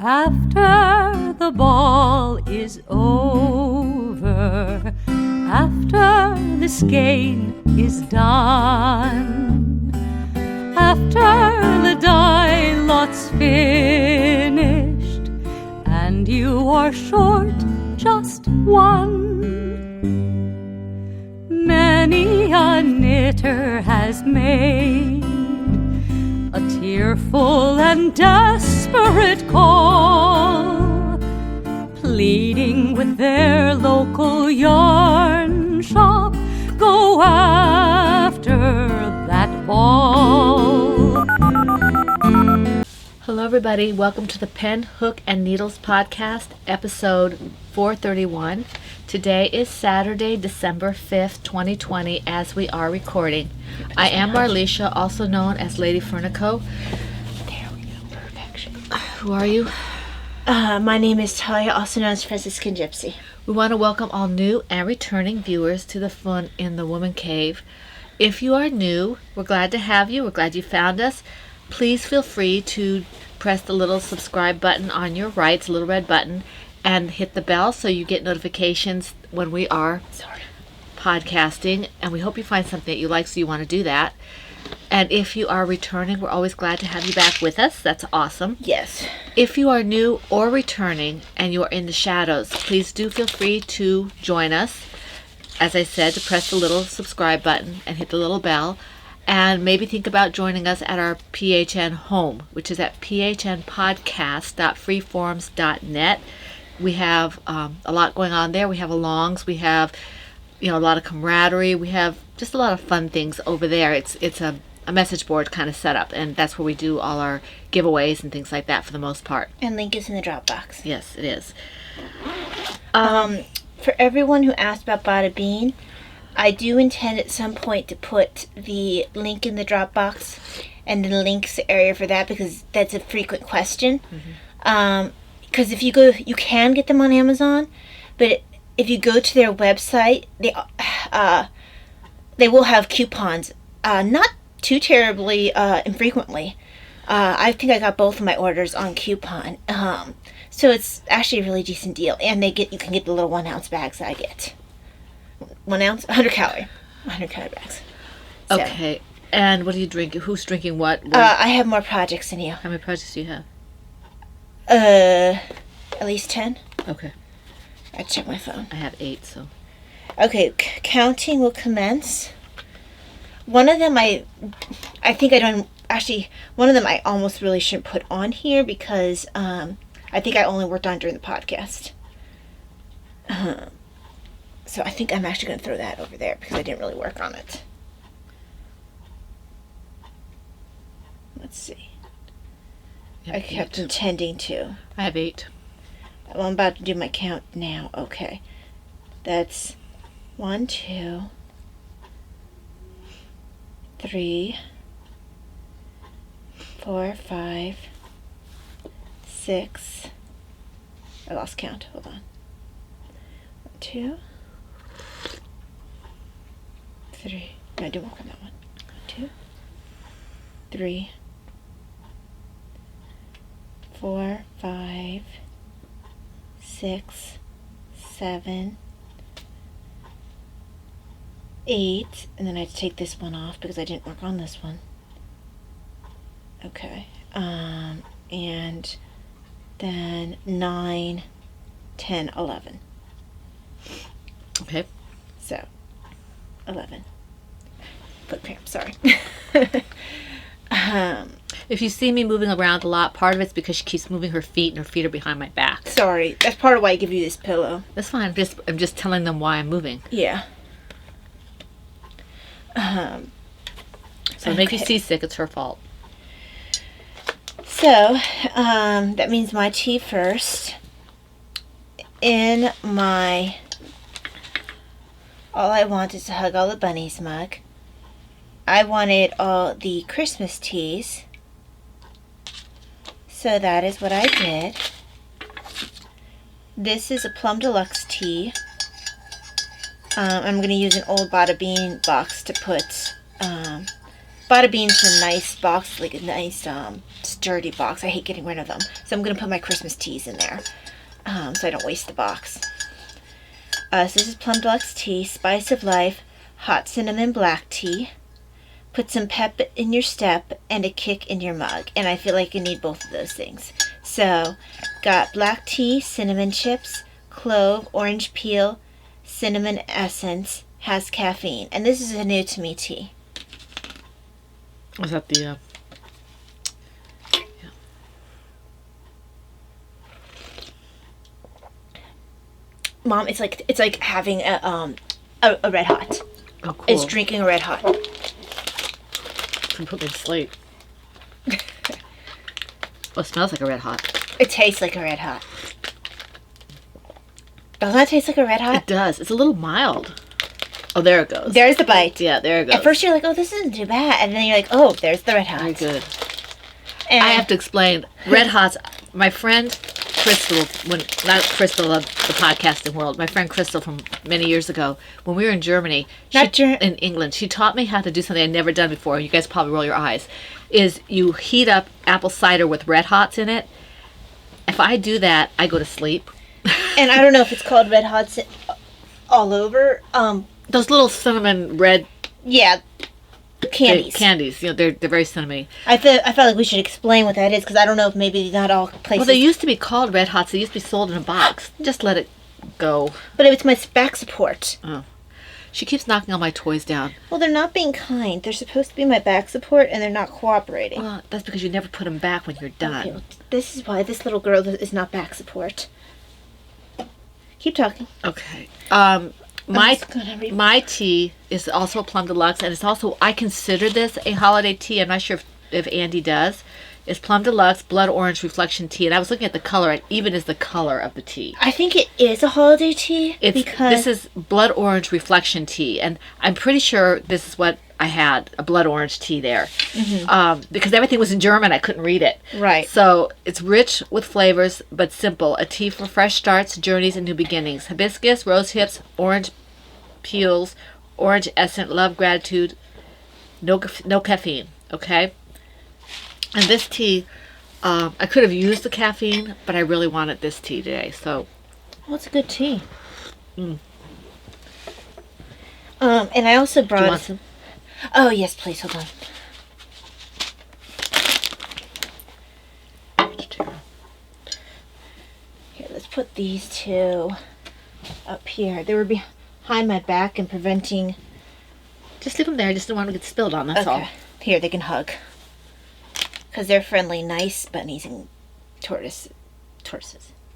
After the ball is over, after the skein is done, after the die lot's finished, and you are short just one, many a knitter has made a tearful and desperate call, pleading with their local yarn shop, go after that ball. Hello everybody, welcome to the Pen, Hook, and Needles podcast, episode 431. Today is Saturday, December 5th, 2020, as we are recording. I am Marlisha, also known as Lady Fernico. There we go, perfection. Who are you? My name is Talia, also known as Franciscan Gypsy. We want to welcome all new and returning viewers to the fun in the Woman Cave. If you are new, we're glad to have you. We're glad you found us. Please feel free to press the little subscribe button on your right, it's a little red button, and hit the bell so you get notifications when we are podcasting. And we hope you find something that you like, so you want to do that. And if you are returning, we're always glad to have you back with us. That's awesome. Yes. If you are new or returning and you are in the shadows, please do feel free to join us. As I said, to press the little subscribe button and hit the little bell. And maybe think about joining us at our PHN home, which is at phnpodcast.freeforums.net. We have a lot going on there. We have alongs. We have, a lot of camaraderie. We have just a lot of fun things over there. It's a message board kind of setup, and that's where we do all our giveaways and things like that for the most part. And link is in the Dropbox. Yes, it is. For everyone who asked about Bada Bean, I do intend at some point to put the link in the Dropbox and the links area for that, because that's a frequent question. Because if you go, you can get them on Amazon, but if you go to their website, they will have coupons, not too terribly infrequently. I think I got both of my orders on coupon, so it's actually a really decent deal. And you can get the little 1 ounce bags that I get. 1 ounce, 100 calorie bags. So, Okay, and what do you drink? Who's drinking what? I have more projects than you. How many projects do you have? At least 10. Okay. I check my phone. I have 8, so. Okay, counting will commence. One of them one of them I almost really shouldn't put on here because I think I only worked on during the podcast. So I think I'm actually going to throw that over there because I didn't really work on it. Let's see. I kept intending to. I have 8. Well, I'm about to do my count now. Okay. That's 1, 2, 3, 4, 5, 6. I lost count. Hold on. 1, 2, 3. No, I didn't work on that one. 1, 2, 3, 4, 5, 6, 7, 8, and then I have to take this one off because I didn't work on this one. Okay. And then 9, 10, 11. Okay. So, 11. Foot cramp, sorry. If you see me moving around a lot, part of it's because she keeps moving her feet, and her feet are behind my back. Sorry, that's part of why I give you this pillow. That's fine. I'm just telling them why I'm moving. Yeah. So make you seasick, it's her fault. So, that means my tea first. In my All I Want Is to Hug All the Bunnies mug, I wanted all the Christmas teas. So that is what I did. This is a Plum Deluxe tea. I'm going to use an old Bada Bean box to put Bada Bean's a nice box, like a nice sturdy box. I hate getting rid of them. So I'm going to put my Christmas teas in there so I don't waste the box. So this is Plum Deluxe tea, Spice of Life, hot cinnamon black tea. Put some pep in your step and a kick in your mug. And I feel like you need both of those things. So, got black tea, cinnamon chips, clove, orange peel, cinnamon essence, has caffeine. And this is a new to me tea. Was that the... Yeah. Mom, it's like having a Red Hot. Oh, cool. It's drinking a Red Hot. Can put me to sleep. Well, it smells like a Red Hot. It tastes like a Red Hot. Doesn't that taste like a Red Hot? It does. It's a little mild. Oh, there it goes. There's the bite. Yeah, there it goes. At first you're like, oh, this isn't too bad. And then you're like, oh, there's the Red Hot. Very good. And I have to explain. Red Hots, my friend Crystal, not Crystal of the podcasting world, my friend Crystal from many years ago, when we were in Germany, in England, she taught me how to do something I'd never done before. You guys probably roll your eyes. Is you heat up apple cider with Red Hots in it. If I do that, I go to sleep. And I don't know if it's called Red Hots all over. Those little cinnamon red Yeah, candies. candies, they're very cinnamony. I felt like we should explain what that is because I don't know if maybe not all places. Well, they used to be called Red Hots. They used to be sold in a box. Just let it go. But it's my back support. Oh. She keeps knocking all my toys down. Well, they're not being kind. They're supposed to be my back support, and they're not cooperating. Well, that's because you never put them back when you're done. Okay, well, this is why this little girl is not back support. Keep talking. Okay. My tea is also Plum Deluxe, and it's also, I consider this a holiday tea. I'm not sure if Andy does. It's Plum Deluxe Blood Orange Reflection Tea, and I was looking at the color. It even is the color of the tea. I think it is a holiday tea This is Blood Orange Reflection Tea, and I'm pretty sure this is what I had, a blood orange tea there. Because everything was in German, I couldn't read it. Right. So it's rich with flavors, but simple. A tea for fresh starts, journeys, and new beginnings. Hibiscus, rose hips, orange peels, orange essence, love, gratitude, no caffeine, okay? And this tea, I could have used the caffeine, but I really wanted this tea today, so. Well, it's a good tea. And I also brought... Do you want some? Oh, yes, please, hold on. Here, let's put these two up here. They were behind my back and preventing... Just leave them there. I just don't want them to get spilled on, that's all. Here, they can hug. Because they're friendly, nice bunnies and tortoises.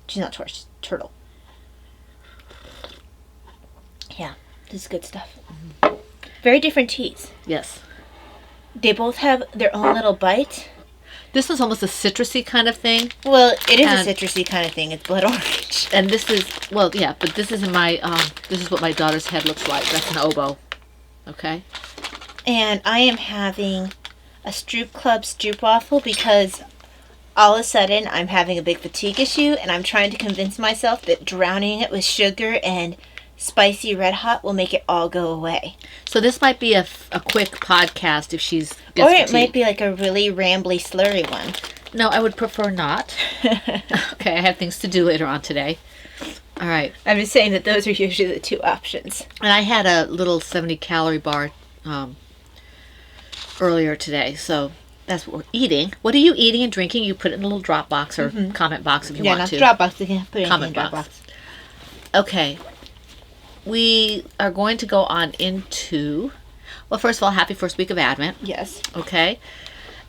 She's not tortoise, turtle. Yeah, this is good stuff. Very different teas. Yes. They both have their own little bite. This one's almost a citrusy kind of thing. Well, it is a citrusy kind of thing. It's blood orange. And this is, well, yeah, but this is in my, this is what my daughter's head looks like. That's an oboe. Okay? And I am having a Stroop Club Stroopwafel because all of a sudden I'm having a big fatigue issue and I'm trying to convince myself that drowning it with sugar and spicy Red Hot will make it all go away. So this might be a quick podcast if she's... Or it might be like a really rambly, slurry one. No, I would prefer not. Okay, I have things to do later on today. All right. I'm just saying that those are usually the two options. And I had a little 70-calorie bar earlier today, so that's what we're eating. What are you eating and drinking? You put it in a little drop box or comment box if you want to. Yeah, not drop box. You can put it comment in drop box. box. Okay. We are going to go on into, well, first of all, happy first week of Advent. Yes. Okay.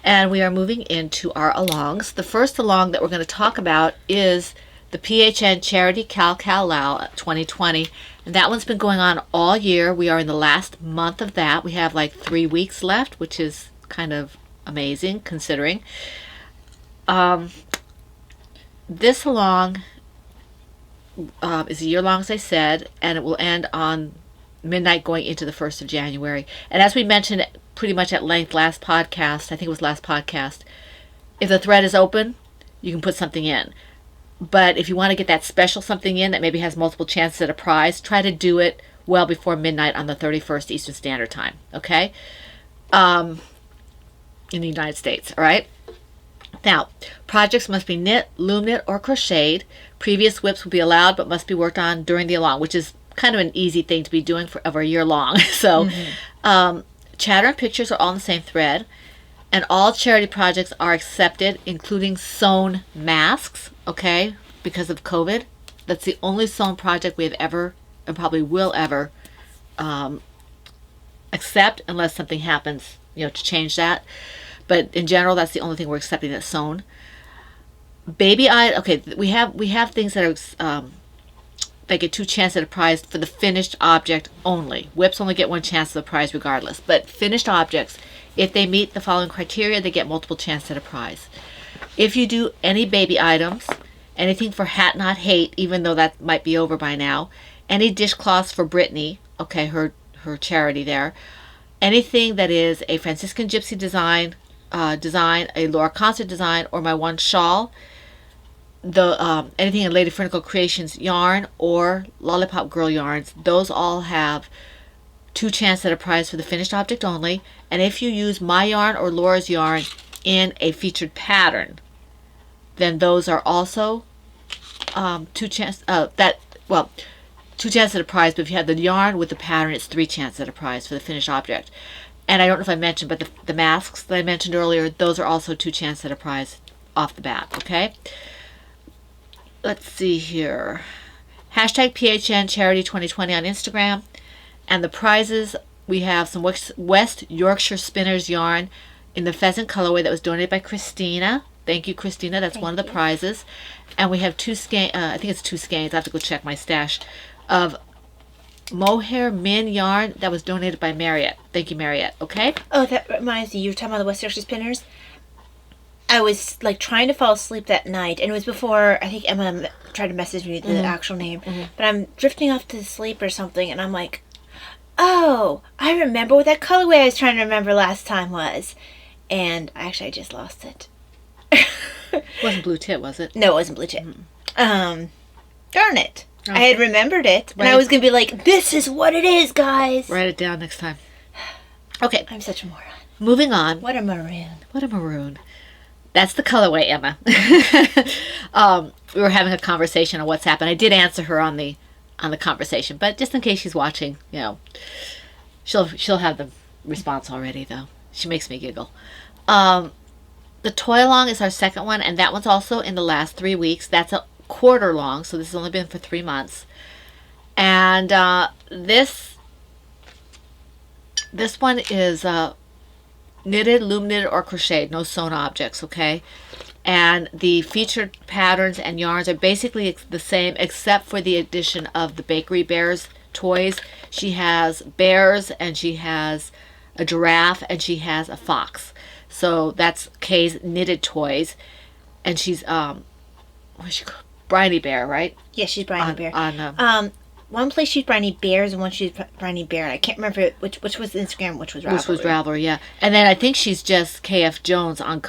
And we are moving into our alongs. The first along that we're going to talk about is the PHN Charity Cal Lao 2020. And that one's been going on all year. We are in the last month of that. We have like 3 weeks left, which is kind of amazing considering. This along is a year long, as I said, and it will end on midnight going into the 1st of January. And as we mentioned pretty much at length last podcast, I think it was last podcast, if the thread is open, you can put something in. But if you want to get that special something in that maybe has multiple chances at a prize, try to do it well before midnight on the 31st Eastern Standard Time. Okay? in the United States, all right? Now, projects must be knit, loom knit, or crocheted. Previous WIPs will be allowed, but must be worked on during the along, which is kind of an easy thing to be doing for over a year long. So, chatter and pictures are all in the same thread, and all charity projects are accepted, including sewn masks, okay, because of COVID. That's the only sewn project we have ever, and probably will ever, accept unless something happens, to change that. But in general, that's the only thing we're accepting that's sewn. We have things that are they get 2 chances at a prize for the finished object only. WIPs only get 1 chance at a prize regardless. But finished objects, if they meet the following criteria, they get multiple chances at a prize. If you do any baby items, anything for Hat Not Hate, even though that might be over by now, any dishcloths for Brittany, okay, her charity there, anything that is a Franciscan Gypsy design, a Laura Concert design, or my one shawl, anything in Lady Fernicle Creations yarn or Lollipop Girl yarns, those all have 2 chances at a prize for the finished object only. And if you use my yarn or Laura's yarn in a featured pattern, then those are also 2 chances. 2 chances at a prize. But if you have the yarn with the pattern, it's 3 chances at a prize for the finished object. And I don't know if I mentioned, but the masks that I mentioned earlier, those are also 2 chances at a prize off the bat. Okay. Let's see here. Hashtag PHN Charity 2020 on Instagram. And the prizes, we have some West Yorkshire Spinners yarn in the pheasant colorway that was donated by Christina. Thank you, Christina. That's one of the prizes. And we have 2 skeins, I think it's 2 skeins. I have to go check my stash, of mohair min yarn that was donated by Marriott. Thank you, Marriott. Okay? Oh, that reminds me. You were talking about the West Yorkshire Spinners? I was trying to fall asleep that night, and it was before I think Emma tried to message me the actual name. But I'm drifting off to sleep or something, and I'm like, oh, I remember what that colorway I was trying to remember last time was. And actually, I just lost it. It wasn't blue tip, was it? No, it wasn't blue tip. Darn it. Okay. I had remembered it, and I was going to be like, this is what it is, guys. Write it down next time. Okay. I'm such a moron. Moving on. What a maroon. What a maroon. That's the colorway, Emma. We were having a conversation on WhatsApp, and I did answer her on the conversation, but just in case she's watching, she'll have the response already, though. She makes me giggle. The toy along is our second one, and that one's also in the last 3 weeks. That's a quarter long, so this has only been for 3 months. And this one is knitted, loom knitted, or crocheted, no sewn objects, okay? And the featured patterns and yarns are basically the same, except for the addition of the Bakery Bears toys. She has bears, and she has a giraffe, and she has a fox. So that's Kay's knitted toys. And she's what's she called? Briny Bear, right? Yes, she's Briny Bear. One place she's Briny Bears, and one she's Briny Bear. And I can't remember which was Instagram, which was Ravelry. Which was Ravelry, yeah. And then I think she's just KF Jones on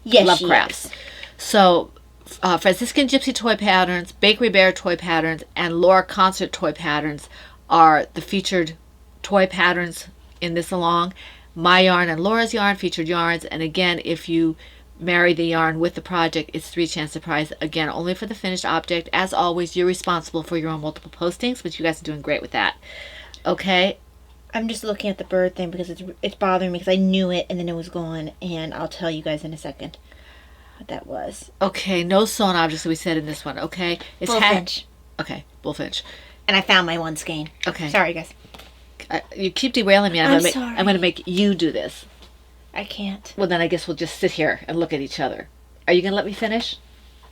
yes, Lovecrafts. So Franciscan Gypsy toy patterns, Bakery Bear toy patterns, and Laura Concert toy patterns are the featured toy patterns in this along. My yarn and Laura's yarn, featured yarns. And again, if you marry the yarn with the project, it's 3 chances prize. Again, only for the finished object. As always, you're responsible for your own multiple postings, but you guys are doing great with that. Okay? I'm just looking at the bird thing because it's bothering me because I knew it and then it was gone, and I'll tell you guys in a second what that was. Okay, no sewn objects that we said in this one, okay? It's Bullfinch. Okay, Bullfinch. And I found my one skein. Okay. Sorry, guys. You keep derailing me. I'm sorry. I'm going to make you do this. I can't. Well, then I guess we'll just sit here and look at each other. Are you going to let me finish?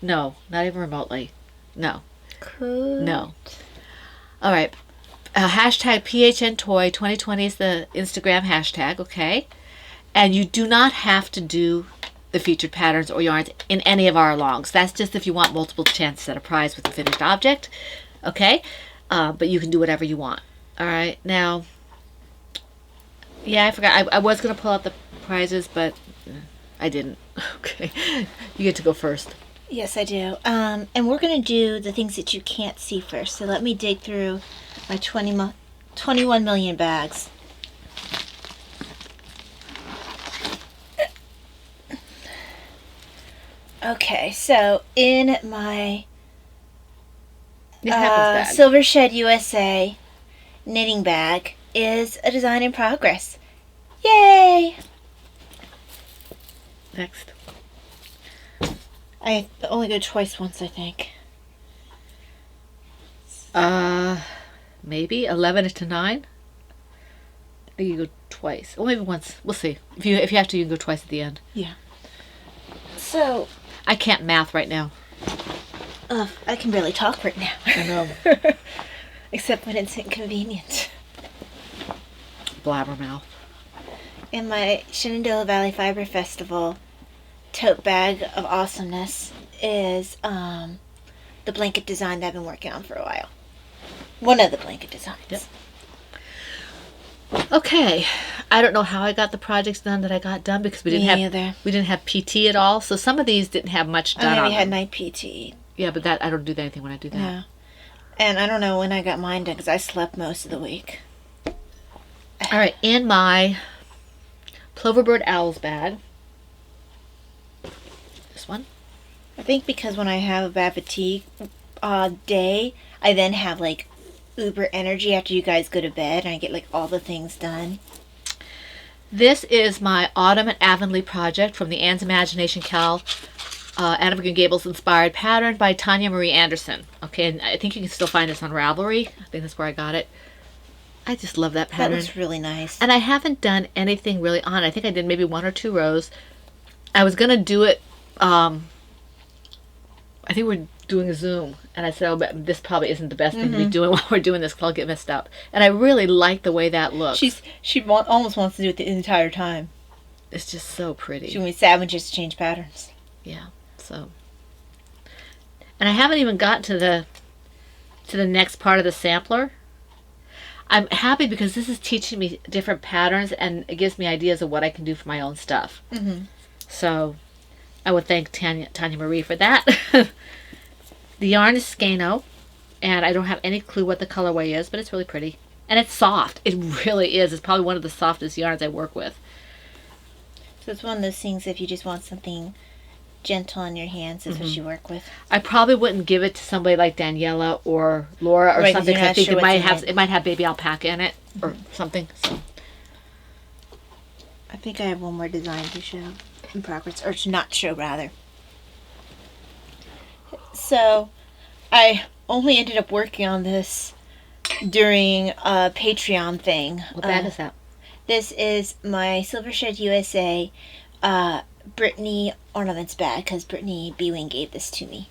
No, not even remotely. No. Cool. No. All right. Hashtag PHN Toy 2020 is the Instagram hashtag, okay? And you do not have to do the featured patterns or yarns in any of our alongs. That's just if you want multiple chances at a prize with a finished object, okay? But you can do whatever you want. All right. Now, yeah, I forgot. I was going to pull out the prizes, but I didn't. Okay. You get to go first. Yes, I do. And we're going to do the things that you can't see first. So let me dig through my 21 million bags. Okay, so in my It happens bad. Silver Shed USA knitting bag is a design in progress. Yay! Next. I only go twice once, I think. Maybe 11 to 9. I think you go twice. Or maybe once. We'll see. If you have to, you can go twice at the end. Yeah. So, I can't math right now. I can barely talk right now. I know. Except when it's inconvenient. Blabbermouth. In my Shenandoah Valley Fiber Festival tote bag of awesomeness is the blanket design that I've been working on for a while. One of the blanket designs. Yep. Okay. I don't know how I got the projects done that I got done because we Me didn't neither. have PT at all. So some of these didn't have much done I on already had them. night PT. Yeah, but that I don't do anything when I do that. Yeah. And I don't know when I got mine done because I slept most of the week. All right, in my Ploverbird Owls bag. This one. I think because when I have a bad fatigue day, I then have like uber energy after you guys go to bed and I get like all the things done. This is my Autumn at Avonlea project from the Anne's Imagination Cal Anne of Green Gables inspired pattern by Tanya Marie Anderson. Okay, and I think you can still find this on Ravelry. I think that's where I got it. I just love that That pattern. looks really nice. And I haven't done anything really on it. I think I did maybe 1 or 2 rows. I was going to do it, I think we're doing a Zoom. And I said, oh, but this probably isn't the best thing to be doing while we're doing this because I'll get messed up. And I really like the way that looks. Almost wants to do it the entire time. It's just so pretty. She was sad when she has to change patterns. Yeah, so. And I haven't even gotten to the next part of the sampler. I'm happy because this is teaching me different patterns and it gives me ideas of what I can do for my own stuff. Mm-hmm. So I would thank Tanya Marie for that. The yarn is Skano, and I don't have any clue what the colorway is, but it's really pretty. And it's soft. It really is. It's probably one of the softest yarns I work with. So it's one of those things if you just want something gentle on your hands, that's what you work with. I probably wouldn't give it to somebody like Daniela or Laura or Right, 'cause something. you're 'Cause I not think sure it what's in it. might have baby alpaca in it or something. So I think I have one more design to show in progress, or to not show rather. So I only ended up working on this during a Patreon thing. what bag is that? This is my Silver Shed USA Brittany ornaments bag because Brittany B-Wing gave this to me.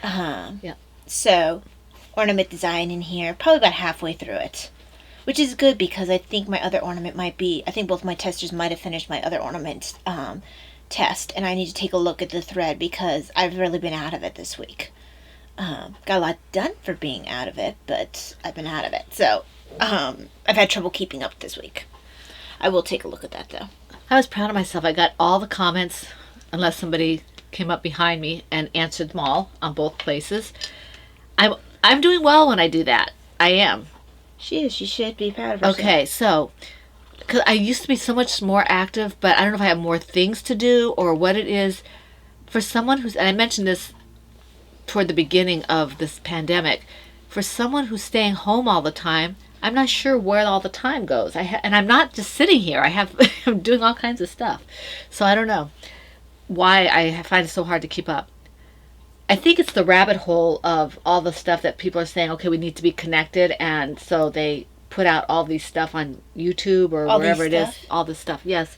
Yeah. So, ornament design in here, probably about halfway through it. Which is good because I think my other ornament might be, I think both my testers might have finished my other ornament test. And I need to take a look at the thread because I've really been out of it this week. Got a lot done for being out of it, but I've been out of it. So, I've had trouble keeping up this week. I will take a look at that though. I was proud of myself. I got all the comments, unless somebody came up behind me and answered them all on both places. I'm doing well when I do that. I am. She should be proud of herself. Okay, so, because I used to be so much more active, but I don't know if I have more things to do or what it is. For someone who's, and I mentioned this toward the beginning of this pandemic, for someone who's staying home all the time, I'm not sure where all the time goes. And I'm not just sitting here. I'm doing all kinds of stuff. So I don't know why I find it so hard to keep up. I think it's the rabbit hole of all the stuff that people are saying, okay, we need to be connected. And so they put out all these stuff on YouTube or All wherever these it is. stuff? All this stuff. Yes.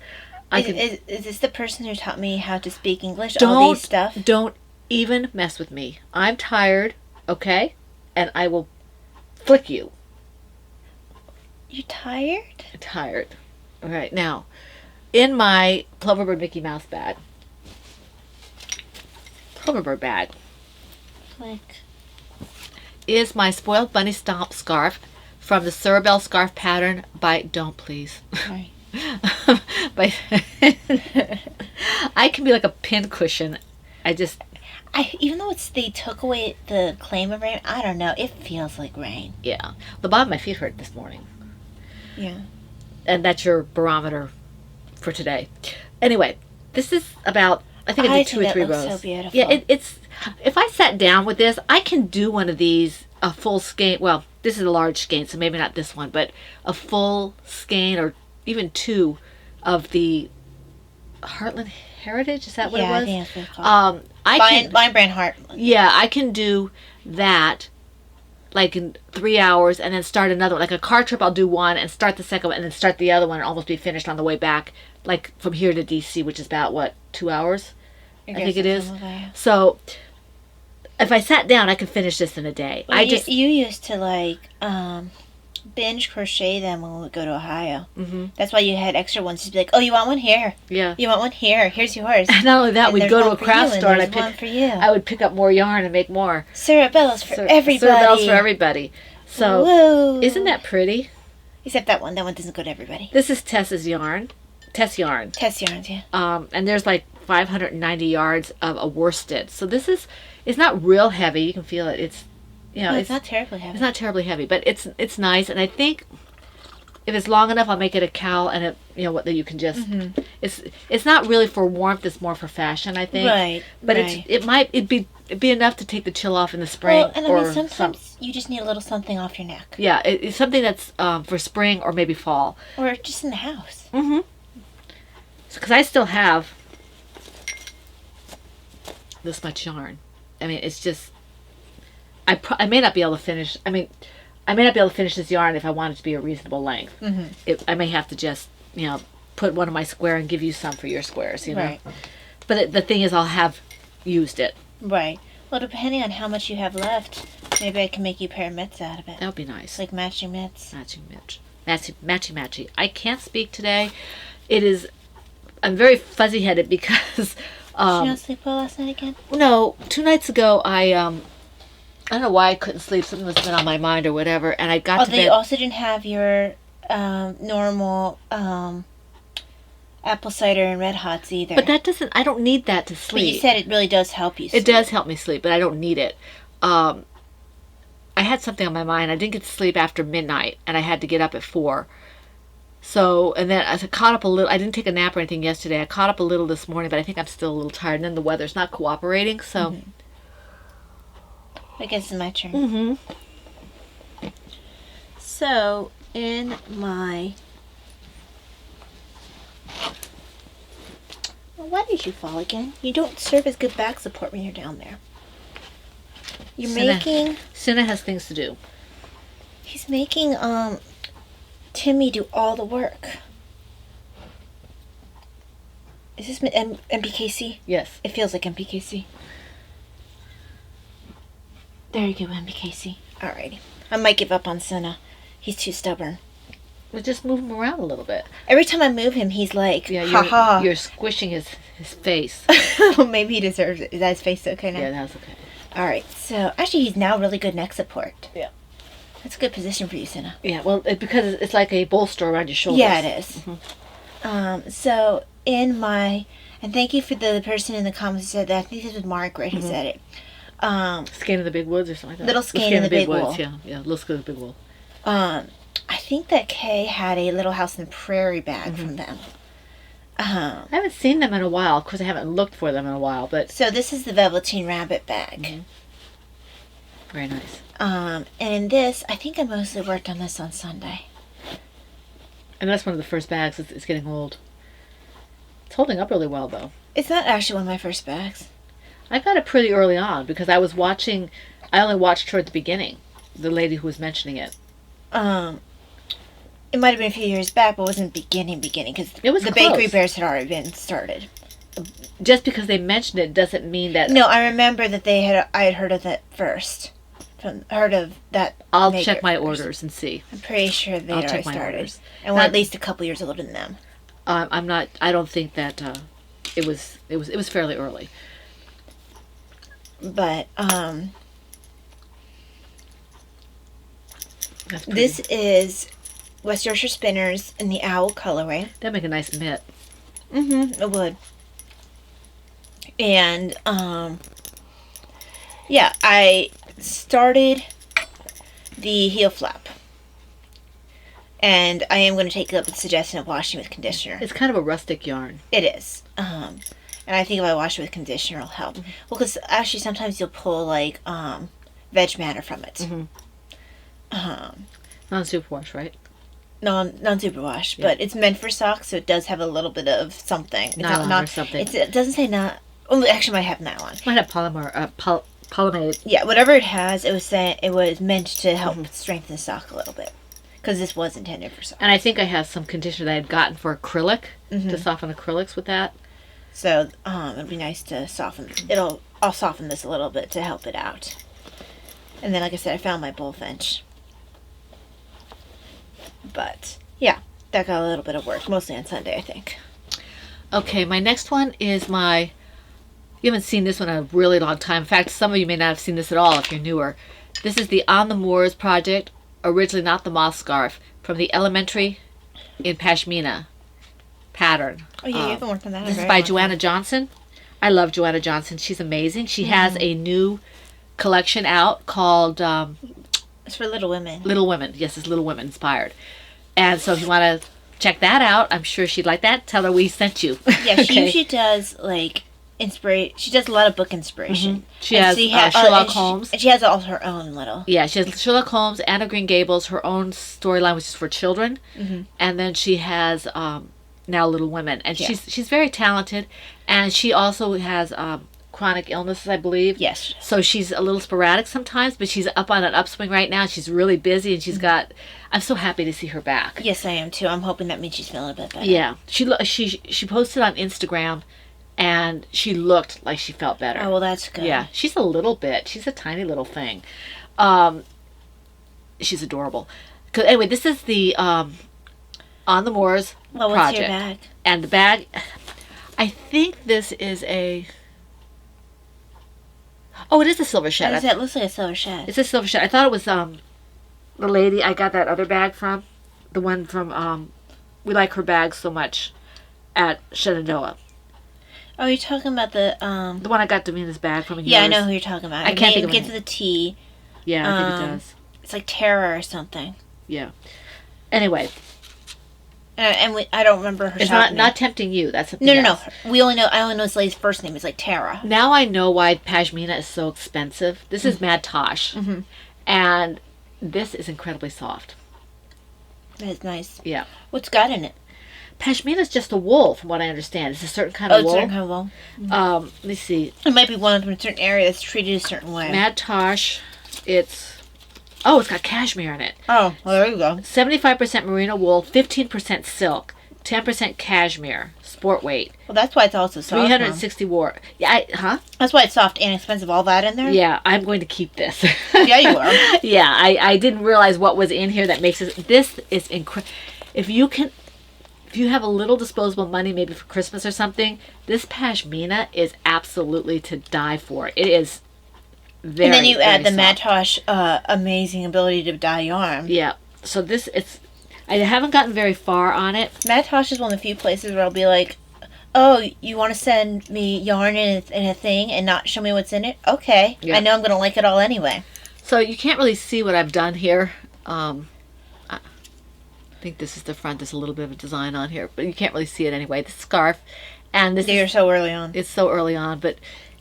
Is this the person who taught me how to speak English? All these stuff? Don't even mess with me. I'm tired, okay? And I will flick you. You tired? I'm tired. All right, now, in my Ploverbird Mickey Mouse bag. Ploverbird bag. Like, Is my Spoiled Bunny Stomp scarf from the Cerebel scarf pattern by Don't Please. sorry. By I can be like a pin cushion. Even though they took away the claim of rain, I don't know. It feels like rain. Yeah. The bottom of my feet hurt this morning. Yeah. And that's your barometer for today. Anyway, this is about I think I did 2 or 3 it looks rows. so beautiful. Yeah, it's. If I sat down with this, I can do one of these, a full skein. Well, this is a large skein, so maybe not this one, but a full skein or even 2 of the Heartland Heritage. Is that what Yeah, it I was? think that's what it's called. Lion Brand Heart. Yeah, I can do that like in 3 hours and then start another one. Like a car trip, I'll do one and start the second one and then start the other one and almost be finished on the way back. Like from here to DC, which is about, what, 2 hours? I think it is. So if I sat down, I could finish this in a day. Well, you used to like binge crochet them when we would go to Ohio. Mm-hmm. That's why you had extra ones to be like, oh, you want one here? Yeah. You want one here? Here's yours. Not only that, And we'd there's go to one a for craft you, store and there's one for you. I would pick up more yarn and make more. Cerebellas for everybody. Cerebellas for everybody. So Whoa. isn't that pretty? Except that one. That one doesn't go to everybody. This is Tess's yarn. Tess yarn. Test yarns, yeah. And there's like 590 yards of a worsted. So this is, it's not real heavy. You can feel it. It's, you know, It's not terribly heavy. It's not terribly heavy, but it's nice. And I think if it's long enough, I'll make it a cowl, and what that you can just. Mm-hmm. It's not really for warmth. It's more for fashion, I think. Right. But right. it'd be enough to take the chill off in the spring. Well, and I mean, sometimes you just need a little something off your neck. Yeah, it's something that's for spring or maybe fall. Or just in the house. Mm-hmm. Because I still have this much yarn. I mean, it's just. I may not be able to finish. I may not be able to finish this yarn if I want it to be a reasonable length. Mm-hmm. I may have to just, put one of my square and give you some for your squares, Right. But the thing is, I'll have used it. Right. Well, depending on how much you have left, maybe I can make you a pair of mitts out of it. That would be nice. Like matching mitts. Matchy. I can't speak today. I'm very fuzzy-headed because... Did you not sleep well last night again? No, 2 nights ago, I don't know why I couldn't sleep. Something must have been on my mind or whatever, and I got to bed. You also didn't have your normal apple cider and red hots either. But I don't need that to sleep. But you said it really does help you sleep. It does help me sleep, but I don't need it. I had something on my mind. I didn't get to sleep after midnight, and I had to get up at 4. So, and then I caught up a little. I didn't take a nap or anything yesterday. I caught up a little this morning, but I think I'm still a little tired. And then the weather's not cooperating, so... Mm-hmm. I guess it's my turn. Mm-hmm. So, in my... Well, why did you fall again? You don't serve as good back support when you're down there. You're making... Cinna has things to do. He's making, Timmy do all the work. Is this MBKC? Yes. It feels like MBKC. There you go, MBKC. Alrighty. I might give up on Senna. He's too stubborn. Well, just move him around a little bit. Every time I move him, he's like, Yeah, ha-ha. you're squishing his face. Maybe he deserves it. Is that his face okay now? Yeah, that's okay. Alright, so actually he's now really good neck support. Yeah. That's a good position for you, Senna. Yeah, well, because it's like a bolster around your shoulders. Yeah, it is. Mm-hmm. So in my... And thank you for the person in the comments who said that. I think this was Margaret who said it. Skein of the Big Woods or something like that. Little Skein of the Big Wool. Yeah, Little Skein of the Big Wool. I think that Kay had a Little House on the Prairie bag from them. I haven't seen them in a while. Of course, I haven't looked for them in a while, but... So this is the Velveteen Rabbit bag. Very nice. And in this, I think I mostly worked on this on Sunday. And that's one of the first bags. It's getting old. It's holding up really well, though. It's not actually one of my first bags. I got it pretty early on because I was watching... I only watched her at the beginning. The lady who was mentioning it. It might have been a few years back, but it wasn't beginning because It was the close. Bakery Bears had already been started. Just because they mentioned it doesn't mean that... No, I remember that I had heard of that first. Heard of that. I'll maker check my first. orders and see. I'm pretty sure they'd I'll already check my started. orders. And we're at least a couple years older than them. I'm not... I don't think that... It was fairly early. But That's pretty. this is West Yorkshire Spinners in the Owl colorway. That'd make a nice mitt. It would. And yeah, I started the heel flap. And I am going to take up the suggestion of washing with conditioner. It's kind of a rustic yarn. It is. And And I think if I wash it with conditioner, it'll help. Well, because actually sometimes you'll pull like veg matter from it. Non-superwash, right? Non-superwash, but it's meant for socks, so it does have a little bit of something. It's Nylon or something. It doesn't say not. Oh, it actually might have nylon. Might have polymer. Yeah, whatever it has, it was saying it was meant to help strengthen the sock a little bit, because this was intended for socks. And I think I have some conditioner that I had gotten for acrylic to soften acrylics with that. So it'd be nice to soften. I'll soften this a little bit to help it out. And then, like I said, I found my bullfinch. But yeah, that got a little bit of work, mostly on Sunday, I think. Okay, my next one is my. You haven't seen this one in a really long time. In fact, some of you may not have seen this at all if you're newer. This is the On the Moors project, originally not the moth scarf, from the Elementary in Pashmina pattern. Oh yeah, you haven't worked on that. This is by Joanna Johnson. I love Joanna Johnson. She's amazing. She has a new collection out called It's for Little Women. Little Women. Yes, it's Little Women inspired. And so if you want to check that out, I'm sure she'd like that. Tell her we sent you. Yeah, she usually does like she does a lot of book inspiration. She has Sherlock Holmes. And she has all her own little. Yeah, she has Sherlock Holmes, Anne of Green Gables, her own storyline, which is for children. And then she has now Little Women. And she's very talented. And she also has chronic illnesses, I believe. Yes. So she's a little sporadic sometimes, but she's up on an upswing right now. She's really busy, and she's got. I'm so happy to see her back. Yes, I am too. I'm hoping that means she's feeling a bit better. Yeah, she posted on Instagram, and she looked like she felt better. Oh well, that's good. Yeah, she's a little bit. She's a tiny little thing. She's adorable. Anyway, this is the On the Moors Well, what's project. your bag? And the bag, I think this is a. Oh, it is a silver shed. It looks like a silver shed. It's a silver shed. I thought it was the lady I got that other bag from, the one from we like her bag so much at Shenandoah. Oh, you're talking about the one I got Davina's bag from. Yeah, I know who you're talking about. I can't think of it. It begins with a T. Yeah, I think it does. It's like Tara or something. Yeah. Anyway. I don't remember her. It's not tempting you. That's something No. else. I only know this lady's first name is like Tara. Now I know why Pashmina is so expensive. This is Mad Tosh, and this is incredibly soft. That is nice. Yeah. What's got in it? Pashmina is just a wool, from what I understand. It's a certain kind of wool. Oh, it's a certain kind of wool. Let me see. It might be one of them in a certain area that's treated a certain way. Mad Tosh. It's got cashmere in it. Oh, well, there you go. 75% merino wool, 15% silk, 10% cashmere, sport weight. Well, that's why it's also soft. 360 wart. Yeah, That's why it's soft and expensive. All that in there. Yeah, I'm going to keep this. Yeah, you are. Yeah, I didn't realize what was in here that makes it. This is incredible. If you have a little disposable money, maybe for Christmas or something, this pashmina is absolutely to die for. It is. Very, and then you add the soft. Matosh amazing ability to dye yarn. Yeah. So I haven't gotten very far on it. Matosh is one of the few places where I'll be like, oh, you want to send me yarn in a thing and not show me what's in it? Okay. Yeah. I know I'm going to like it all anyway. So you can't really see what I've done here. I think this is the front. There's a little bit of a design on here, but you can't really see it anyway. The scarf. And this You're so early on. It's so early on, but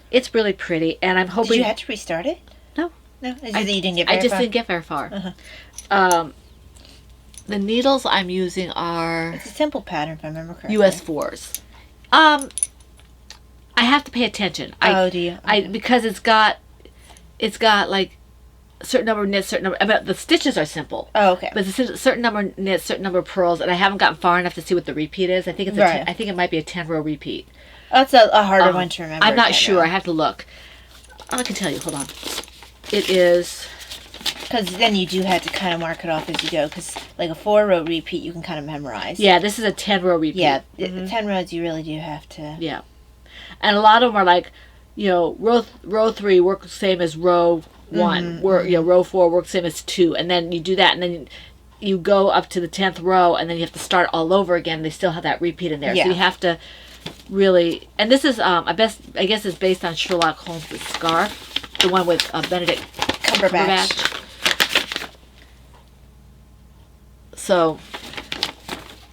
it's really pretty, and I'm hoping. Did you have to restart it? No. No? It's just that you didn't get very I just far? didn't get very far. The needles I'm using are It's a simple pattern, if I remember correctly. US 4s. I have to pay attention. Do you? Because it's got like a certain number of knits, certain number. I mean, the stitches are simple. Oh, okay. But it's a certain number of knits, certain number of purls, and I haven't gotten far enough to see what the repeat is. I think it's Right. I think it might be a 10-row repeat. That's a harder one to remember. I'm not sure. I have to look. I can tell you. Hold on. It is. Because then you do have to kind of mark it off as you go. Because like a 4-row repeat, you can kind of memorize. Yeah, this is a 10-row repeat. Yeah, 10 rows you really do have to. Yeah, and a lot of them are like, row 3 work the same as row 1. Row 4 works the same as 2, and then you do that, and then you go up to the 10th row, and then you have to start all over again. They still have that repeat in there, Yeah. so you have to really. And this is I guess it's based on Sherlock Holmes' scarf, the one with Benedict Cumberbatch. So,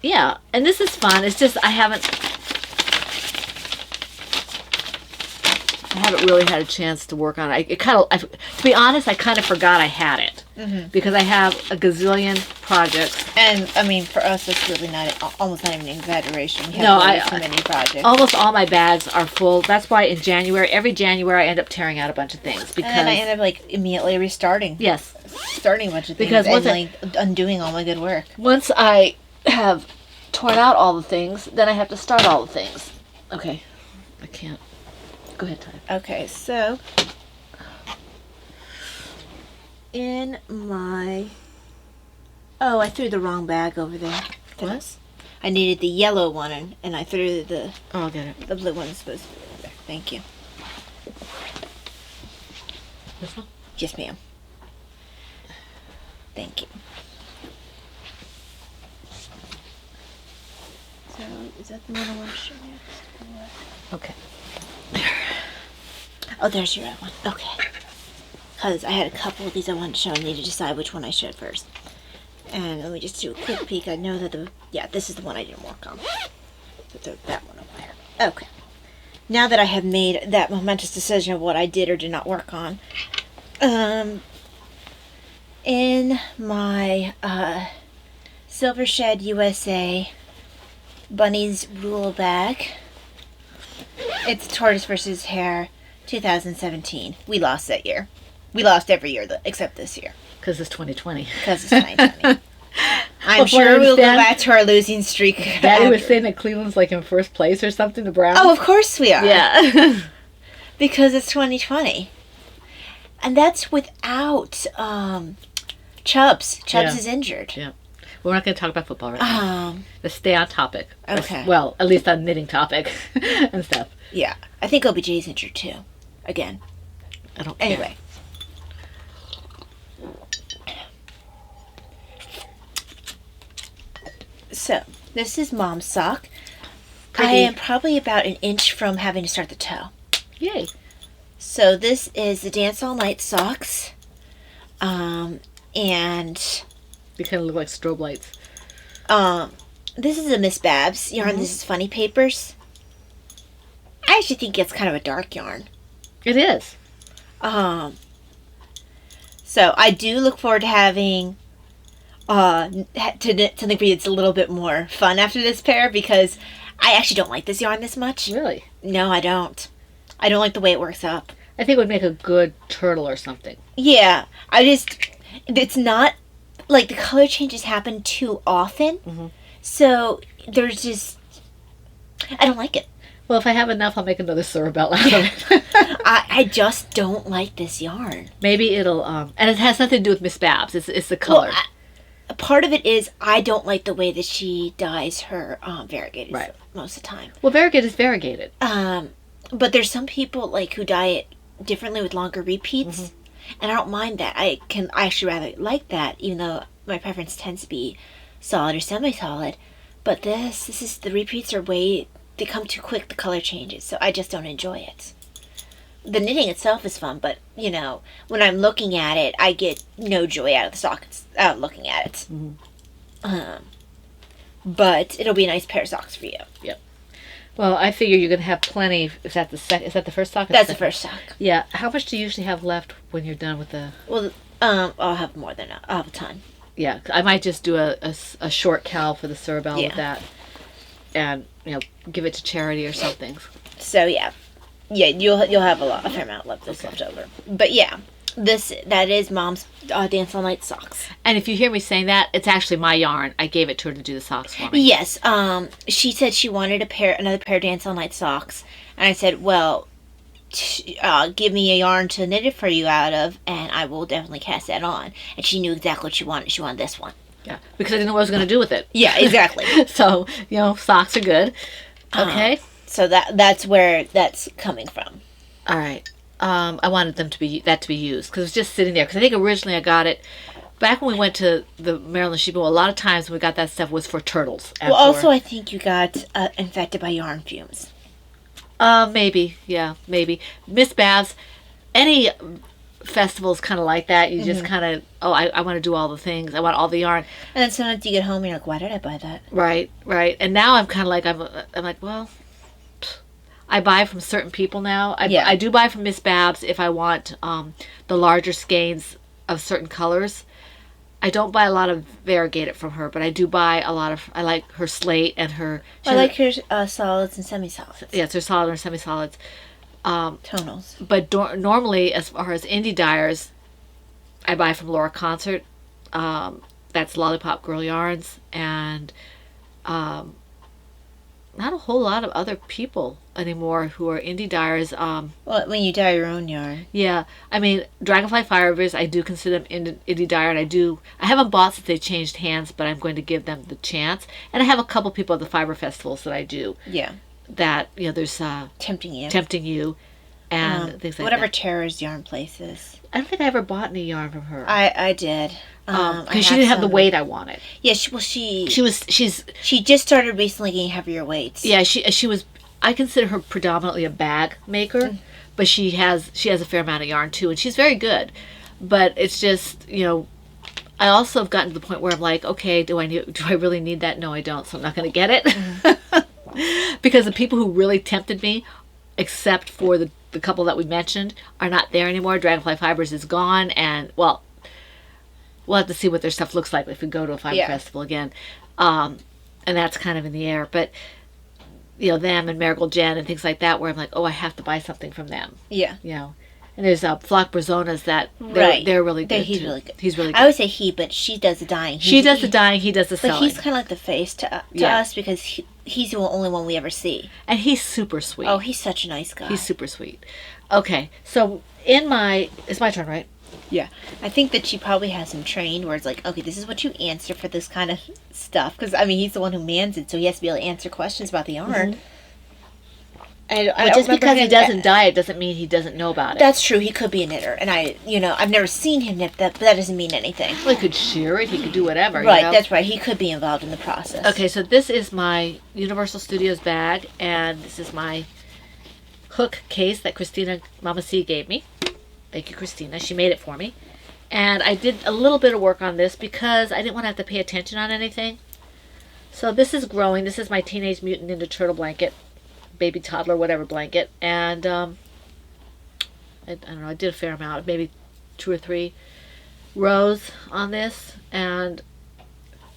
yeah, and this is fun. It's just I haven't. I haven't really had a chance to work on it. To be honest, I kind of forgot I had it because I have a gazillion projects. And I mean, for us, it's really almost not even an exaggeration. We No, have so many projects. Almost all my bags are full. That's why in every January, I end up tearing out a bunch of things because And then I end up like immediately restarting. yes, Starting a bunch of things Because once and undoing all my good work. once I have torn out all the things, then I have to start all the things. Okay, I can't. Go ahead, Ty. Okay, so in my I threw the wrong bag over there. What? I needed the yellow one and I threw the Oh, I'll get it. blue one supposed to be over there. Thank you. This one? Yes, ma'am. Thank you. So, is that the one I want to show you? Okay. Oh, there's your other one. Okay. Because I had a couple of these I wanted to show. I need to decide which one I showed first. And let me just do a quick peek. I know that this is the one I didn't work on. So throw that one over there. Okay. Now that I have made that momentous decision of what I did or did not work on, in my Silver Shed USA Bunny's Rule bag, it's Tortoise versus Hare 2017. We lost that year. We lost every year except this year. Because it's 2020. Because it's 2020. I'm Well, sure we'll go understand- back to our losing streak. Daddy was after. saying that Cleveland's like in first place or something, the Browns. Oh, of course we are. yeah. Because it's 2020. And that's without Chubbs. Chubbs Yeah. is injured. Yeah. We're not going to talk about football right now. Let's stay on topic. Okay. Well, at least on knitting topic and stuff. Yeah. I think OBJ's injured too. Again. I don't care. Anyway. So, this is Mom's sock. I Pretty. am probably about an inch from having to start the toe. Yay. So this is the Dance All Night socks. And They kind of look like strobe lights. this is a Miss Babs yarn. This is Funny Papers. I actually think it's kind of a dark yarn. It is. So I do look forward to having to knit something for you that's a little bit more fun after this pair, because I actually don't like this yarn this much. Really. No, I don't. I don't like the way it works up. I think it would make a good turtle or something. Yeah, it's not, like, the color changes happen too often, so there's just, I don't like it. Well, if I have enough, I'll make another Sorabelle out of it. I just don't like this yarn. Maybe it'll, and it has nothing to do with Miss Babs. It's the color. Well, part of it is I don't like the way that she dyes her variegated Right. most of the time. Well, variegated is variegated. But there's some people, like, who dye it differently with longer repeats, and I don't mind that. I actually rather like that, even though my preference tends to be solid or semi-solid. But this is, the repeats are they come too quick, the color changes, so I just don't enjoy it. The knitting itself is fun, but, you know, when I'm looking at it, I get no joy out of the sockets, looking at it. But it'll be a nice pair of socks for you. Yep. Well, I figure you're gonna have plenty. Is that the first sock? or That's the second? first sock. Yeah. How much do you usually have left when you're done with the? Well, I'll have more than I'll have a ton. Yeah, I might just do a short cowl for the Sorabelle Yeah. with that, and give it to charity or something. So yeah, you'll have a fair amount left over. But yeah, that is Mom's Dance All Night socks. And if you hear me saying that, it's actually my yarn. I gave it to her to do the socks for me. Yes, she said she wanted another pair of Dance All Night socks, and I said, well, give me a yarn to knit it for you out of, and I will definitely cast that on. And she knew exactly what she wanted. She wanted this one. Yeah, because I didn't know what I was going to do with it. Yeah, exactly. So socks are good. Okay. So that's where that's coming from. All right. I wanted that to be used because it was just sitting there. Because I think originally I got it back when we went to the Maryland Sheep. A lot of times when we got that stuff was for turtles. Well, also I think you got infected by yarn fumes. Maybe, yeah, maybe. Miss Babs, any festivals kind of like that. You just kind of, I want to do all the things. I want all the yarn. And then sometimes you get home and you're like, why did I buy that? Right. And now I'm kind of like, I'm like, well, I buy from certain people now. Yeah. I do buy from Miss Babs if I want the larger skeins of certain colors. I don't buy a lot of variegated from her, but I do buy a lot of. I like her slate and her. I like her solids and semi-solids. Yeah, it's her solid or semi-solids. Tonals. But normally, as far as indie dyers, I buy from Laura Concert. That's Lollipop Girl Yarns, and not a whole lot of other people anymore who are indie dyers. Well, when you dye your own yarn. Yeah, I mean, Dragonfly Fibers, I do consider them indie dyer, and I haven't bought since they changed hands, but I'm going to give them the chance. And I have a couple people at the fiber festivals that I do. Yeah. That, there's Tempting You. Tempting You and things like whatever that. Tara's yarn places. I don't think I ever bought any yarn from her. I did. Because she didn't have the weight I wanted. Yeah, she's She just started recently getting heavier weights. Yeah, she was. I consider her predominantly a bag maker, but she has a fair amount of yarn too, and she's very good. But it's just I also have gotten to the point where I'm like, okay, do I really need that? No, I don't. So I'm not going to get it because the people who really tempted me, except for the couple that we mentioned, are not there anymore. Dragonfly Fibers is gone, and well. We'll have to see what their stuff looks like if we go to a fiber festival again. And that's kind of in the air. But, them and Marigold Jen and things like that where I'm like, oh, I have to buy something from them. Yeah. And there's Flock Brazonas that they're really good. He's too. really good. He's really good. I would say he, but she does the dyeing. She does the dyeing, he does the but sewing. he's kind of like the face to us because he's the only one we ever see. And he's super sweet. Oh, he's such a nice guy. He's super sweet. Okay, so it's my turn, right? Yeah. I think that she probably has him trained where it's like, okay, this is what you answer for this kind of stuff. Because, I mean, he's the one who mans it, so he has to be able to answer questions about the yarn. But just because he doesn't dye it doesn't mean he doesn't know about it. That's true. He could be a knitter. And I've never seen him knit that, but that doesn't mean anything. Well, he could shear it. He could do whatever. Right, that's right. He could be involved in the process. Okay, so this is my Universal Studios bag, and this is my hook case that Christina Mama C gave me. Thank you, Christina. She made it for me. And I did a little bit of work on this because I didn't want to have to pay attention on anything. So this is growing. This is my Teenage Mutant Ninja Turtle blanket. Baby toddler, whatever blanket. And I don't know, I did a fair amount. Maybe 2 or 3 rows on this. And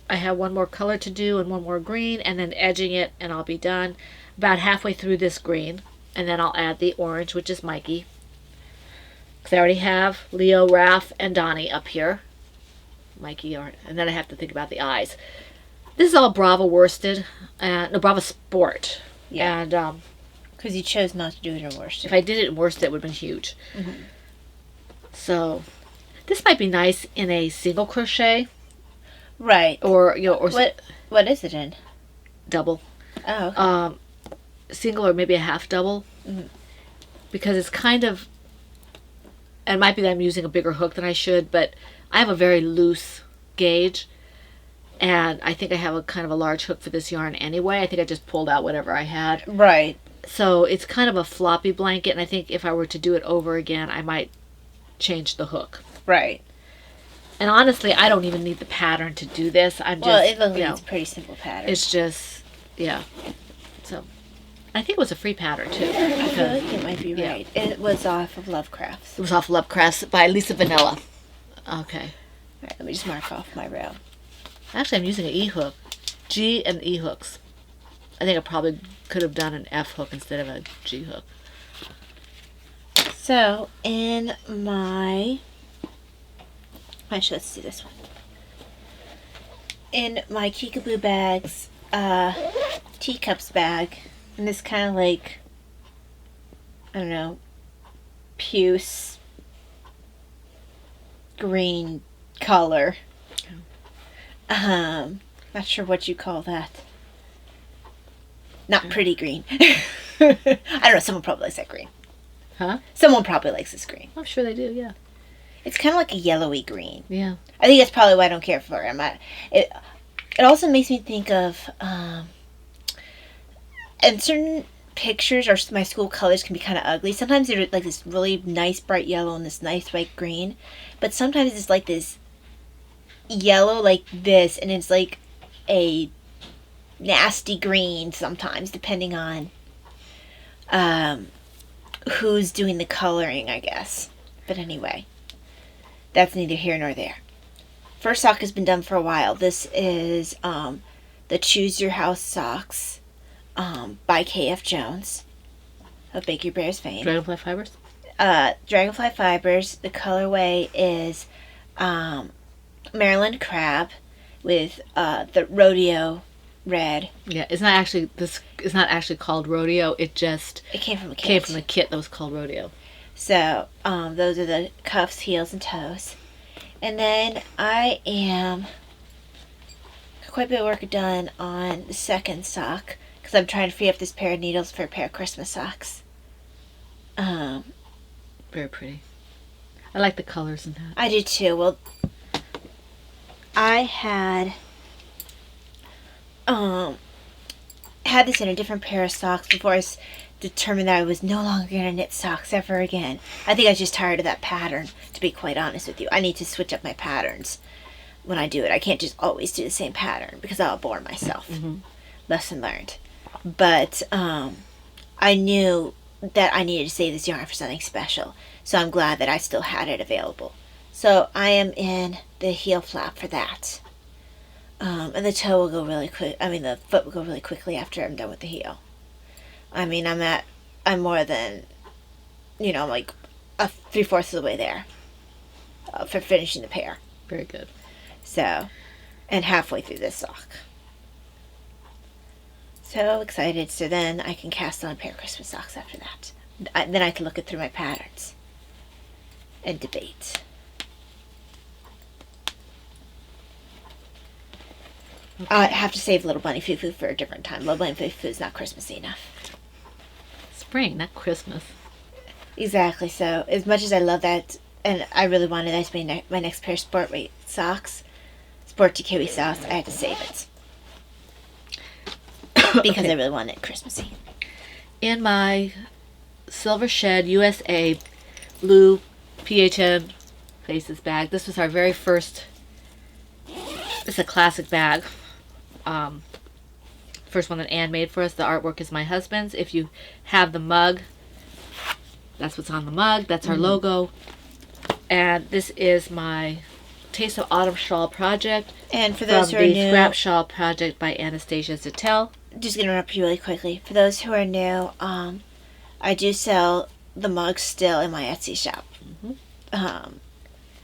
I have one more color to do and one more green. And then edging it and I'll be done. About halfway through this green. And then I'll add the orange, which is Mikey. I already have Leo, Raph, and Donnie up here. Mikey, and then I have to think about the eyes. This is all Brava worsted, Brava Sport. Yeah. And because you chose not to do it in worsted. If I did it in worsted, it would have been huge. Mm-hmm. So this might be nice in a single crochet. Right. Or what is it in? Double. Oh. Okay. Single or maybe a half double. Mm-hmm. Because it's kind of. It might be that I'm using a bigger hook than I should, but I have a very loose gauge, and I think I have a kind of a large hook for this yarn anyway. I think I just pulled out whatever I had. Right. So it's kind of a floppy blanket, and I think if I were to do it over again, I might change the hook. Right. And honestly, I don't even need the pattern to do this. It looks like it's a pretty simple pattern. It's just, yeah. So. I think it was a free pattern too. I feel like it might be right. Yeah. It was off of Lovecrafts. It was off Lovecrafts by Lisa Vanilla. Okay. All right, let me just mark off my row. Actually, I'm using an E-hook. G and E hooks. I think I probably could have done an F hook instead of a G hook. So, in my... Actually, let's do this one. In my Kickapoo bags, teacups bag, and this kind of like, I don't know, puce green color. Not sure what you call that. Not pretty green. I don't know, someone probably likes that green. Huh? Someone probably likes this green. I'm sure they do, yeah. It's kind of like a yellowy green. Yeah. I think that's probably why I don't care for it. It also makes me think of, and certain pictures or my school colors can be kind of ugly. Sometimes they're like this really nice bright yellow and this nice bright green, but sometimes it's like this yellow like this, and it's like a nasty green sometimes, depending on who's doing the coloring, I guess. But anyway, that's neither here nor there. First sock has been done for a while. This is the Choose Your House socks by K.F. Jones of Bakery Bears fame. Dragonfly fibers? Dragonfly fibers. The colorway is Maryland crab with the rodeo red. Yeah, it's not actually this. It's not actually called rodeo. It just It came from a kit. came from the kit that was called rodeo. So those are the cuffs, heels, and toes. And then I am quite a bit of work done on the second sock because I'm trying to free up this pair of needles for a pair of Christmas socks. Very pretty. I like the colors in that. I do too. Well, I had this in a different pair of socks before I determined that I was no longer going to knit socks ever again. I think I was just tired of that pattern, to be quite honest with you. I need to switch up my patterns when I do it. I can't just always do the same pattern because I'll bore myself. Lesson learned. But I knew that I needed to save this yarn for something special, so I'm glad that I still had it available. So I am in the heel flap for that. And the toe will go really quick. I mean, the foot will go really quickly after I'm done with the heel. I mean, I'm more than, like 3/4 of the way there for finishing the pair. Very good. So, and halfway through this sock. So excited. So then I can cast on a pair of Christmas socks after that. Then I can look it through my patterns and debate. Okay. I have to save Little Bunny Foo Foo for a different time. Little Bunny Foo Foo is not Christmassy enough. Spring, not Christmas. Exactly. So as much as I love that, and I really wanted that to be my next pair of sport weight socks, Sporty Kiwi socks, I had to save it. Because Okay. I really wanted it Christmassy. In my Silver Shed USA blue PHN Faces bag, this was our very first. It's a classic bag. First one that Anne made for us. The artwork is my husband's. If you have the mug, that's what's on the mug. That's our logo. And this is my Taste of Autumn shawl project. And for those from who are the new, Scrap Shawl project by Anastasia Zattel. just going to interrupt you really quickly. For those who are new, I do sell the mugs still in my Etsy shop.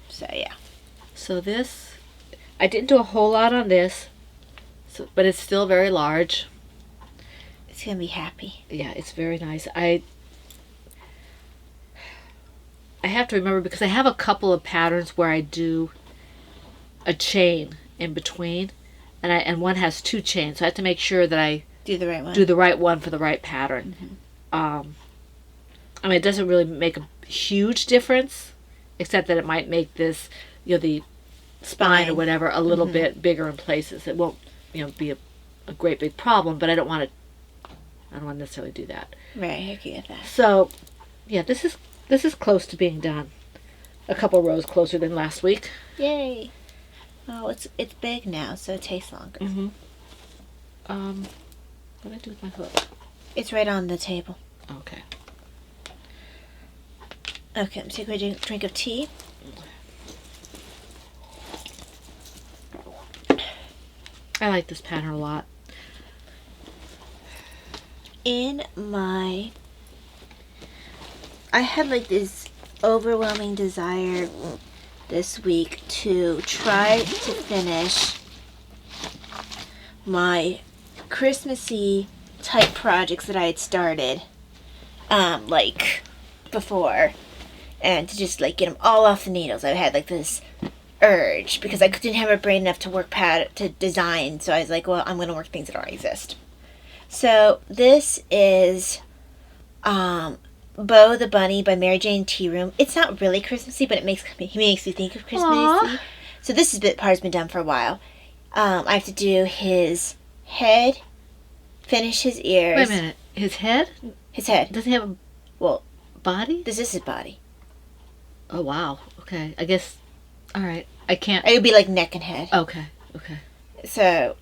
So yeah. So this, I didn't do a whole lot on this, but it's still very large. It's going to be happy. Yeah, it's very nice. I have to remember because I have a couple of patterns where I do a chain in between, and one has 2 chains, so I have to make sure that I Do the right one. do the right one for the right pattern. I mean, it doesn't really make a huge difference, except that it might make this, the spine or whatever, a little bit bigger in places. It won't, be a great big problem, but I don't want to necessarily do that. Right, I can get that. So, yeah, this is close to being done. A couple rows closer than last week. Yay. Oh, it's big now, so it takes longer. What did I do with my hook? It's right on the table. Okay. Okay, I'm taking a drink of tea. I like this pattern a lot. I had like this overwhelming desire this week to try to finish my Christmassy type projects that I had started like before, and to just like get them all off the needles. I had like this urge because I didn't have a brain enough to work to design, so I was like, well, I'm going to work things that already exist. So this is Bo the Bunny by Mary Jane Tea Room. It's not really Christmassy, but it makes me think of Christmassy. Aww. So this part's been done for a while. I have to do his head, finish his ears. Wait a minute. His head? His head. Does he have a Well, body? this is his body. Oh, wow. Okay. I guess. All right. I can't. It would be like neck and head. Okay. So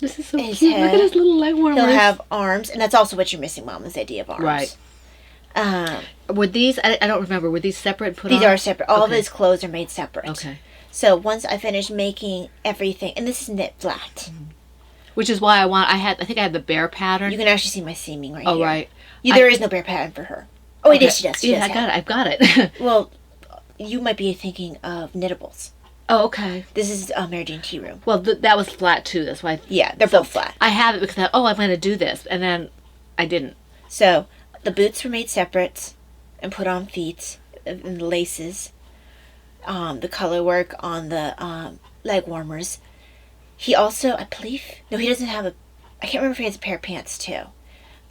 This is so His cute. Look head. at his little leg warmers. He'll have arms, and that's also what you're missing, Mom, is the idea of arms. Right. Um, Were these, I don't remember, were these separate put these on? are separate. All of Okay. his clothes are made separate. Okay. So once I finish making everything, and this is knit flat. Which is why I think I had the bear pattern. You can actually see my seaming right Oh, here. right. There is no bear pattern for her. Oh, it Okay. is. She does. She Yeah, does I have got it. I've got it. Well, you might be thinking of knittables. Oh, okay. This is Mary Jane Tea Room. Well, that was flat too. That's why. Yeah, they're both flat. I have it because I'm going to do this, and then I didn't. So the boots were made separate and put on feet, and the laces, the color work on the leg warmers. He also, I believe, no, he doesn't have I can't remember if he has a pair of pants too.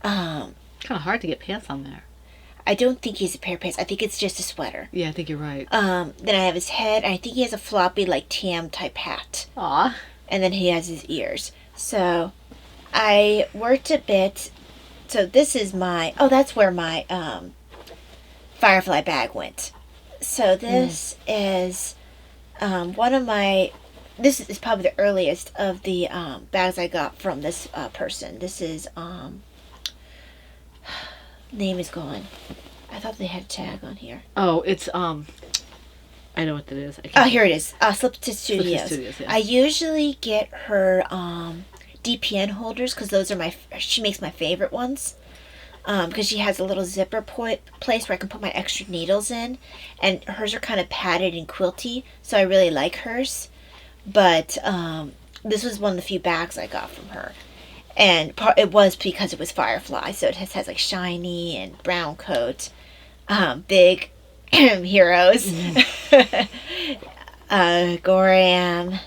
Kind of hard to get pants on there. I don't think he has a pair of pants. I think it's just a sweater. Yeah, I think you're right. Then I have his head, and I think he has a floppy, like, tam type hat. Aw. And then he has his ears. So I worked a bit. So this is that's where my Firefly bag went. So this is one of my, this is probably the earliest of the bags I got from this person. This is, name is gone. I thought they had a tag on here. Oh, it's I know what that is. Oh, here it is. Slip Stitch Studios. Studios, yeah. I usually get her DPN holders because those are she makes my favorite ones. Because she has a little zipper place where I can put my extra needles in. And hers are kind of padded and quilty, so I really like hers. But this was one of the few bags I got from her. And it was because it was Firefly, so it has like shiny and brown coat. Big heroes. Goram.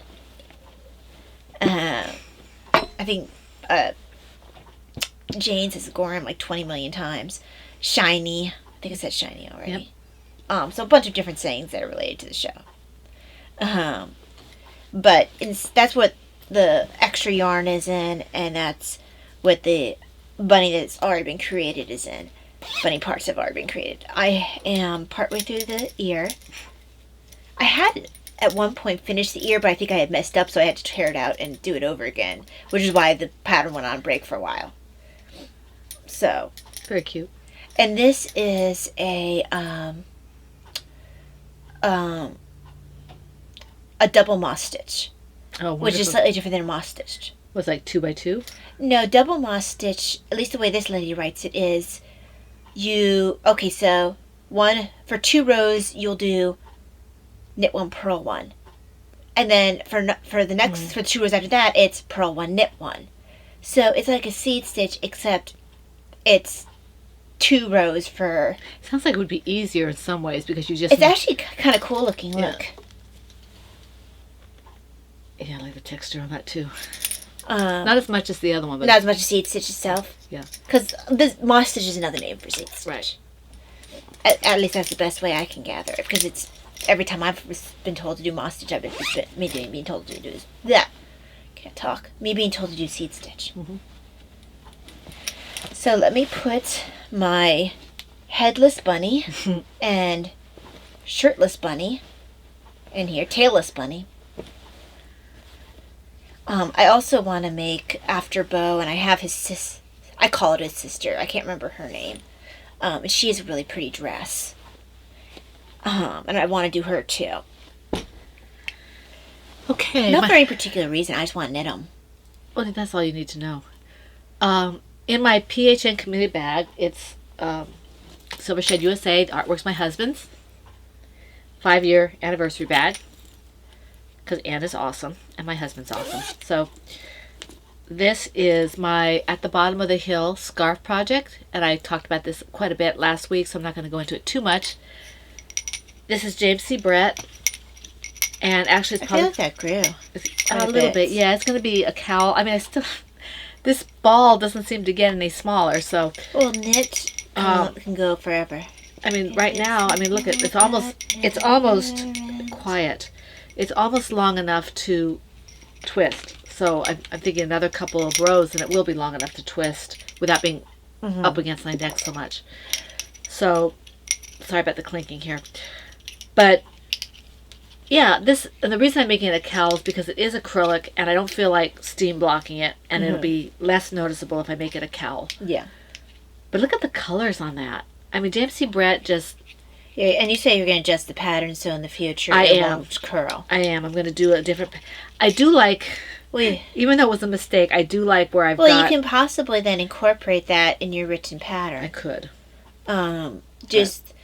I think Jane says Goram like 20 million times. Shiny. I think I said shiny already. Yep. So a bunch of different sayings that are related to the show. But that's what the extra yarn is in, and that's what the bunny that's already been created is in. Bunny parts have already been created. I am partway through the ear. I had at one point finished the ear, but I think I had messed up, so I had to tear it out and do it over again, which is why the pattern went on break for a while. So Very cute. and this is a double moss stitch, Oh, which is wonderful. slightly different than a moss stitch. Was like 2x2. No, double moss stitch, at least the way this lady writes it, is so for 2 rows you'll do knit 1, purl 1, and then for the next for 2 rows after that it's purl 1, knit 1. So it's like a seed stitch, except it's 2 rows for. Sounds like it would be easier in some ways because you just. It's actually kind of cool looking. Yeah. Look. Yeah, I like the texture on that too. Not Not as much as the other one, but as much as seed stitch itself. yeah. Because the moss stitch is another name for seed stitch. Right. At least that's the best way I can gather it. Because it's every time I've been told to do moss stitch, I've been being told to do that. Can't talk. Me being told to do seed stitch. Mhm. So let me put my headless bunny and shirtless bunny in here. Tailless bunny. I also want to make After Bo, and I have his I call it his sister. I can't remember her name. She has a really pretty dress. And I want to do her too. Okay. Not for any particular reason. I just want to knit them. Well, I think that's all you need to know. In my PHN community bag, it's Silver Shed USA. The artwork's my husband's 5-year anniversary bag. Because Anne is awesome and my husband's awesome. So this is my At the Bottom of the Hill scarf project, and I talked about this quite a bit last week, so I'm not going to go into it too much. This is James C. Brett, and actually it's I feel probably like that grew. a little bit. Yeah, it's going to be a cowl. I mean, I still this ball doesn't seem to get any smaller, so Well, knit can go forever. I mean, right now, I mean, look at it's almost quiet. It's almost long enough to twist. So I'm thinking another couple of rows, and it will be long enough to twist without being up against my neck so much. So sorry about the clinking here, but Yeah, and the reason I'm making it a cowl is because it is acrylic, and I don't feel like steam blocking it, and it'll be less noticeable if I make it a cowl. Yeah. But look at the colors on that. I mean, James C. Brett just... Yeah, and you say you're going to adjust the pattern so in the future I it am. won't curl. I am. I'm going to do a different... I do like... Well, Even though it was a mistake, I do like where I've well, got... you can possibly then incorporate that in your written I pattern. could. Just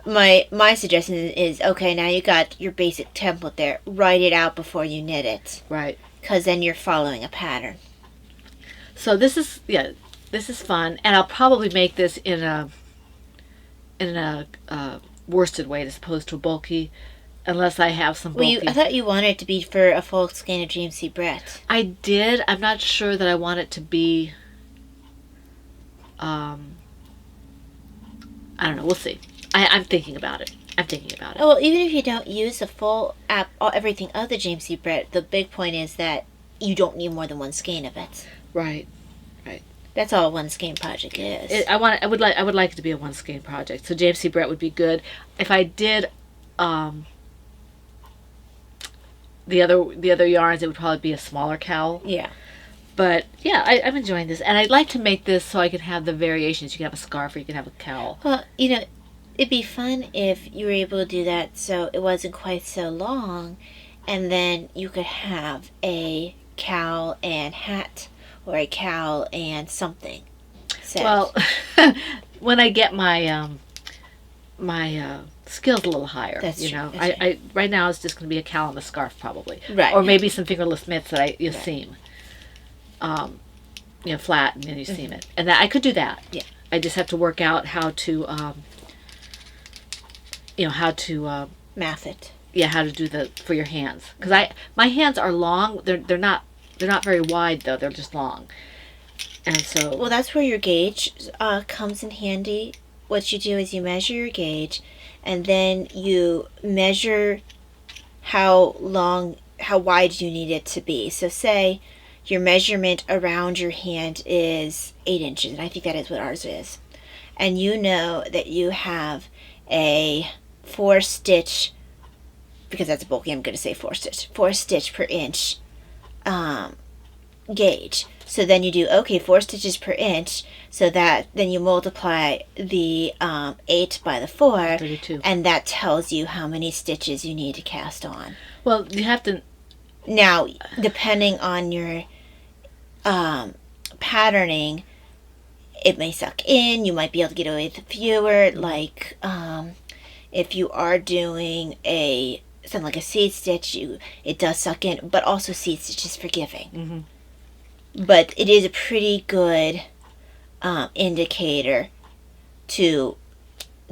my suggestion is okay. Now you got your basic template there. Write it out before you knit it, Right. because then you're following a pattern. So this is fun, and I'll probably make this in a worsted weight as opposed to a bulky, unless I have some bulky. Well, I thought you wanted it to be for a full skein of James C. Brett. I did. I'm not sure that I want it to be. I don't know. We'll see. I'm thinking about it. Oh, well, even if you don't use the full everything of the James C. Brett, the big point is that you don't need more than one skein of it. Right. That's all a one skein project is. I would like it to be a one skein project. So James C. Brett would be good. If I did the other yarns, it would probably be a smaller cowl. Yeah. But yeah, I'm enjoying this, and I'd like to make this so I can have the variations. You can have a scarf, or you can have a cowl. Well, it'd be fun if you were able to do that so it wasn't quite so long, and then you could have a cowl and hat, or a cowl and something set. Well, when I get my my skills a little higher, That's true, know, that's I right now it's just going to be a cowl and a scarf probably, Right. Or maybe some fingerless mitts that you Right. seam, flat, and then you seam it, and that I could do that. Yeah. I just have to work out how to, how to. Math it. Yeah, how to do for your hands, because my hands are long. They're not very wide though. They're just long, and so Well, that's where your gauge comes in handy. What you do is you measure your gauge, and then you measure how wide you need it to be. So say your measurement around your hand is 8 inches, and I think that is what ours is. And you know that you have a 4-stitch, because that's bulky, I'm going to say 4-stitch per inch gauge. So then you do 4 stitches per inch, so that then you multiply the 8 by the 4, 32. and that tells you how many stitches you need to cast on. Well, you have to. Now, depending on your patterning, it may suck in. You might be able to get away with fewer. Like if you are doing something like a seed stitch, it does suck in, but also seed stitch is forgiving. Mm-hmm. But it is a pretty good indicator to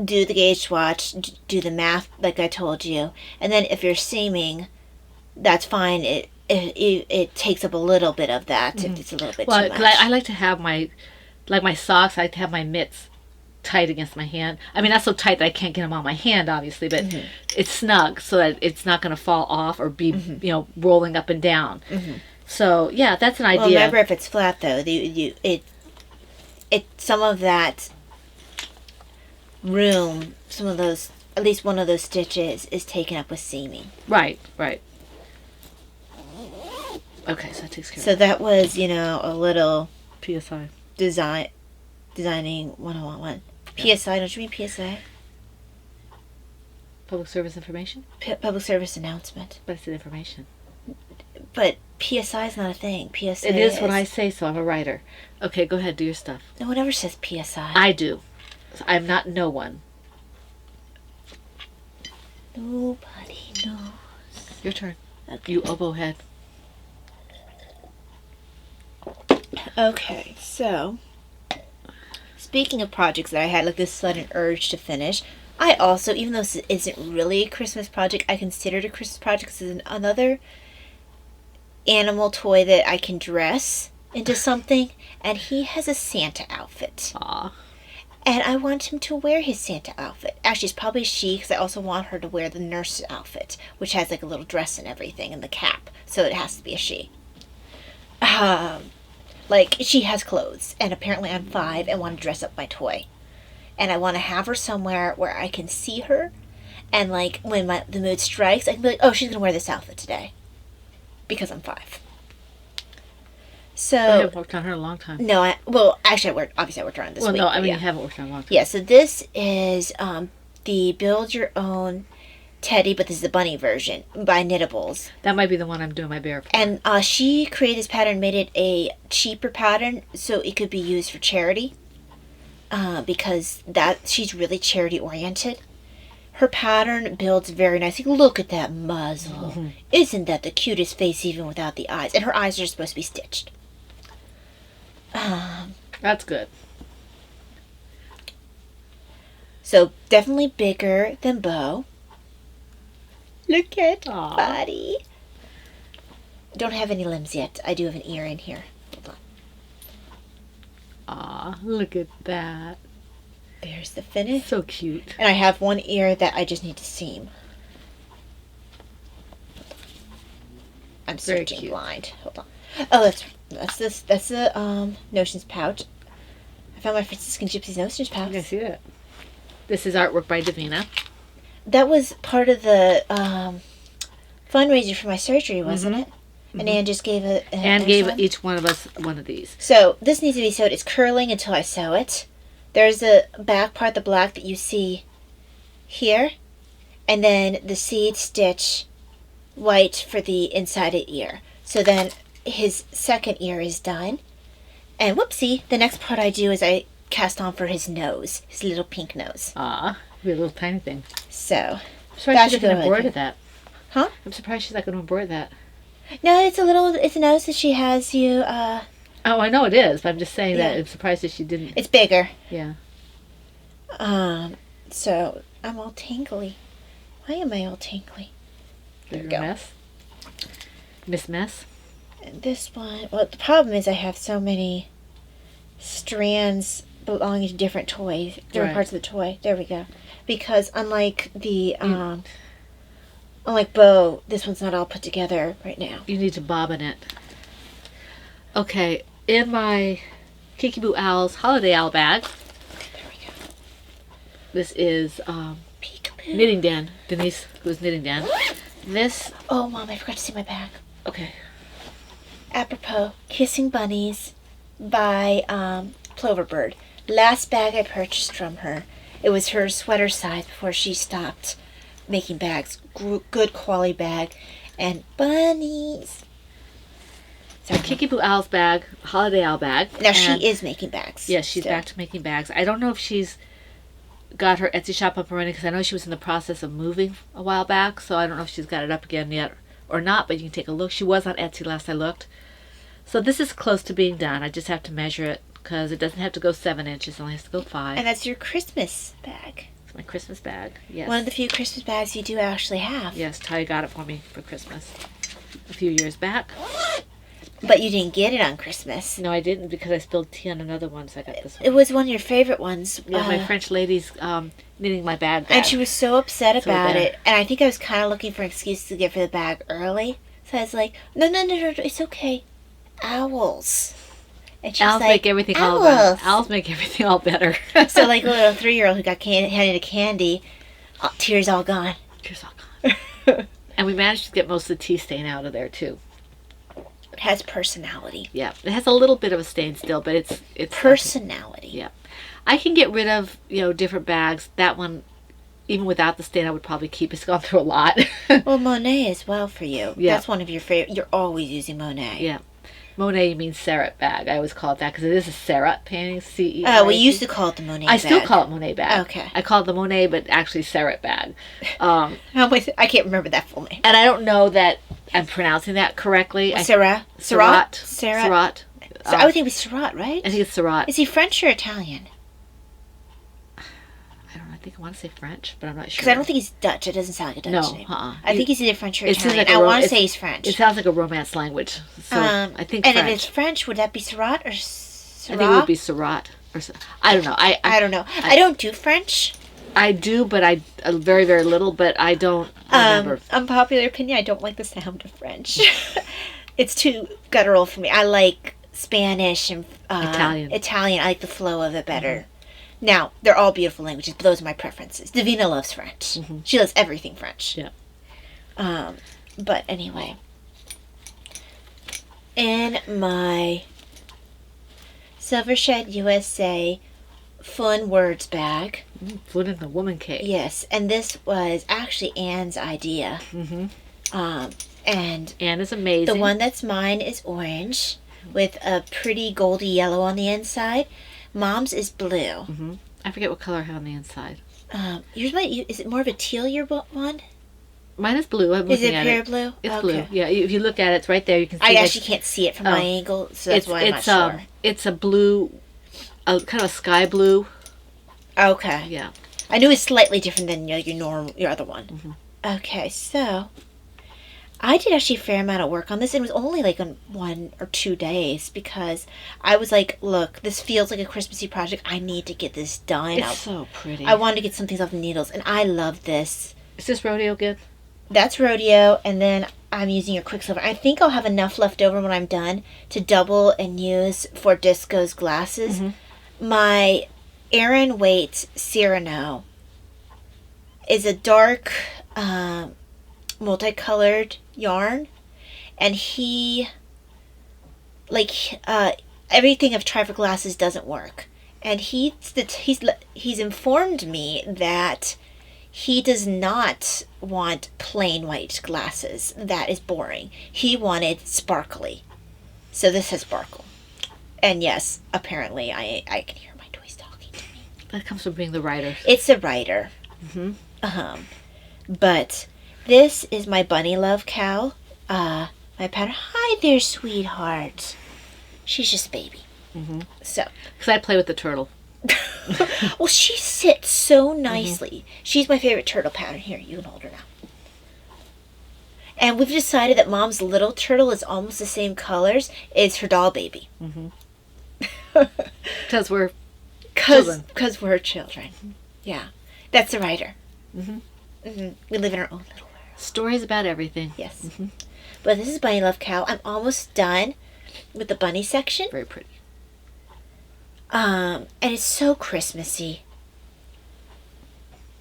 do the gauge swatch, do the math like I told you, and then if you're seaming, that's fine. It takes up a little bit of that if it's a little bit Well, too because much. I like to have my socks. I like to have my mitts tight against my hand. I mean, not so tight that I can't get them on my hand, obviously, but it's snug so that it's not going to fall off or be rolling up and down. So yeah, that's an idea. Well, remember, if it's flat though, some of that room, some of those, at least one of those stitches is taken up with seaming. Right. Okay, so that takes care So that was, a little of PSI. designing 101. PSI, don't you mean PSA? Public service information? Public service announcement. But it's an information. But PSI is not a thing. PSA It is what I say, so I'm a writer. Okay, go ahead, do your stuff. No one ever says PSI. I do. I'm not no one. Nobody knows. Your turn. Okay. You oboe head. Okay, so speaking of projects that I had like this sudden urge to finish, I also, even though this isn't really a Christmas project, I consider it a Christmas project because it's another animal toy that I can dress into something, and he has a Santa outfit. Aw. And I want him to wear his Santa outfit. Actually, it's probably she, because I also want her to wear the nurse outfit, which has like a little dress and everything, and the cap. So it has to be a she. Like, she has clothes, and apparently I'm 5 and want to dress up my toy. And I want to have her somewhere where I can see her, And like when the mood strikes, I can be like, oh, she's gonna wear this outfit today because I'm 5. So I haven't worked on her in a long time. no, actually, I worked around this Well, week. no, I but mean, yeah. you haven't worked on a long time. Yeah, so this is the Build Your Own Teddy, but this is the bunny version by Knittables. That might be the one I'm doing my bear for. And she created this pattern, made it a cheaper pattern so it could be used for charity. Because she's really charity oriented. Her pattern builds very nicely. Look at that muzzle. Mm-hmm. Isn't that the cutest face even without the eyes? And her eyes are supposed to be stitched. That's good. So definitely bigger than Bo. Look at Aw. body. Don't have any limbs yet. I do have an ear in here. Hold on. Aw, look at that. There's the finish. So cute. And I have one ear that I just need to seam. I'm Very searching cute. blind. Hold on. Oh, that's the Notions pouch. I found my Franciscan Gypsy's Notions pouch. You can see it. This is artwork by Davina. That was part of the fundraiser for my surgery, wasn't it? And Anne just gave it. And gave each one of us one of these. So this needs to be sewed. It's curling until I sew it. There's a back part, the black that you see here, and then the seed stitch white for the inside of ear. So then his second ear is done. And whoopsie, the next part I do is I cast on for his nose, his little pink nose. Aw, be a little tiny thing. So, I'm That surprised she should go didn't like embroider that. that. Huh? I'm surprised she's not going to embroider that. no, it's a nose that she has you, Oh, I know it is, but I'm just saying that Yeah. I'm surprised that she didn't. it's bigger. Yeah. So I'm all tingly. Why am I all tingly? There we You're a go. mess. Miss Mess. And this one, well, the problem is I have so many strands belonging to different toys, different Right. parts of the toy. There we go. Because unlike unlike Bo, this one's not all put together right now. You need to bobbin it. Okay, in my Kikiboo Owls holiday owl bag, There we go. this is Peekaboo. Knitting Den. Denise goes Knitting Den. This, Oh, Mom, I forgot to see my bag. okay, Apropos, Kissing Bunnies by Ploverbird. Last bag I purchased from her. It was her sweater size before she stopped making bags. Good quality bag. And bunnies. So Kikiboo Owl's bag, holiday owl bag. now and- she is making bags. Yes, she's still. back to making bags. I don't know if she's got her Etsy shop up and running because I know she was in the process of moving a while back, so I don't know if she's got it up again yet or not, but you can take a look. She was on Etsy last I looked. So this is close to being done. I just have to measure it because it doesn't have to go 7 inches, it only has to go 5. And that's your Christmas bag. It's my Christmas bag. Yes. One of the few Christmas bags you do actually have. Yes, Ty got it for me for Christmas a few years back. But you didn't get it on Christmas. No, I didn't because I spilled tea on another one, so I got this It one. was one of your favorite ones. Yeah, my French lady's knitting my bag. And she was so upset So about bad. it. And I think I was kind of looking for an excuse to get for the bag early. So I was like, no, it's okay. Owls. And she was Owls like, make everything all better. Owls make everything all better. So like a little 3-year-old who got handed a candy, tears all gone. Tears all gone. And we managed to get most of the tea stain out of there too. It has personality. Yeah, it has a little bit of a stain still, but it's Personality. Yeah, I can get rid of different bags. That one, even without the stain, I would probably keep. It's gone through a lot. Well, Monet as well for you. Yeah. That's one of your favorite. You're always using Monet. Yeah, Monet means Serret bag. I always call it that because it is a Serret painting. CE. Oh, we used to call it the Monet I bag. still call it Monet bag. Okay. I call it the Monet, but actually Serret bag. I can't remember that full name. And I don't know that I'm pronouncing that correctly. Sarah? Surratt. Sarah? Surratt. So I would think it was Surratt, right? I think it's Surratt. Is he French or Italian? I don't know. I think I want to say French, but I'm not sure. Because I don't think he's Dutch. It doesn't sound like a Dutch No, name. uh-uh. I think he's either French or It seems Italian. like a I ro- want to it's- say he's French. It sounds like a romance language. So I think and French. if it's French, would that be Surratt or I Surratt? think it would be Surratt. I don't know. I don't know. I don't do French. I do, but I very, very little, but I don't remember. Unpopular opinion, I don't like the sound of French. It's too guttural for me. I like Spanish and Italian. Italian. I like the flow of it better. Now, they're all beautiful languages, but those are my preferences. Davina loves French. She loves everything French. Yeah. But anyway, in my Silvershed USA Fun Words bag. Food in the woman cave. Yes, and this was actually Anne's idea. And Anne is amazing. the one that's mine is orange with a pretty goldy yellow on the inside. Mom's is blue. I forget what color I have on the inside. Yours might, is it more of a teal your one? Mine is blue. I'm Is looking it at pure it. blue? It's blue. Yeah, if you look at it, it's right there. You can see I that actually can't see it from my angle, so that's why I'm not sure. It's a blue, kind of a sky blue. Okay. Yeah. I knew it's slightly different than your other one. Okay, so I did actually a fair amount of work on this. It was only like on 1 or 2 days because I was like, look, this feels like a Christmassy project. I need to get this done. It's so pretty. I wanted to get some things off the needles, and I love this. Is this rodeo good? That's rodeo, and then I'm using your Quicksilver. I think I'll have enough left over when I'm done to double and use for Disco's glasses. My Aaron Waite Cyrano is a dark, multicolored yarn, and he, everything of Trifer glasses doesn't work, and he's informed me that he does not want plain white glasses. That is boring. He wanted sparkly. So this has sparkle. And yes, apparently I can hear my toys talking to me. That comes from being the writer. It's a writer. But this is my Bunny Love cow. My pattern. Hi there, sweetheart. She's just a baby. So. Because I play with the turtle. Well, she sits so nicely. She's my favorite turtle pattern. Here, you can hold her now. And we've decided that Mom's little turtle is almost the same colors as her doll baby. Because we're children. Because we're children. Yeah. That's the writer. We live in our own little world. Stories about everything. Yes. But this is Bunny Love Cow. I'm almost done with the bunny section. Very pretty. And it's so Christmassy.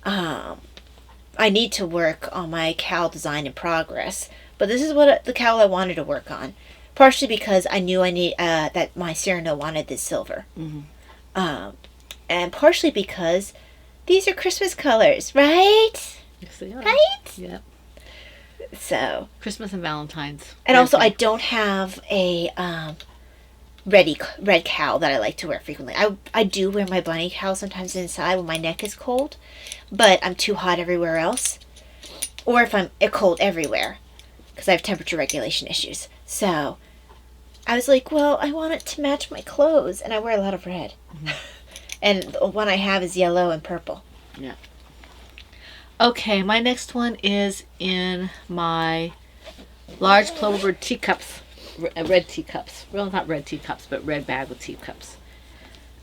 I need to work on my cowl design in progress, but this is the cowl I wanted to work on. Partially because I knew that my Cyrano wanted this silver. And partially because these are Christmas colors, right? Yes, they are. Right? Yeah. So. Christmas and Valentine's. And also, I don't have a red cowl that I like to wear frequently. I do wear my bunny cowl sometimes inside when my neck is cold, but I'm too hot everywhere else. Or if I'm cold everywhere, because I have temperature regulation issues. So, I was like, well, I want it to match my clothes, and I wear a lot of red. And the one I have is yellow and purple. Yeah. Okay, my next one is in my large Ploverbird teacups. Red teacups. Well, not red teacups, but red bag with teacups.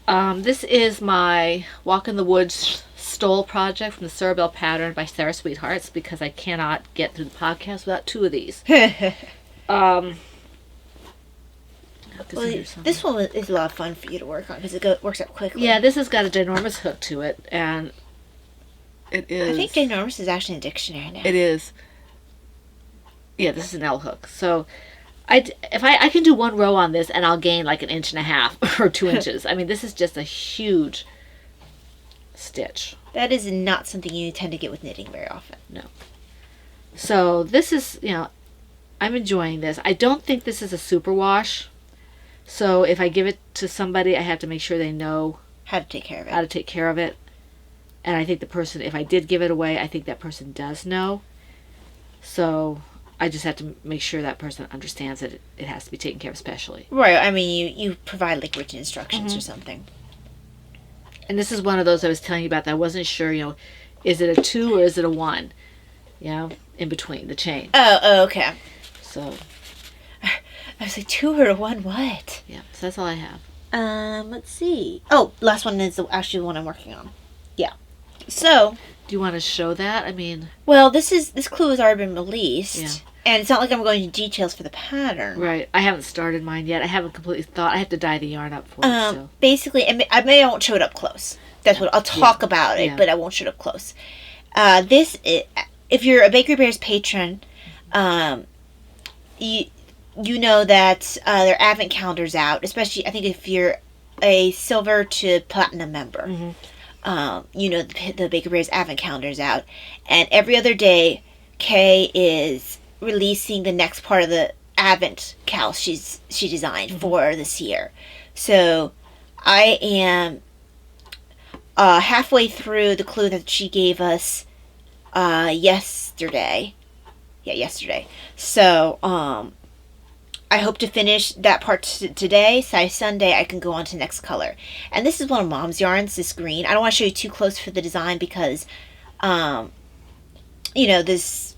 This is my Walk in the Woods stole project from the Cerebell pattern by Sarah Sweethearts, because I cannot get through the podcast without 2 of these. Well, this one is a lot of fun for you to work on because it works out quickly. Yeah, this has got a ginormous hook to it, and it is. I think ginormous is actually in a dictionary now. It is. Yeah, this is an L hook. So, if I can do 1 row on this, and I'll gain like 1.5 inches or 2 inches. I mean, this is just a huge stitch. That is not something you tend to get with knitting very often. No. So this is, I'm enjoying this. I don't think this is a super wash. So if I give it to somebody, I have to make sure they know how to take care of it. And I think the person, if I did give it away, I think that person does know. So I just have to make sure that person understands that it has to be taken care of specially. Right. I mean, you provide like written instructions or something. And this is one of those I was telling you about that I wasn't sure, is it a 2 or is it a 1? In between the chain. Oh, okay. So I was like, 2 or 1 what? Yeah, so that's all I have. Let's see. Oh, last one is actually the one I'm working on. Yeah. So. Do you want to show that? I mean. Well, this clue has already been released. Yeah. And it's not like I'm going into details for the pattern. Right. I haven't started mine yet. I haven't completely thought. I have to dye the yarn up for it. So. Basically, I won't show it up close. That's what I'll talk about it, Yeah. but I won't show it up close. If you're a Bakery Bears patron, you know that their advent calendar's out. Especially, I think if you're a silver to platinum member, you know the Bakery Bears advent calendar's out, and every other day, Kay is releasing the next part of the advent cal she designed for this year. So I am halfway through the clue that she gave us yesterday. Yeah, yesterday. So I hope to finish that part today. So Sunday I can go on to next color. And this is one of Mom's yarns, this green. I don't want to show you too close for the design because, you know, this...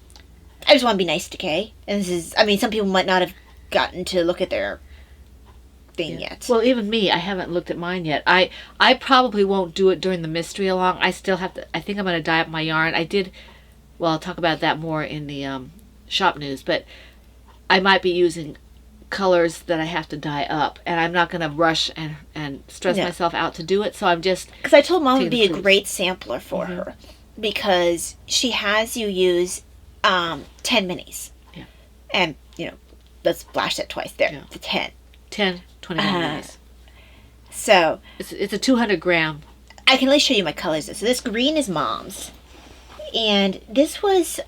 I just want to be nice to Kay. And this is... I mean, some people might not have gotten to look at their thing yet. Well, even me, I haven't looked at mine yet. I probably won't do it during the mystery along. I still have to... I think I'm going to dye up my yarn. I did... Well, I'll talk about that more in the shop news. But I might be using colors that I have to dye up, and I'm not going to rush and stress No. myself out to do it. So I'm just Because I told Mom it would taking be the a clues. great sampler for her. Because she has you use 10 minis. Yeah. And, you know, let's flash that twice there. Yeah. To 10. 10, 21 minis. So, It's a 200 gram. I can at least show you my colors. So this green is Mom's. And this was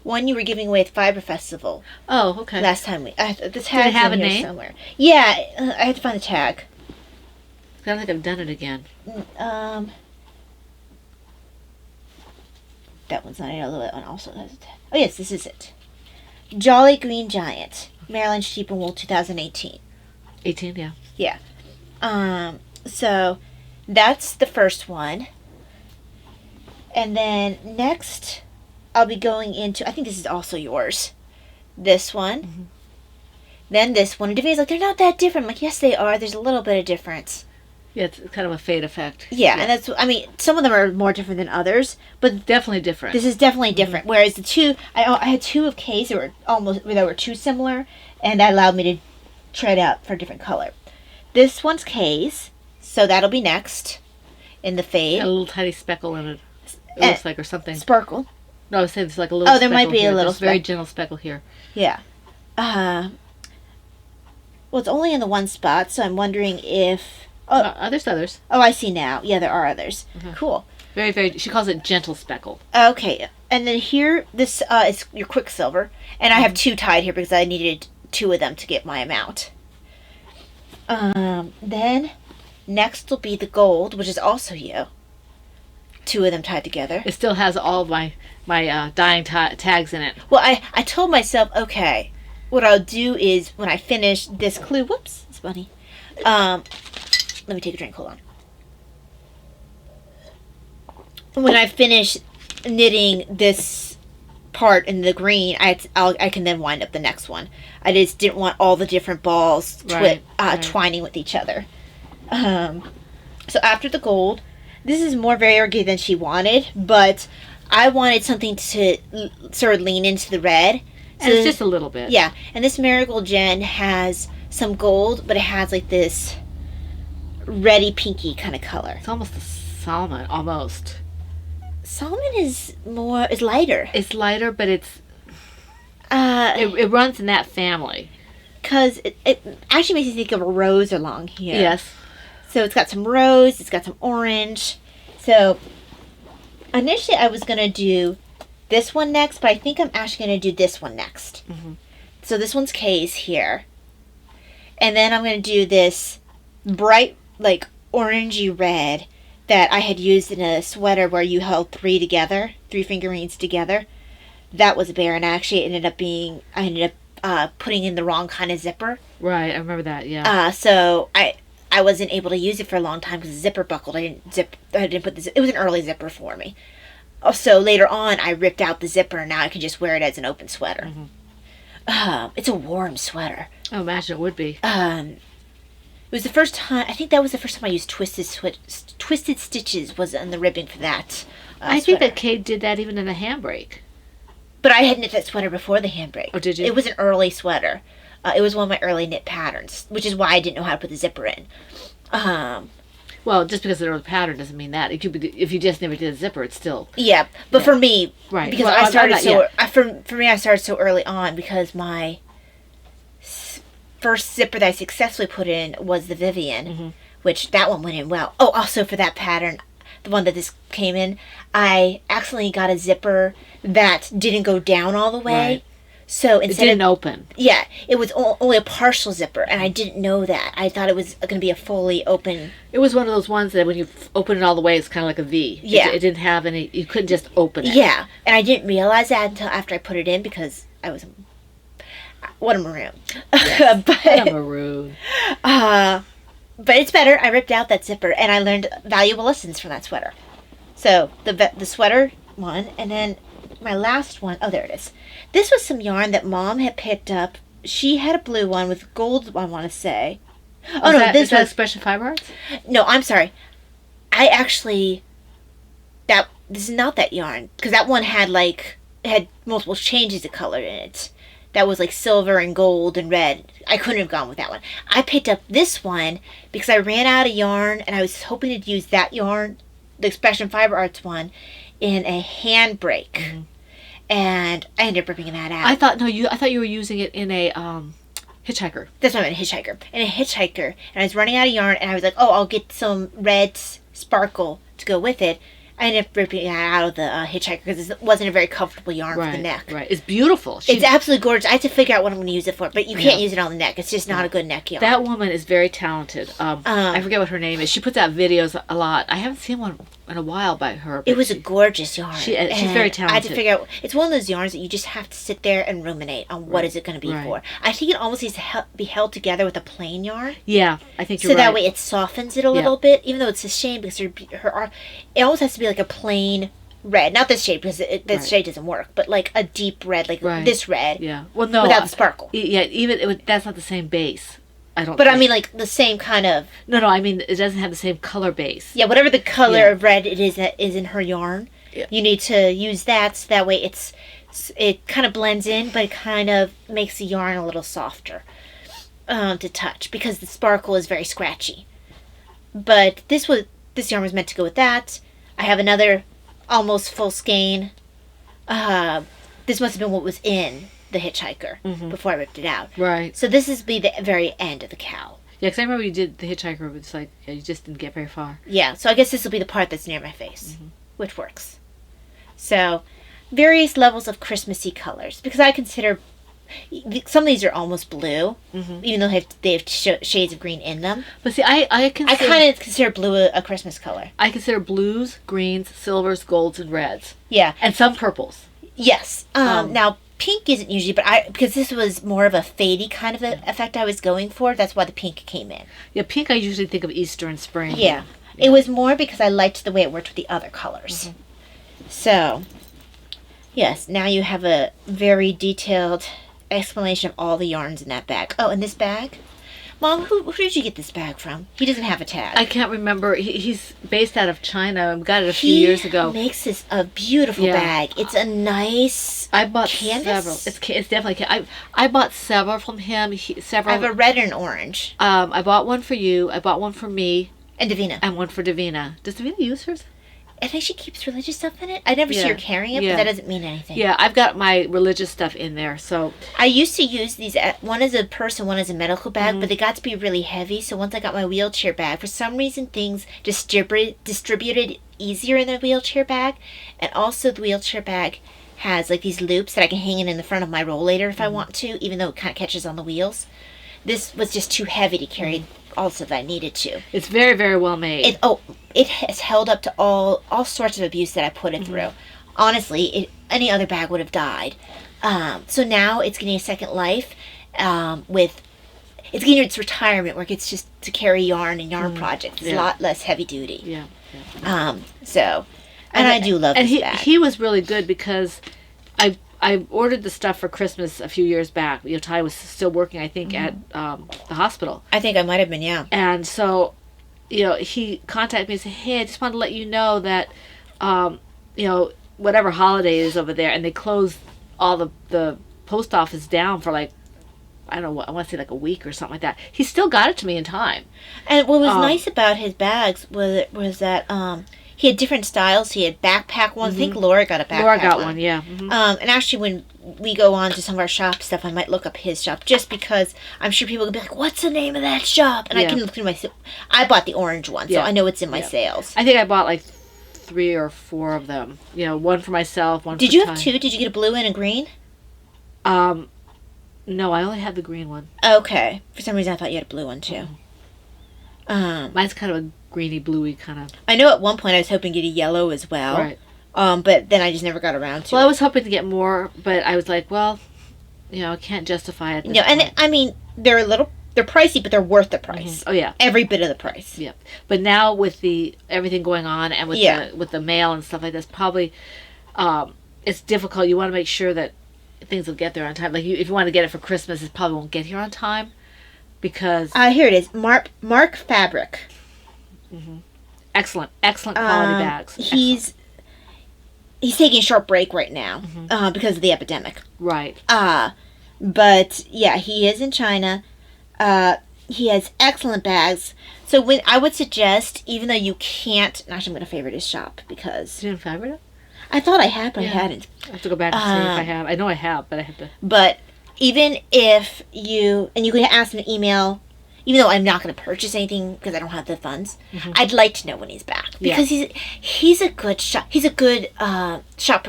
one you were giving away at Fiber Festival Oh, okay. last time. The tag's have in a here name? somewhere. Yeah, I had to find the tag. I don't think I've done it again. That one's not it, although that one also has a tag. Oh yes, this is it. Jolly Green Giant, Maryland Sheep and Wool 2018. 18, yeah. Yeah. So that's the first one. And then next, I'll be going into, I think this is also yours. This one. Then this one. And Davina's like, they're not that different. I'm like, yes, they are. There's a little bit of difference. Yeah, it's kind of a fade effect. Yeah, and that's, I mean, some of them are more different than others, but Definitely different. this is definitely different. Whereas the two, I had two of K's that were too similar, and that allowed me to tread out for a different color. This one's K's, so that'll be next in the fade. a little tiny speckle in it. It Eh, looks like, or something. Sparkle. No, I was saying there's like a little. Oh, there might speckle be a here. little There's very speck. gentle speckle here. Yeah. Well, it's only in the one spot, so I'm wondering if. There's others. Oh, I see now. Yeah, there are others. Mhm. Cool. Very, very. She calls it gentle speckle. Okay, and then here, this is your Quicksilver, and I have two tied here because I needed two of them to get my amount. Then next will be the gold, which is also you. Two of them tied together. It still has all of my dyeing tags in it. Well, I told myself, okay, what I'll do is when I finish this clue, whoops, it's funny. Let me take a drink, hold on. When I finish knitting this part in the green, I can then wind up the next one. I just didn't want all the different balls Right. twining with each other. So after the gold, this is more variegate than she wanted, but I wanted something to sort of lean into the red. And it's just a little bit. Yeah, and this Marigold Gen has some gold, but it has like this reddy pinky kind of color. It's almost a salmon, almost. Salmon is lighter. It's lighter, but it runs in that family. Because it actually makes me think of a rose along here. Yes. So it's got some rose, it's got some orange. So initially I was going to do this one next, but I think I'm actually going to do this one next. Mhm. So this one's K's here. And then I'm going to do this bright, like, orangey red that I had used in a sweater where you held three figurines together. That was a bear, and actually I ended up putting in the wrong kind of zipper. Right, I remember that, yeah. So I wasn't able to use it for a long time because the zipper buckled. I didn't put it was an early zipper for me. So later on, I ripped out the zipper, and now I can just wear it as an open sweater. It's a warm sweater. Oh, imagine it would be. It was the first time. I think that was the first time I used twisted stitches was on the ribbing for that. I think that Kate did that even in the handbrake. But I had knit that sweater before the handbrake. Oh, did you? It was an early sweater. It was one of my early knit patterns, which is why I didn't know how to put the zipper in. Well, just because there's a pattern doesn't mean that. It could be if you just never did a zipper, it's still Yeah, but for me, right. because Well, I started I'm not- for me, I started so early on because my first zipper that I successfully put in was the Vivian, which that one went in well. Oh, also for that pattern, the one that this came in, I accidentally got a zipper that didn't go down all the way. Right. So It instead didn't of open. yeah, it was only a partial zipper, and I didn't know that. I thought it was going to be a fully open. It was one of those ones that when you open it all the way, it's kind of like a V. Yeah. It didn't have any. You couldn't just open it. Yeah, and I didn't realize that until after I put it in because I was what a maroon. What a but maroon. but it's better. I ripped out that zipper, and I learned valuable lessons from that sweater. So the sweater one, and then my last one. Oh, there it is. This was some yarn that Mom had picked up. She had a blue one with gold, I want to say. Oh, no, is this that was... Expression Fiber Arts? No, I'm sorry. I actually... This is not that yarn. Because that one had, like... It had multiple changes of color in it. That was, like, silver and gold and red. I couldn't have gone with that one. I picked up this one because I ran out of yarn, and I was hoping to use that yarn, the Expression Fiber Arts one, in a handbrake. Mm-hmm. And I ended up ripping that out. I thought you were using it in a hitchhiker. That's what I meant, hitchhiker. In a hitchhiker. And I was running out of yarn, and I was like, oh, I'll get some red sparkle to go with it. I ended up ripping it out of the hitchhiker because it wasn't a very comfortable yarn for the neck. Right, it's beautiful. It's absolutely gorgeous. I had to figure out what I'm going to use it for, but you can't use it on the neck. It's just not a good neck yarn. That woman is very talented. I forget what her name is. She puts out videos a lot. I haven't seen one in a while by her. It was a gorgeous yarn. She's very talented. I had to figure out. It's one of those yarns that you just have to sit there and ruminate on what is it going to be for. I think it almost needs to be held together with a plain yarn. Yeah, I think you're right. So that way it softens it a little bit, even though it's a shame because it almost has to be like a plain red. Not this shade because this shade doesn't work, but like a deep red, like this red. Yeah. Well, no. Without the sparkle. Yeah, that's not the same base. I don't. But I mean, like the same kind of. No. I mean, it doesn't have the same color base. Yeah, whatever the color of red it is that is in her yarn, you need to use that so that way it kind of blends in, but it kind of makes the yarn a little softer to touch because the sparkle is very scratchy. But this yarn was meant to go with that. I have another almost full skein. This must have been what was in the hitchhiker before I ripped it out. Right. So this is the very end of the cowl. Yeah, because I remember you did the hitchhiker. It's like you just didn't get very far. Yeah, so I guess this will be the part that's near my face, which works. So, various levels of Christmassy colors because I consider some of these are almost blue, even though they have shades of green in them. But see, I kind of consider blue a Christmas color. I consider blues, greens, silvers, golds, and reds. Yeah, and some purples. Yes. Now pink isn't usually, but because this was more of a fadey kind of effect I was going for, that's why the pink came in. Yeah, pink I usually think of Easter and spring. Yeah. It was more because I liked the way it worked with the other colors. So, yes, now you have a very detailed explanation of all the yarns in that bag. Oh, and this bag? Mom, who did you get this bag from? He doesn't have a tag. I can't remember. He's based out of China. Got it a few years ago. He makes this a beautiful bag. It's a nice I bought canvas. several. It's definitely. I bought several from him. Several. I have a red and orange. I bought one for you. I bought one for me. And Davina. And one for Davina. Does Davina use hers? I think she keeps religious stuff in it. I never see her carrying it, but that doesn't mean anything. Yeah, I've got my religious stuff in there, so... I used to use these, one as a purse and one as a medical bag, but they got to be really heavy, so once I got my wheelchair bag, for some reason things distributed easier in the wheelchair bag, and also the wheelchair bag has like these loops that I can hang in the front of my rollator if I want to, even though it kind of catches on the wheels. This was just too heavy to carry also that I needed to. It's very, very well made. It has held up to all sorts of abuse that I put it through. Honestly, any other bag would have died. So now it's getting a second life it's getting its retirement where it gets just to carry yarn and yarn projects. It's a lot less heavy duty. Yeah. I do love this bag. He was really good because I ordered the stuff for Christmas a few years back. Ty was still working, I think, at the hospital. I think I might have been, yeah. And so, he contacted me and said, hey, I just wanted to let you know that, whatever holiday is over there, and they closed all the post office down for like I don't know what, I want to say like a week or something like that. He still got it to me in time. And what was nice about his bags was that he had different styles. He had backpack ones. I think Laura got a backpack. Laura got one, yeah. Mm-hmm. And actually, when we go on to some of our shop stuff, I might look up his shop just because I'm sure people will be like, "What's the name of that shop?" And I can look through my. I bought the orange one, so I know it's in my sales. I think I bought like 3 or 4 of them. You know, one for myself, one. Did for you have Ty. 2? Did you get a blue and a green? No, I only had the green one. Okay. For some reason, I thought you had a blue one too. Mine's kind of a greeny bluey kind of. I know at one point I was hoping to get a yellow as well. Right. But then I just never got around to Well, it. I was hoping to get more, but I was like, well, you know, I can't justify it. No, and I mean they're pricey, but they're worth the price. Oh yeah, Every bit of the price. yeah. But now with the everything going on and with the mail and stuff like this, probably it's difficult. You want to make sure that things will get there on time. Like if you want to get it for Christmas, it probably won't get here on time because Here it is. Mark Fabric. excellent quality bags. He's taking a short break right now because of the epidemic. Right. But yeah, he is in China. He has excellent bags. So when I would suggest, even though you can't, actually I'm going to favorite his shop because You didn't favorite it? I thought I had, but I hadn't. I have to go back and see if I have. I know I have, but I have to. But even if you can ask him an email, even though I'm not going to purchase anything because I don't have the funds, I'd like to know when he's back because he's a good shop. He's a good shop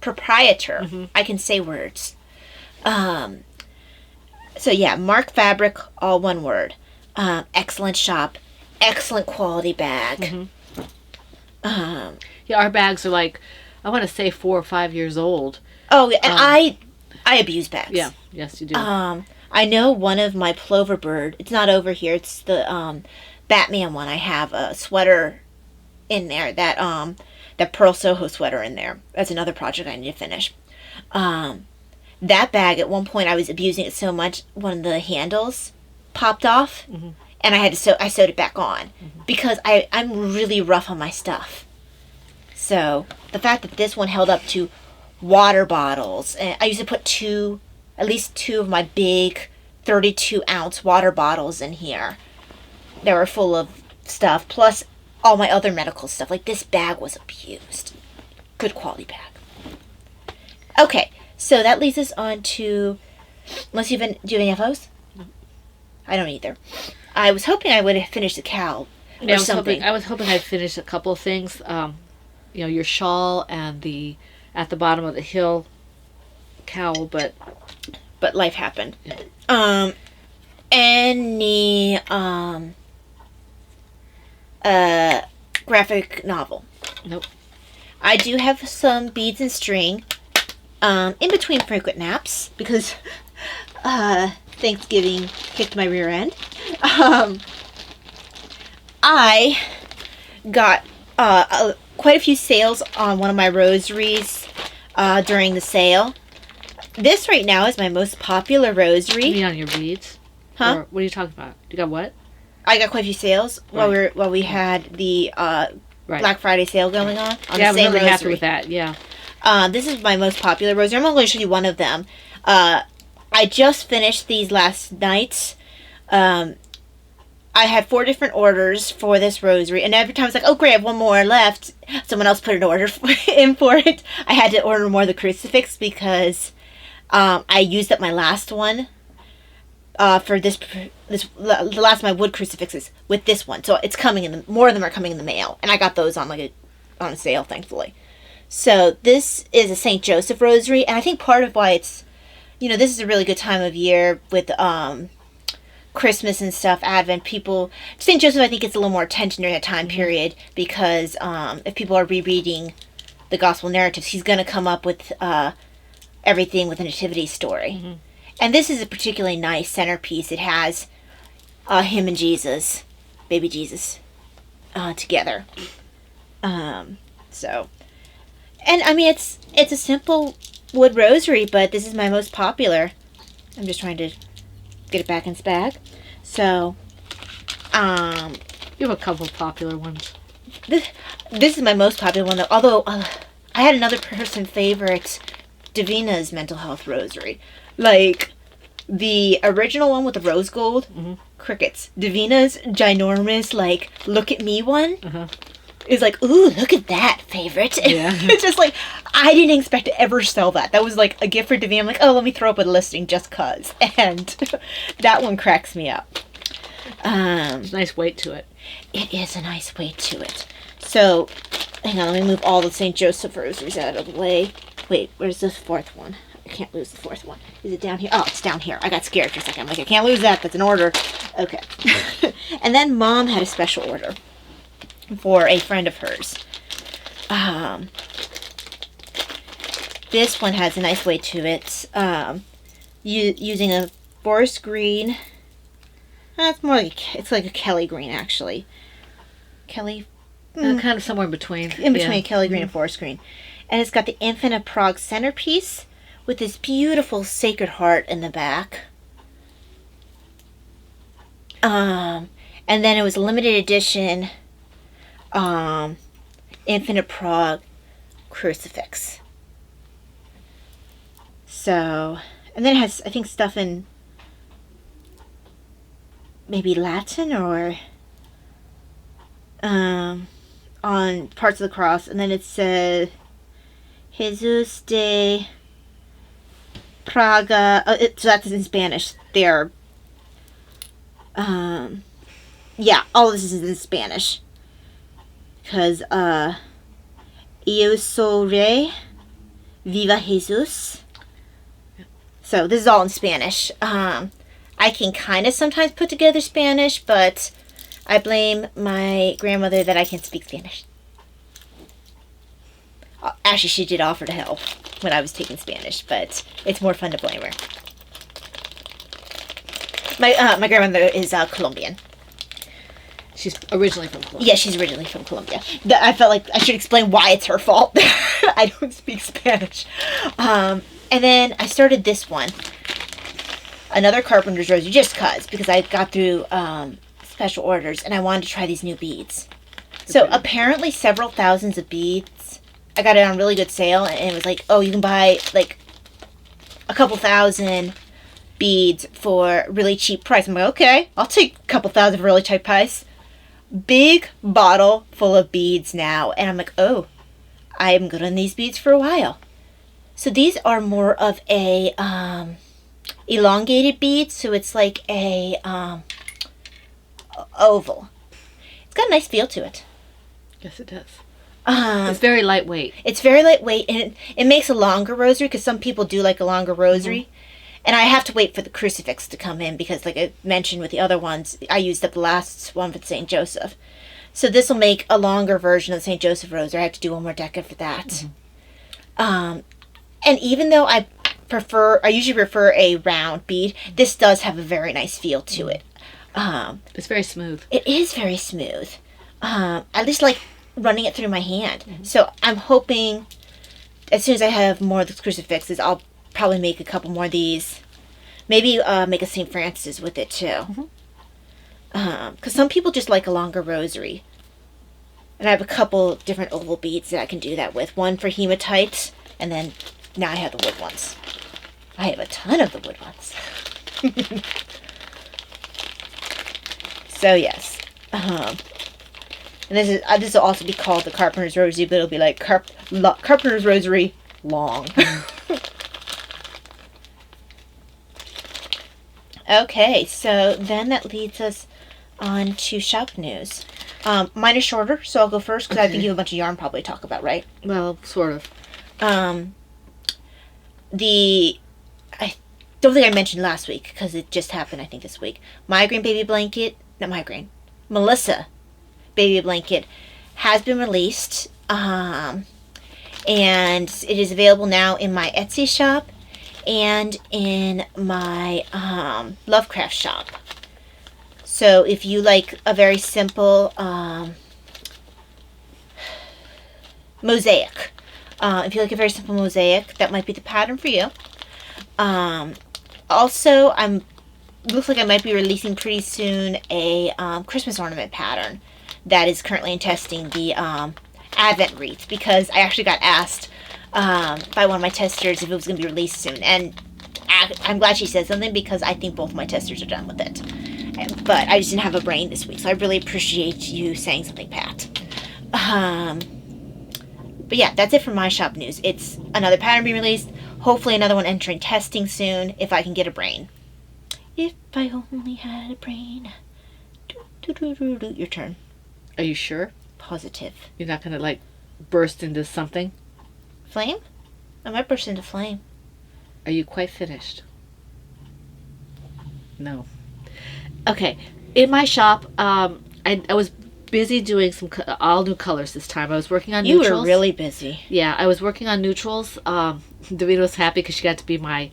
proprietor. I can say words. So yeah, Mark Fabric, all one word. Excellent shop, excellent quality bag. Yeah, our bags are like, I want to say 4 or 5 years old. Oh, yeah, and I abuse bags. Yeah, yes, you do. I know one of my plover bird. It's not over here. It's the Batman one. I have a sweater in there that Pearl Soho sweater in there. That's another project I need to finish. That bag at one point I was abusing it so much. One of the handles popped off, and I sewed it back on because I'm really rough on my stuff. So the fact that this one held up to water bottles, and I used to put at least 2 of my big 32-ounce water bottles in here that were full of stuff, plus all my other medical stuff. Like this bag was abused. Good quality bag. Okay, so that leads us on to, do you have any FOs? No. I don't either. I was hoping I would have finished the cowl or something. I was hoping I'd finish a couple of things. You know, your shawl and the at the bottom of the hill cowl, but life happened. Any graphic novel? Nope. I do have some beads and string in between frequent naps because Thanksgiving kicked my rear end. I got quite a few sales on one of my rosaries during the sale. This right now is my most popular rosary. You mean on your beads? Huh? Or what are you talking about? You got what? I got quite a few sales while we had the Black Friday sale going on. Yeah, the same I'm really happy rosary. with that. Yeah. This is my most popular rosary. I'm only going to show you one of them. I just finished these last night. I had 4 different orders for this rosary, and every time I was like, oh great, I have one more left, someone else put an order in for it. I had to order more of the crucifix because I used up my last one for the last of my wood crucifixes with this one. So it's coming more of them are coming in the mail, and I got those on on a sale, thankfully. So this is a St. Joseph rosary, and I think part of why it's, this is a really good time of year with Christmas and stuff, Advent. St. Joseph, I think, gets a little more attention during that time period because if people are rereading the gospel narratives, he's going to come up with everything with a nativity story. And this is a particularly nice centerpiece. It has him and Jesus, baby Jesus, together. And I mean, it's a simple wood rosary, but this is my most popular. I'm just trying to get it back in its bag. So, You have a couple of popular ones. this is my most popular one, though. Although I had another person favorite Davina's mental health rosary. Like, The original one with the rose gold, crickets. Davina's ginormous, like, look at me one is like, ooh, look at that, favorite. Yeah. It's just like, I didn't expect to ever sell that. That was like a gift for Davina. I'm like, oh, let me throw up a listing just cuz. And that one cracks me up. There's a nice weight to it. It is a nice weight to it. So, hang on, let me move all the St. Joseph rosaries out of the way. Wait, where's the fourth one? I can't lose the fourth one. Is it down here? Oh, it's down here. I got scared for a second. I'm like, I can't lose that. That's an order. Okay. And then Mom had a special order for a friend of hers. This one has a nice weight to it. Using a forest green. It's more like, it's like a Kelly green, actually. Kelly? Kind of somewhere in between. In between Kelly green and forest green. And it's got the Infant of Prague centerpiece with this beautiful Sacred Heart in the back. And then it was a limited edition Infant of Prague crucifix. So, and then it has, I think, stuff in maybe Latin or on parts of the cross. And then it said Jesus de Praga. So that's in Spanish. They're, yeah, all this is in Spanish. Because, Yo soy Viva Jesus. So this is all in Spanish. I can kind of sometimes put together Spanish, but I blame my grandmother that I can't speak Spanish. Actually, she did offer to help when I was taking Spanish, but it's more fun to blame her. My grandmother is Colombian. She's originally from Colombia. Yeah, she's originally from Colombia. I felt like I should explain why it's her fault. I don't speak Spanish. And then I started this one. Another Carpenter's Rosary, just because I got through special orders and I wanted to try these new beads. So apparently several thousands of beads. I got it on really good sale, and it was like, oh, you can buy like a couple thousand beads for really cheap price. I'm like, okay, I'll take a couple thousand for really cheap price. Big bottle full of beads now, and I'm like, oh, I'm good on these beads for a while. So these are more of a elongated bead, so it's like a oval. It's got a nice feel to it. Yes, it does. It's very lightweight. It's very lightweight, and it makes a longer rosary, because some people do like a longer rosary. Mm-hmm. And I have to wait for the crucifix to come in, because like I mentioned with the other ones, I used up the last one for St. Joseph. So this will make a longer version of the St. Joseph rosary. I have to do one more deca for that. Mm-hmm. And even though I usually prefer a round bead, this does have a very nice feel to it. It's very smooth. It is very smooth. I just like running it through my hand. Mm-hmm. So I'm hoping as soon as I have more of the crucifixes, I'll probably make a couple more of these. Maybe make a St. Francis with it too. Because some people just like a longer rosary. And I have a couple different oval beads that I can do that with. One for hematite, and then now I have the wood ones. I have a ton of the wood ones. So yes. And this will also be called the Carpenter's Rosary, but it'll be like Carpenter's Rosary long. Okay, so then that leads us on to shop news. Mine is shorter, so I'll go first because I think you have a bunch of yarn probably to talk about, right? Well, sort of. I don't think I mentioned last week because it just happened, I think, this week. Melissa baby blanket has been released, and it is available now in my Etsy shop and in my Lovecraft shop. So if you like a very simple mosaic, that might be the pattern for you. Also, looks like I might be releasing pretty soon a Christmas ornament pattern that is currently in testing, the Advent wreath, because I actually got asked by one of my testers if it was going to be released soon, and I'm glad she said something because I think both my testers are done with it. But I just didn't have a brain this week, so I really appreciate you saying something, Pat. But yeah, that's it for my shop news. It's another pattern being released. Hopefully another one entering testing soon if I can get a brain. If I only had a brain. Your turn. Are you sure? Positive. You're not gonna like burst into something? Flame? I might burst into flame. Are you quite finished? No. Okay. In my shop, I was busy doing some all new colors this time. I was working on You neutrals. were really busy. Yeah, I was working on neutrals. Davina was happy because she got to be my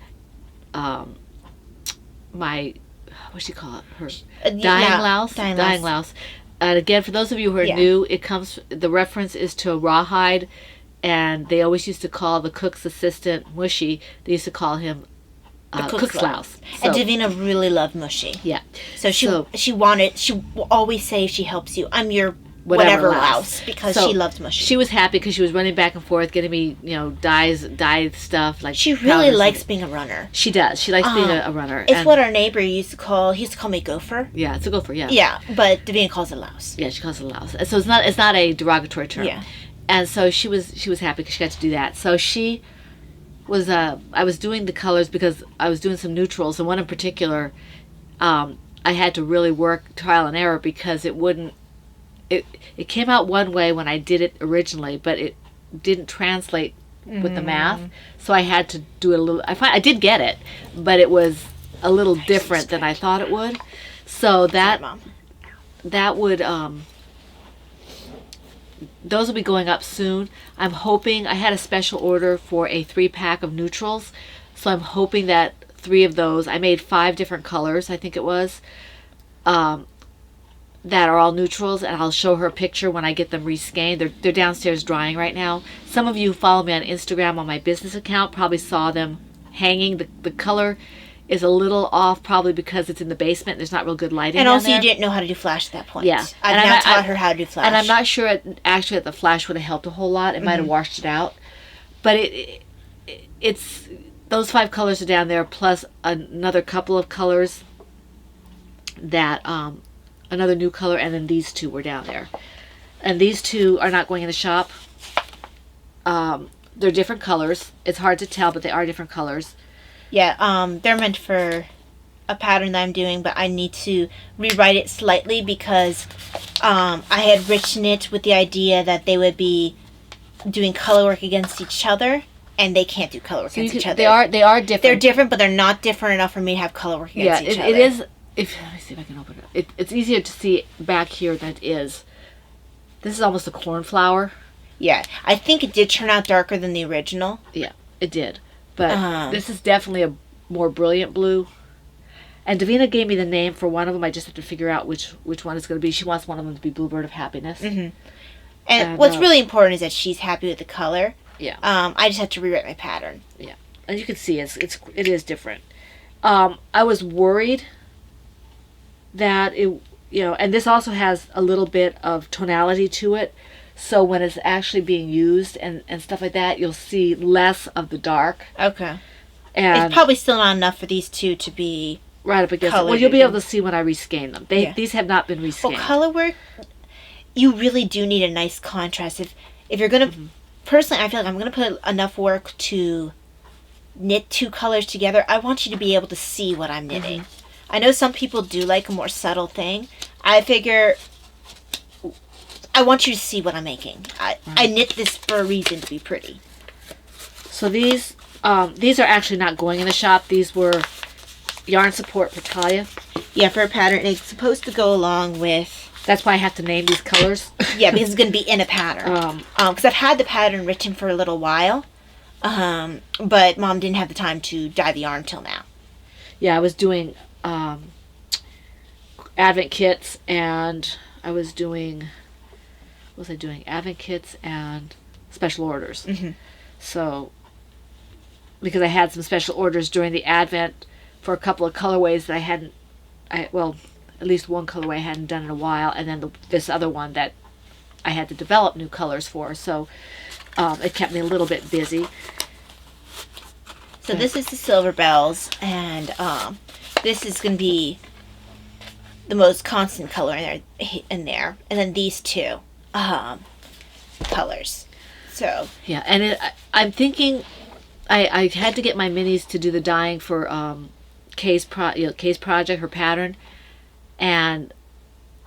what she call it? Her dying louse. Dying louse. And again, for those of you who are new, the reference is to a rawhide, and they always used to call the cook's assistant Mushy. They used to call him cook's louse. So, And Davina really loved Mushy. yeah. So she will always say if she helps you, I'm your Whatever whatever louse. louse because So, she loves Mushy. She was happy because she was running back and forth, getting me, dyed stuff like. She really powders likes and- being a runner. She does. She likes being a runner. It's and- what our neighbor used to call. He used to call me Gopher. Yeah, it's a gopher. Yeah. Yeah, but Davina calls it louse. Yeah, she calls it louse. So it's not a derogatory term. Yeah. And so she was happy because she got to do that. So she was I was doing the colors because I was doing some neutrals, and one in particular, I had to really work trial and error because it wouldn't. It came out one way when I did it originally, but it didn't translate with the math. So I had to do it a little. I did get it, but it was a little different than I thought it would. So Sorry, Mom. that would those will be going up soon. I'm hoping I had a special order for a 3-pack of neutrals, so I'm hoping that 3 of those, I made 5 different colors, I think it was, that are all neutrals, and I'll show her a picture when I get them rescanned. They're downstairs drying right now. Some of you who follow me on Instagram on my business account probably saw them hanging. The color is a little off, probably because it's in the basement. There's not real good lighting And down also, there. you didn't know how to do flash at that point. Yeah. I've And now I- taught her how to do flash. And I'm not sure actually that the flash would have helped a whole lot. It might have washed it out. But it's those 5 colors are down there, plus another couple of colors that another new color, and then these 2 were down there. And these 2 are not going in the shop. They're different colors. It's hard to tell, but they are different colors. Yeah, they're meant for a pattern that I'm doing, but I need to rewrite it slightly because I had written it with the idea that they would be doing color work against each other, and they can't do color work against each other. They are different. They're different, but they're not different enough for me to have color work against each other. It is. Let me see if I can open it. It's easier to see back here than it is. This is almost a cornflower. Yeah, I think it did turn out darker than the original. Yeah, it did. But this is definitely a more brilliant blue. And Davina gave me the name for one of them. I just have to figure out which one it's going to be. She wants one of them to be Bluebird of Happiness. Mm-hmm. And And, what's really important is that she's happy with the color. Yeah. I just have to rewrite my pattern. Yeah. And you can see it is different. I was worried that and this also has a little bit of tonality to it. So when it's actually being used and stuff like that, you'll see less of the dark. Okay. And It's probably still not enough for these 2 to be... right up against it. Well, colored you'll be able and- to see when I rescan them. Yeah. These have not been rescanned. Well, color work, you really do need a nice contrast. If you're going to... Personally, I feel like I'm going to put enough work to knit 2 colors together. I want you to be able to see what I'm knitting. I know some people do like a more subtle thing. I figure... I want you to see what I'm making. I knit this for a reason, to be pretty. So these are actually not going in the shop. These were yarn support for Talia. Yeah, for a pattern. It's supposed to go along with... That's why I have to name these colors. Yeah, because it's going to be in a pattern. Because I've had the pattern written for a little while. But Mom didn't have the time to dye the yarn till now. Yeah, I was doing Advent kits, and I was doing... What was I doing? Advent kits and special orders. So, because I had some special orders during the Advent for a couple of colorways that I hadn't... at least one colorway I hadn't done in a while, and then this other one that I had to develop new colors for. So, it kept me a little bit busy. So this is the Silver Bells, and this is going to be the most constant color in there. And then these two colors. So Yeah, and I'm thinking I had to get my minis to do the dyeing for Kay's project, her pattern, and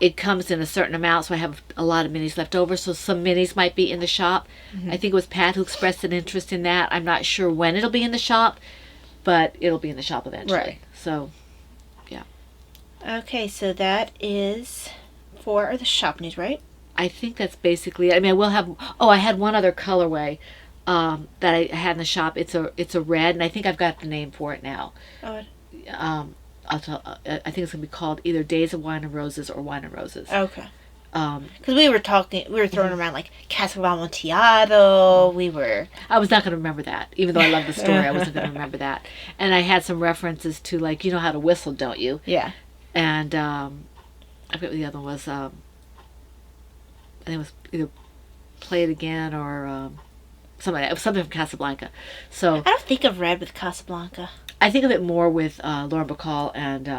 it comes in a certain amount, so I have a lot of minis left over, so some minis might be in the shop. I think it was Pat who expressed an interest in that. I'm not sure when it'll be in the shop, but it'll be in the shop eventually. Right. So, yeah. okay, so that is for the shop news, right? I think that's basically it. I mean, I will have, I had one other colorway that I had in the shop. It's a red, and I think I've got the name for it now. Oh, I think it's gonna be called either Days of Wine and Roses or Wine and Roses. okay. Um, Because we were throwing around like Casa of Amontillado. We were. I was not gonna remember that, even though I love the story. I wasn't gonna remember that. And I had some references to, like, you know how to whistle, don't you? Yeah. And I forget what the other one was. I think it was either Play It Again or something from Casablanca. So I don't think of red with Casablanca. I think of it more with Lauren Bacall and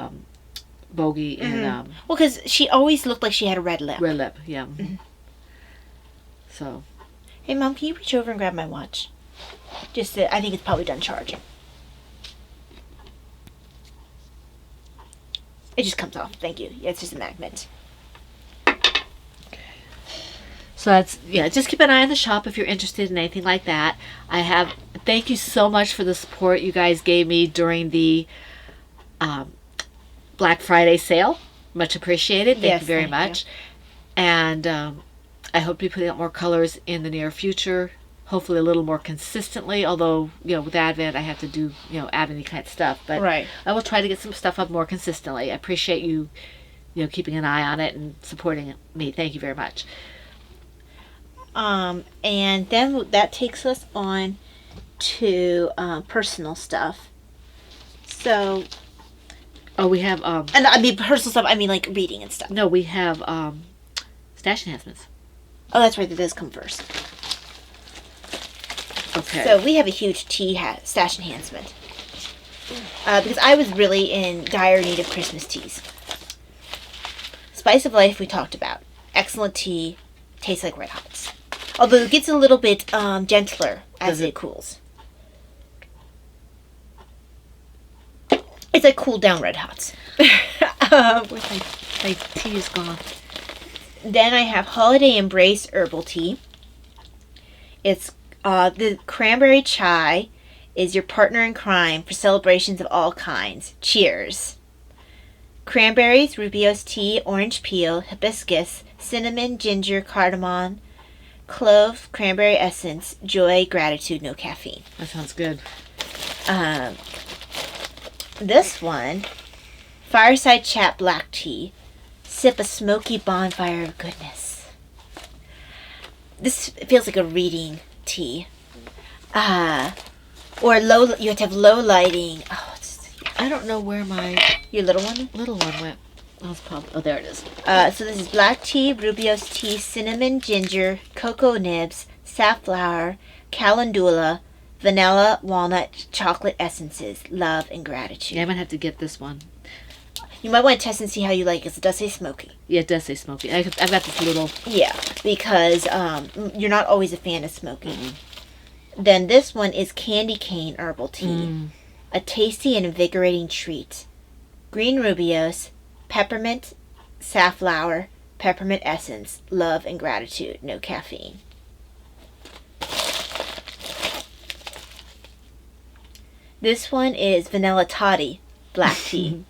Bogey and Well, because she always looked like she had a red lip. Red Lip. Yeah. So. Hey, Mom, can you reach over and grab my watch? I think it's probably done charging. It just comes off. Thank you. Yeah, it's just a magnet. So that's, just keep an eye on the shop if you're interested in anything like that. Thank you so much for the support you guys gave me during the Black Friday sale. Much appreciated. Thank you very much. And I hope to be putting out more colors in the near future. Hopefully a little more consistently, although, with Advent I have to do, Advent kind of stuff. But Right. I will try to get some stuff up more consistently. I appreciate you, keeping an eye on it and supporting me. Thank you very much. And then that takes us on to personal stuff. So, We have and I mean personal stuff. I mean like reading and stuff. we have stash enhancements. Oh, that's right. That does come first. Okay. So we have a huge tea stash enhancement. Because I was really in dire need of Christmas teas. Spice of Life we talked about. Excellent tea. Tastes like Red Hots. Although it gets a little bit gentler as it cools. It's like cooled down Red Hots. My tea is gone. Then I have Holiday Embrace Herbal Tea. It's the cranberry chai is your partner in crime for celebrations of all kinds. Cheers. Cranberries, Rubio's tea, orange peel, hibiscus, cinnamon, ginger, cardamom, clove, cranberry essence, joy, gratitude, no caffeine. That sounds good. This one, Fireside Chat Black Tea. Sip a smoky bonfire of goodness. This feels like a reading tea. Or low. You have to have low lighting. Oh, I don't know where my your little one. little one went. There it is. So this is black tea, Rubio's tea, cinnamon, ginger, cocoa nibs, safflower, calendula, vanilla, walnut, chocolate essences, love, and gratitude. Yeah, I might have to get this one. You might want to test and see how you like it, 'cause it does say smoky. Yeah, it does say smoky. I've got this little. Yeah, because you're not always a fan of smoky. Then this one is candy cane herbal tea. A tasty and invigorating treat. Green Rubios, peppermint, safflower, peppermint essence, love and gratitude, no caffeine. This one is vanilla toddy black tea.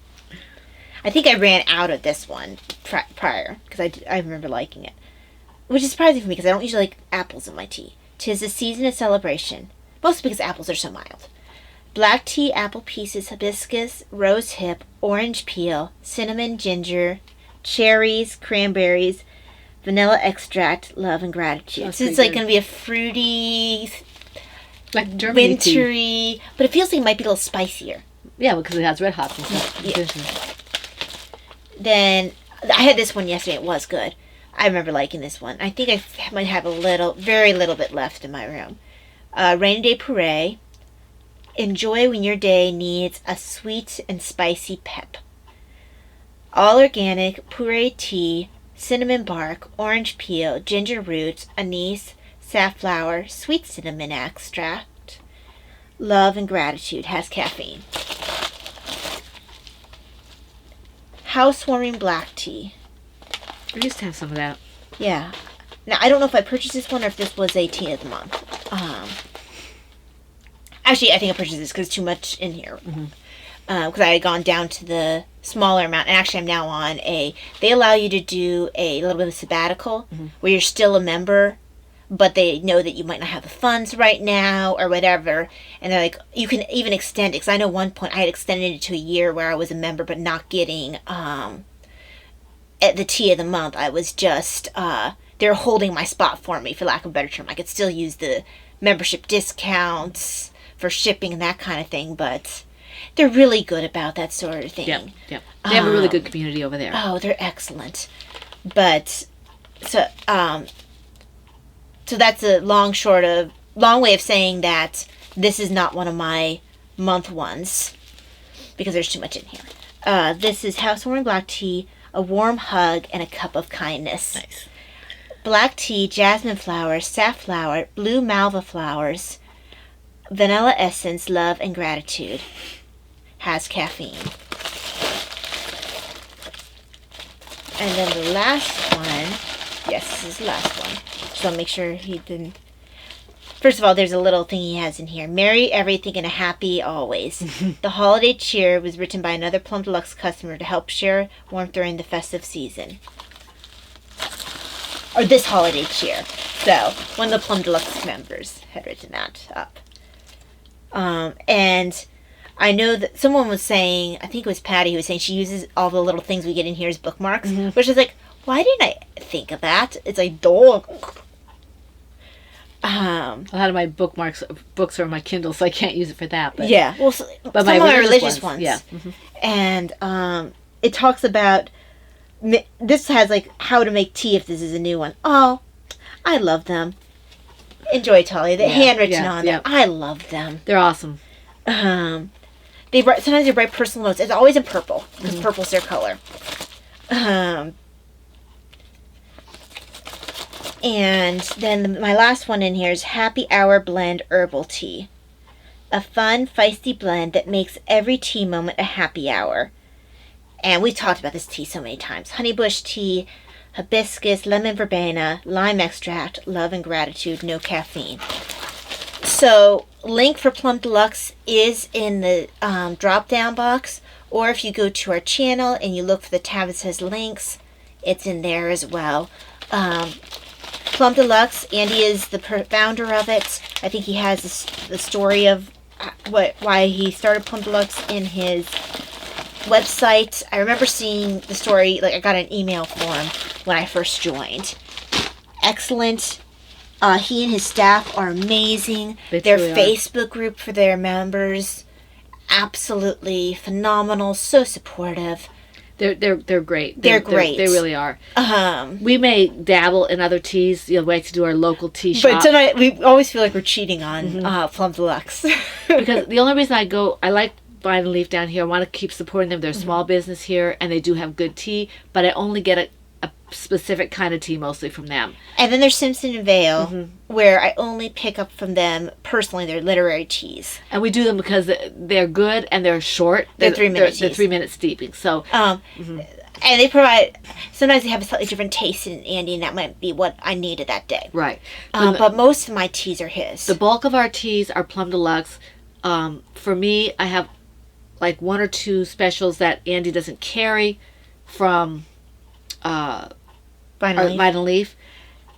I think I ran out of this one prior because I remember liking it, which is surprising for me because I don't usually like apples in my tea. 'Tis a season of celebration, mostly because apples are so mild. Black tea, apple pieces, hibiscus, rose hip, orange peel, cinnamon, ginger, cherries, cranberries, vanilla extract, love and gratitude. That's So it's pretty like good. going to be a fruity, Like Germany tea. wintry, but it feels like it might be a little spicier. Yeah, because it has red hops and stuff. Yeah. Then I had this one yesterday. It was good. I remember liking this one. I think I might have very little bit left in my room. Rainy Day Puree, Enjoy when your day needs a sweet and spicy pep. All organic pureed tea, cinnamon bark, orange peel, ginger root, anise, safflower, sweet cinnamon extract. Love and Gratitude has caffeine. Housewarming black tea. I used to have some of that. Yeah. Now, I don't know if I purchased this one or if this was a tea of the month. Actually, I think I purchased this because it's too much in here. Because I had gone down to the smaller amount. And actually, I'm now on they allow you to do a little bit of sabbatical where you're still a member, but they know that you might not have the funds right now or whatever. And they're like, you can even extend it. Because I know one point I had extended it to a year where I was a member, but not getting at the tea of the month. I was just... they're holding my spot for me, for lack of a better term. I could still use the membership discounts for shipping and that kind of thing, but they're really good about that sort of thing. Yep. They have a really good community over there. Oh, they're excellent. But so that's a long way of saying that this is not one of my month ones because there's too much in here. This is Housewarming Black Tea, a warm hug and a cup of kindness. Nice. Black tea, jasmine flowers, safflower, blue malva flowers, vanilla essence, love and gratitude. Has caffeine. And then the last one, yes, this is the last one. So I'll make sure he didn't. First of all, there's a little thing he has in here. Merry everything and a happy always. The holiday cheer was written by another Plum Deluxe customer to help share warmth during the festive season. Or this holiday cheer. So, one of the Plum Deluxe members had written that up. And I know that someone was saying, I think it was Patty who was saying she uses all the little things we get in here as bookmarks. Which is like, why didn't I think of that? It's like, dog. A lot of my books are on my Kindle, so I can't use it for that. But yeah. Well, but some of my religious ones. ones. Yeah. And it talks about... This has like how to make tea if this is a new one. Oh, I love them. Enjoy, Tolly. The handwritten on them. I love them. They're awesome. Sometimes they write personal notes. It's always in purple because purple's their color. And then my last one in here is Happy Hour Blend Herbal Tea, a fun, feisty blend that makes every tea moment a happy hour. And we've talked about this tea so many times. Honeybush tea, hibiscus, lemon verbena, lime extract, love and gratitude, no caffeine. So, link for Plum Deluxe is in the drop-down box. Or if you go to our channel and you look for the tab that says links, it's in there as well. Plum Deluxe, Andy is the founder of it. I think he has the story of why he started Plum Deluxe in his website. I remember seeing the story, like I got an email for him when I first joined. Excellent. He and his staff are amazing. Their Facebook group for their members, absolutely phenomenal, so supportive. They're great. They're great. They really are. We may dabble in other teas. We like to do our local tea shop. But tonight we always feel like we're cheating on Plum Deluxe. Because the only reason I like Vine and Leaf down here. I want to keep supporting them. They're a small business here, and they do have good tea, but I only get a specific kind of tea mostly from them. And then there's Simpson and Vale, where I only pick up from them personally their literary teas. And we do them because they're good and they're short. They're 3-minute teas. They're 3-minute steeping. So, and they provide, sometimes they have a slightly different taste in Andy, and that might be what I needed that day. Right. But most of my teas are his. The bulk of our teas are Plum Deluxe. For me, I have like 1 or 2 specials that Andy doesn't carry from Vine and Leaf.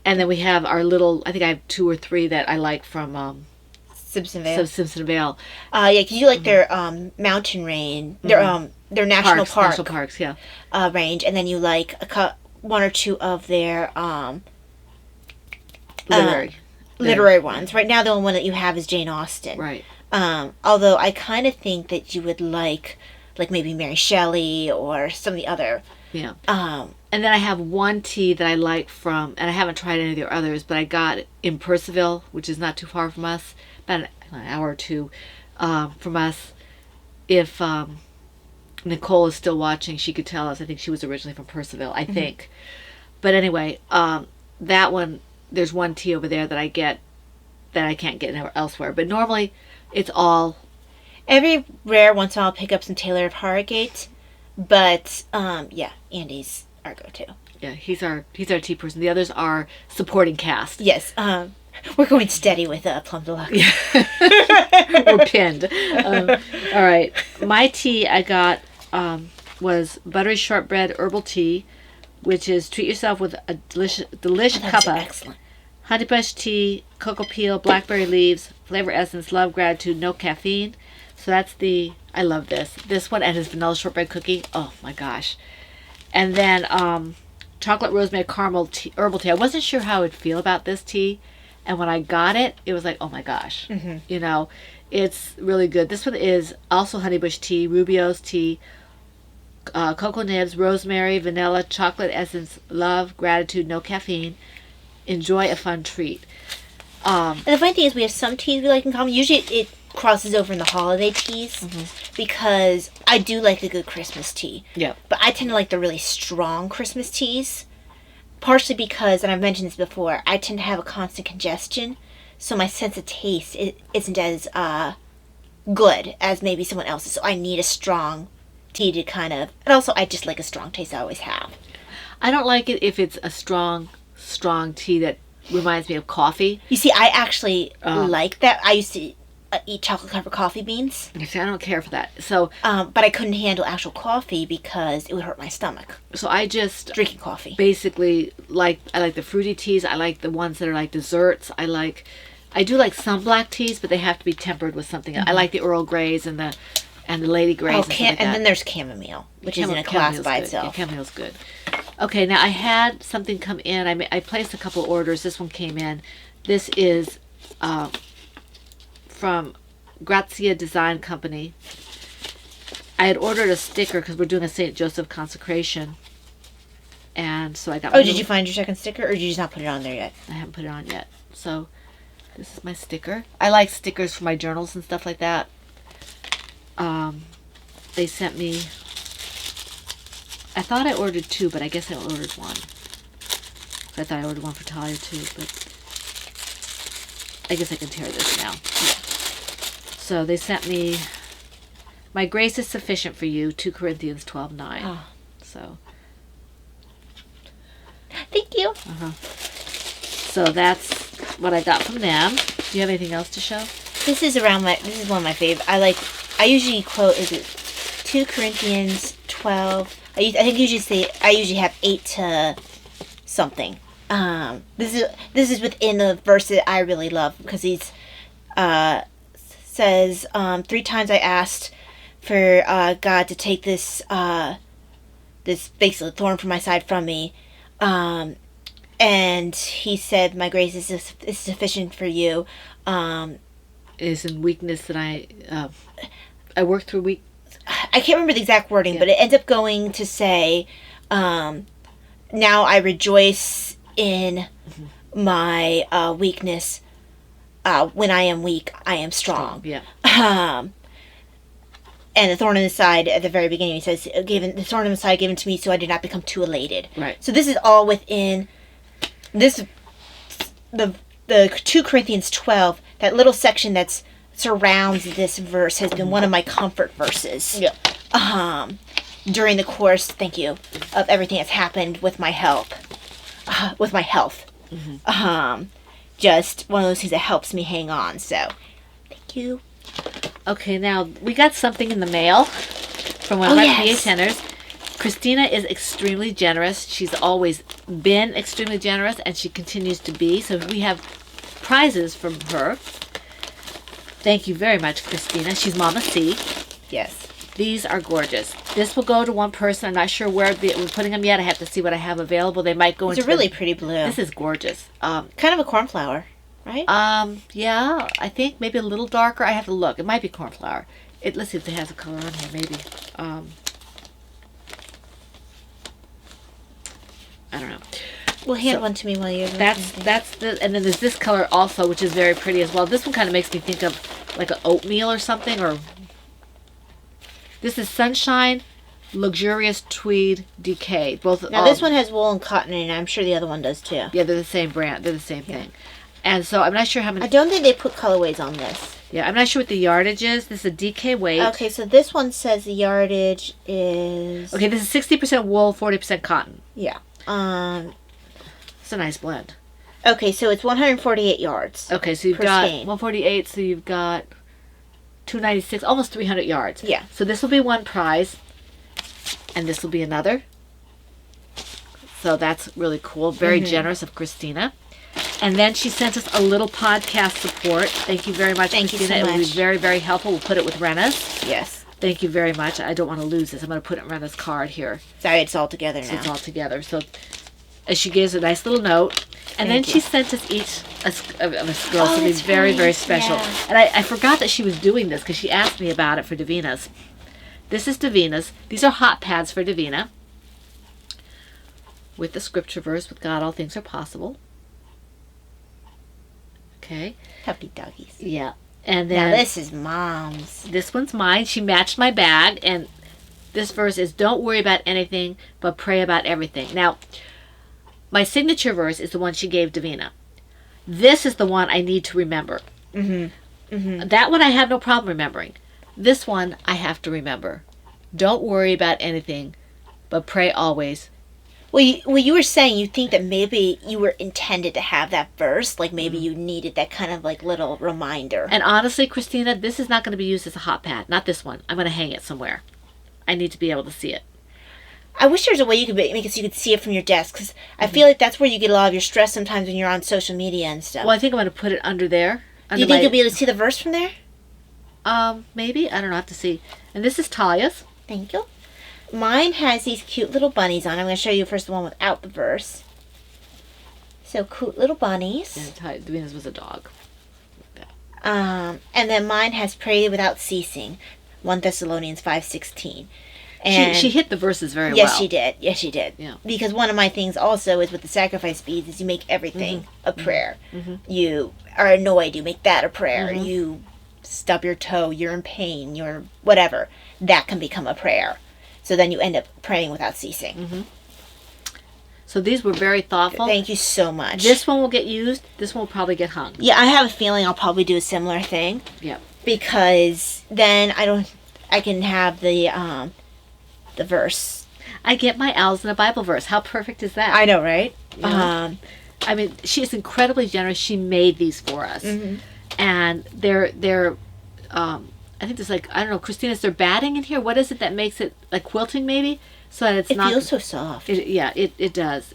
And then we have our little, I think I have 2 or 3 that I like from Simpson Vale. Simpson Vale. Yeah, because you like their mountain range, their national parks, yeah. Range, and then you like 1 or 2 of their literary ones. Right now, the only one that you have is Jane Austen. Right. Although I kind of think that you would like maybe Mary Shelley or some of the other. Yeah. And then I have 1 tea that I like from, and I haven't tried any of their others, but I got in Percival, which is not too far from us, about an hour or 2. from us. If Nicole is still watching, she could tell us. I think she was originally from Percival, I think. But anyway, that one, there's one tea over there that I get that I can't get elsewhere. But normally, it's all... Every rare once in a while I'll pick up some Taylor of Harrogate. But, yeah, Andy's our go-to. Yeah, he's our tea person. The others are supporting cast. Yes, we're going steady with Plum Deluxe. We're pinned. All right. My tea I got was buttery shortbread herbal tea, which is treat yourself with a delicious That's cuppa. excellent. Honey bush tea, cocoa peel, blackberry leaves, flavor essence, love, gratitude, no caffeine. So that's I love this. This one and his vanilla shortbread cookie. Oh my gosh. And then chocolate rosemary caramel tea, herbal tea. I wasn't sure how I would feel about this tea. And when I got it, it was like, oh my gosh. You know, it's really good. This one is also honeybush tea, Rubio's tea, cocoa nibs, rosemary, vanilla, chocolate essence, love, gratitude, no caffeine. Enjoy a fun treat. And the funny thing is we have some teas we like in common. Usually it crosses over in the holiday teas because I do like a good Christmas tea. Yeah. But I tend to like the really strong Christmas teas. Partially because, and I've mentioned this before, I tend to have a constant congestion, so my sense of taste isn't as good as maybe someone else's. So I need a strong tea to kind of, and also I just like a strong taste. I always have. I don't like it if it's a strong tea that reminds me of coffee. You see, I actually like that. I used to eat chocolate covered coffee beans. I don't care for that. So, but I couldn't handle actual coffee because it would hurt my stomach. So I just Drinking coffee. Basically I like the fruity teas. I like the ones that are like desserts. I do like some black teas, but they have to be tempered with something. I like the Earl Greys and the Lady Greys. Oh, and stuff like that. and then there's chamomile, which is in a class by itself. Yeah, chamomile's good. Okay, now I had something come in. I placed a couple orders. This one came in. This is from Grazia Design Company. I had ordered a sticker because we're doing a St. Joseph consecration. And so I got Oh, did you find your second sticker, or did you just not put it on there yet? I haven't put it on yet. So this is my sticker. I like stickers for my journals and stuff like that. They sent me... I thought I ordered 2, but I guess I ordered 1. I thought I ordered 1 for Talia too, but I guess I can tear this now. Yeah. So they sent me, my grace is sufficient for you, 2 Corinthians 12:9. Oh. So. Thank you. So that's what I got from them. Do you have anything else to show? This is one of my favorite. I usually quote, is it 2 Corinthians 12? I usually have 8 to something. This is within the verse that I really love because he's says 3 times I asked for God to take this basically thorn from my side from me, and he said my grace is sufficient for you. It is in weakness that I work through weak. I can't remember the exact wording, but it ends up going to say, now I rejoice in my weakness. When I am weak, I am strong. Yeah. And the thorn in the side at the very beginning, he says, the thorn in the side given to me so I did not become too elated. Right. So this is all within this, the 2 Corinthians 12, that little section that surrounds this verse has been one of my comfort verses. Yeah. During the course, thank you, of everything that's happened with my health. Just one of those things that helps me hang on. So, thank you. Okay, now we got something in the mail from one of our PA tenors. Christina is extremely generous. She's always been extremely generous, and she continues to be. So we have prizes from her. Thank you very much, Christina. She's Mama C. Yes. These are gorgeous. This will go to one person. I'm not sure where we're putting them yet. I have to see what I have available. They might go into... It's a really pretty blue. This is gorgeous. Kind of a cornflower, right? Yeah, I think maybe a little darker. I have to look. It might be cornflower. Let's see if it has a color on here, maybe. I don't know. Well, hand one to me while you're... And then there's this color also, which is very pretty as well. This one kind of makes me think of like an oatmeal or something. Or this is Sunshine Luxurious Tweed Decay. Both. Now this one has wool and cotton in it. I'm sure the other one does too. Yeah, they're the same brand. They're the same thing. And so I'm not sure how many. I don't think they put colorways on this. Yeah, I'm not sure what the yardage is. This is a DK weight. Okay, so this one says the yardage is... Okay, this is 60% wool, 40% cotton. Yeah. It's a nice blend. Okay, so it's 148 yards. Okay, so you've Per got skein. 148, so you've got 296, almost 300 yards. Yeah. So this will be one prize, and this will be another. So that's really cool. Very generous of Christina. And then she sent us a little podcast support. Thank you very much, Thank you Christina. so It will be much. very, very helpful. We'll put it with Rena's. Yes. Thank you very much. I don't want to lose this. I'm going to put it in Rena's card here. Sorry, it's all together So now. it's all together. So as she gives a nice little note. And then Thank she you. sent us each of us girls Oh, something that's very, right. very special. Yeah. And I forgot that she was doing this because she asked me about it for Davina's. This is Davina's. These are hot pads for Davina. With the scripture verse, with God all things are possible. Okay. Puppy doggies. Yeah. And Now then this is Mom's. this one's mine. She matched my bag. And this verse is, don't worry about anything, but pray about everything. Now, my signature verse is the one she gave Davina. This is the one I need to remember. That one I have no problem remembering. This one I have to remember. Don't worry about anything, but pray always. Well, you were saying you think that maybe you were intended to have that verse, like maybe you needed that kind of like little reminder. And honestly, Christina, this is not going to be used as a hot pad. Not this one. I'm going to hang it somewhere. I need to be able to see it. I wish there was a way you could make it so you could see it from your desk, because I feel like that's where you get a lot of your stress sometimes when you're on social media and stuff. Well, I think I'm going to put it under there. Do you think you'll be able to see the verse from there? Maybe. I don't know. I have to see. And this is Talia's. Thank you. Mine has these cute little bunnies on. I'm going to show you first the one without the verse. So cute little bunnies. And Davina's was a dog. And then mine has pray without ceasing. 1 Thessalonians 5:16. She hit the verses very Yes, well. she did. Yes, she did. Yeah. Because one of my things also is with the sacrifice beads is you make everything a prayer. You are annoyed, you make that a prayer. You stub your toe, you're in pain, you're whatever. That can become a prayer. So then you end up praying without ceasing. So these were very thoughtful. Thank you so much. This one will get used. This one will probably get hung. Yeah, I have a feeling I'll probably do a similar thing Yeah. because then I can have the verse. I get my owls in a Bible verse. How perfect is that? I know, right? Yeah. I mean, she is incredibly generous. She made these for us, and they're. I think there's like, I don't know, Christina, is there batting in here? What is it that makes it like quilting maybe, so that it's It not. feels so soft. It does.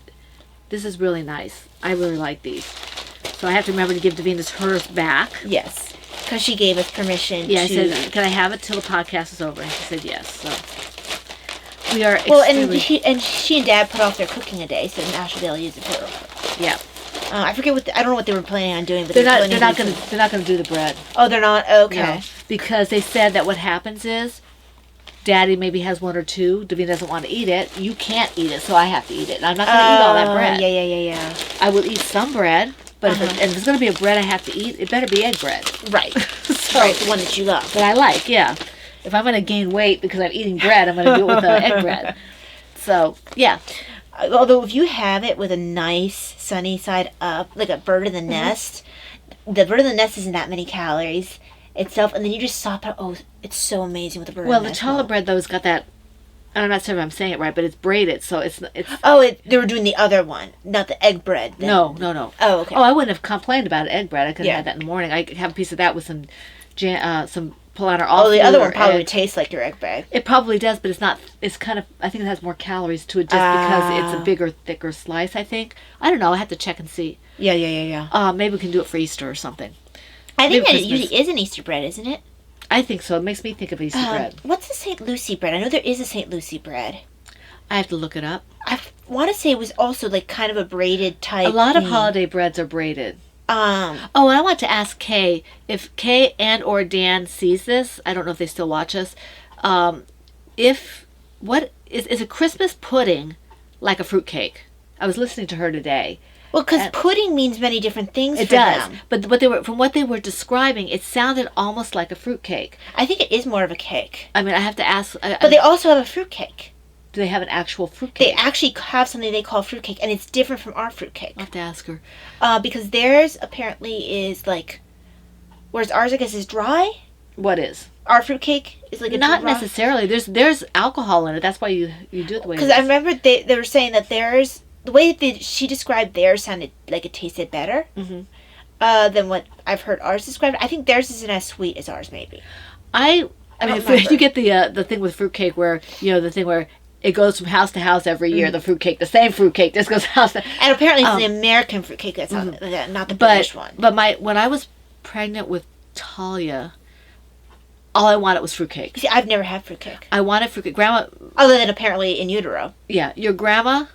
This is really nice. I really like these. So I have to remember to give Davina's hers back. Yes, because she gave us permission. Yeah, I to... said, can I have it till the podcast is over? And she said yes. So we are Well, extremely. and she and Dad put off their cooking a day, so now she'll be able to use it for her. Yeah. I forget I don't know what they were planning on doing, but They're they were not. planning They're to not do gonna. They're not gonna do the bread. Oh, they're not. Okay. No, because they said that what happens is, Daddy maybe has one or two. Davina doesn't want to eat it. You can't eat it, so I have to eat it. And I'm not gonna eat all that bread. Yeah. I will eat some bread, but and if it's gonna be a bread I have to eat, it better be egg bread. Right. So, Right, the one that you love. that I like. Yeah. If I'm gonna gain weight because I'm eating bread, I'm gonna do it with egg bread. So yeah. Although if you have it with a nice sunny side up, like a bird in the nest, the bird in the nest isn't that many calories itself, and then you just sop it. Oh, it's so amazing with the bird. Well, in the nest challah milk. bread though has got that. I'm not sure if I'm saying it right, but it's braided, so it's. Oh, they were doing the other one, not the egg bread. No. Oh, okay. Oh, I wouldn't have complained about egg bread. I could have Yeah. had that in the morning. I could have a piece of that with some Polaner. Oh, the other one probably egg. would taste like your egg bread. It probably does, but it's not. It's kind of. I think it has more calories to it just because it's a bigger, thicker slice. I think. I don't know. I have to check and see. Yeah. Maybe we can do it for Easter or something. I think Maybe that it Christmas. usually is an Easter bread, isn't it? I think so. It makes me think of Easter bread. What's the St. Lucie bread? I know there is a St. Lucie bread. I have to look it up. I want to say it was also like kind of a braided type. A lot of thing. holiday breads are braided. Um, Oh, and I want to ask Kay if Kay and or Dan sees this. I don't know if they still watch us. If what is a Christmas pudding like a fruitcake? I was listening to her today, Well, because pudding means many different things It for does. them. But from what they were describing, it sounded almost like a fruitcake. I think it is more of a cake. I mean, I have to ask. But they also have a fruitcake. Do they have an actual fruitcake? They actually have something they call fruitcake, and it's different from our fruitcake. I'll have to ask her. Because theirs apparently is like, whereas ours, I guess, is dry. What is? Our fruitcake is like a Not dry. necessarily. There's alcohol in it. That's why you do it the way it Because is. I remember they were saying that theirs, the way that she described theirs sounded like it tasted better than what I've heard ours described. I think theirs isn't as sweet as ours, maybe. I mean, don't if remember. you get the thing with fruitcake where, the thing where it goes from house to house every year, the fruitcake, the same fruitcake, just goes house to... And apparently it's the American fruitcake that's not the But, British one. but when I was pregnant with Talia, all I wanted was fruitcake. See, I've never had fruitcake. I wanted fruitcake. Grandma, Other than apparently in utero. yeah, your grandma,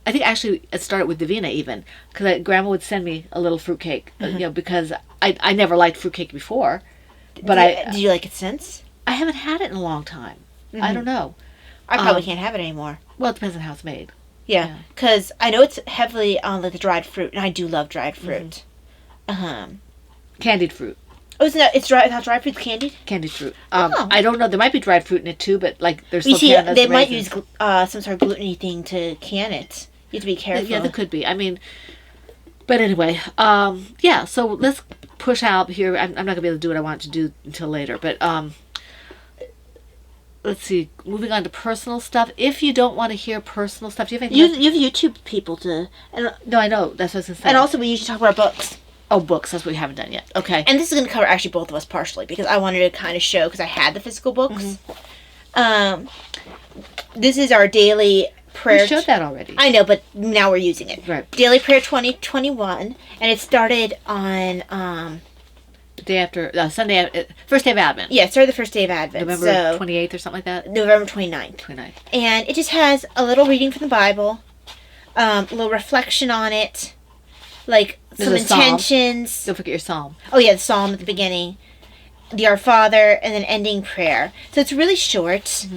I think actually it started with Davina even, because Grandma would send me a little fruitcake, because I never liked fruitcake before. But Did you like it since? I haven't had it in a long time. I don't know. I probably can't have it anymore. Well, it depends on how it's made. Yeah, because I know it's heavily on like the dried fruit, and I do love dried fruit. Candied fruit. Oh, it's dry. Not dried fruit, candied. Candied fruit. Oh. I don't know. There might be dried fruit in it too, but like there's You still see, Canada's they might use raisins. some sort of gluten-y thing to can it. You have to be careful. Yeah, there could be. I mean, but anyway, yeah. So let's push out here. I'm not gonna be able to do what I want to do until later, but let's see. Moving on to personal stuff. If you don't want to hear personal stuff, do you have anything? You have YouTube people to, and No, I know. That's what I was gonna say. and also we usually talk about our books. oh, books. That's what we haven't done yet. Okay. And this is going to cover actually both of us partially because I wanted to kind of show because I had the physical books. This is our daily prayer. we showed that already. I know, but now we're using it. Right. Daily Prayer 2021, and it started on The day after Sunday, first day of Advent. it started the first day of Advent, November so 28th or something like that. November 29th. 29th. And it just has a little reading from the Bible, a little reflection on it, like There's some a psalm. intentions. Don't forget your psalm. Oh yeah, the psalm at the beginning, the Our Father, and then ending prayer. So it's really short,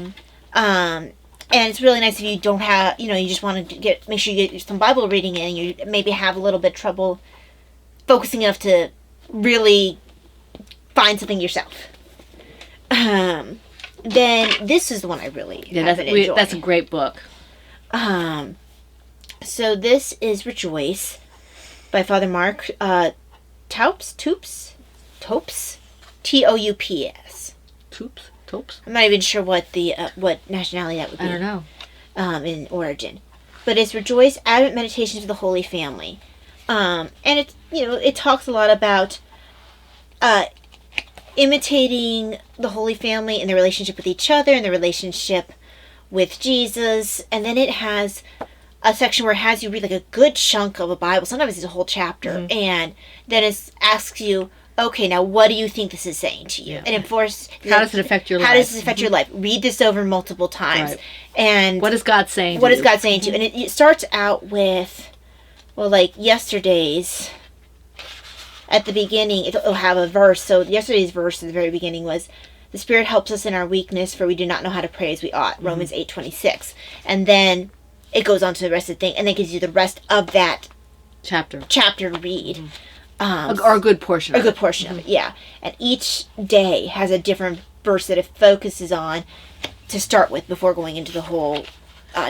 and it's really nice if you don't have, you just want to make sure you get some Bible reading in, and you maybe have a little bit trouble focusing enough to really find something yourself. Then this is the one I really have been enjoying. That's a great book. So this is Rejoice by Father Mark Toups, Toups, Toups. Topes? I'm not even sure what the what nationality that would be. I don't know. In origin, but it's Rejoice Advent Meditations for the Holy Family, and it's it talks a lot about imitating the Holy Family and their relationship with each other and the relationship with Jesus, and then it has a section where it has you read like a good chunk of a Bible. Sometimes it's a whole chapter, and then it asks you, okay, now what do you think this is saying to you? Yeah. And enforce. How does it affect your life? How does this affect your life? Read this over multiple times. Right. And What is God saying? what to is you? God saying to you? And it starts out with, well, like yesterday's. At the beginning, it'll have a verse. So yesterday's verse at the very beginning was, "The Spirit helps us in our weakness, for we do not know how to pray as we ought." Romans 8:26, and then it goes on to the rest of the thing, and then gives you the rest of that Chapter. chapter to read. Or a good portion A of good it. portion of it, yeah. And each day has a different verse that it focuses on to start with before going into the whole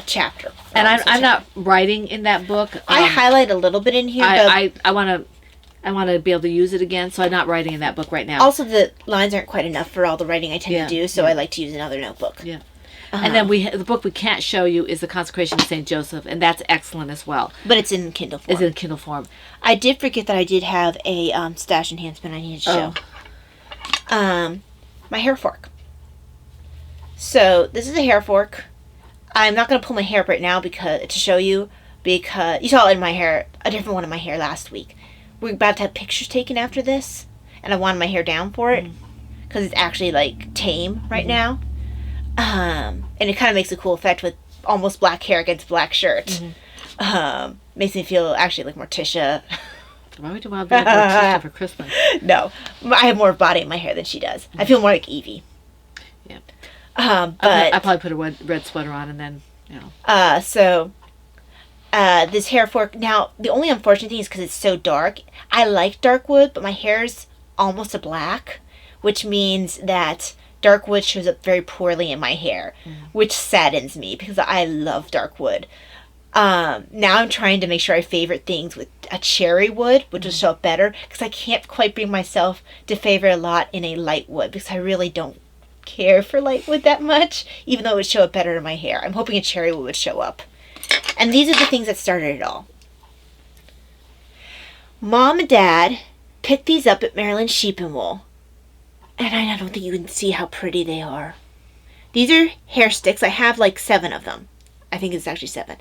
chapter. And So I'm not writing in that book. I highlight a little bit in here, but I want to be able to use it again, so I'm not writing in that book right now. also the lines aren't quite enough for all the writing I tend Yeah, to do, so I like to use another notebook. Yeah. And then the book we can't show you is The Consecration of St. Joseph, and that's excellent as well. But it's in Kindle form. It's in Kindle form. I did forget that I did have a stash enhancement I needed to show. My hair fork. So this is a hair fork. I'm not going to pull my hair up right now to show you, because you saw it in my hair, a different one in my hair last week. We're about to have pictures taken after this, and I wanted my hair down for it because it's actually like tame right now. And it kind of makes a cool effect with almost black hair against black shirt. Makes me feel actually like Morticia. Why would you want to be like Morticia for Christmas? No, I have more body in my hair than she does. I feel more like Evie. Yeah. But I probably put a red sweater on and then, so this hair fork. Now, the only unfortunate thing is because it's so dark. I like dark wood, but my hair's almost a black, which means that dark wood shows up very poorly in my hair, which saddens me because I love dark wood. Now I'm trying to make sure I favorite things with a cherry wood, which will show up better, because I can't quite bring myself to favor a lot in a light wood, because I really don't care for light wood that much, even though it would show up better in my hair. I'm hoping a cherry wood would show up. And these are the things that started it all. Mom and Dad picked these up at Maryland Sheep and Wool. And I don't think you can see how pretty they are. These are hair sticks. I have like 7 of them. I think it's actually 7.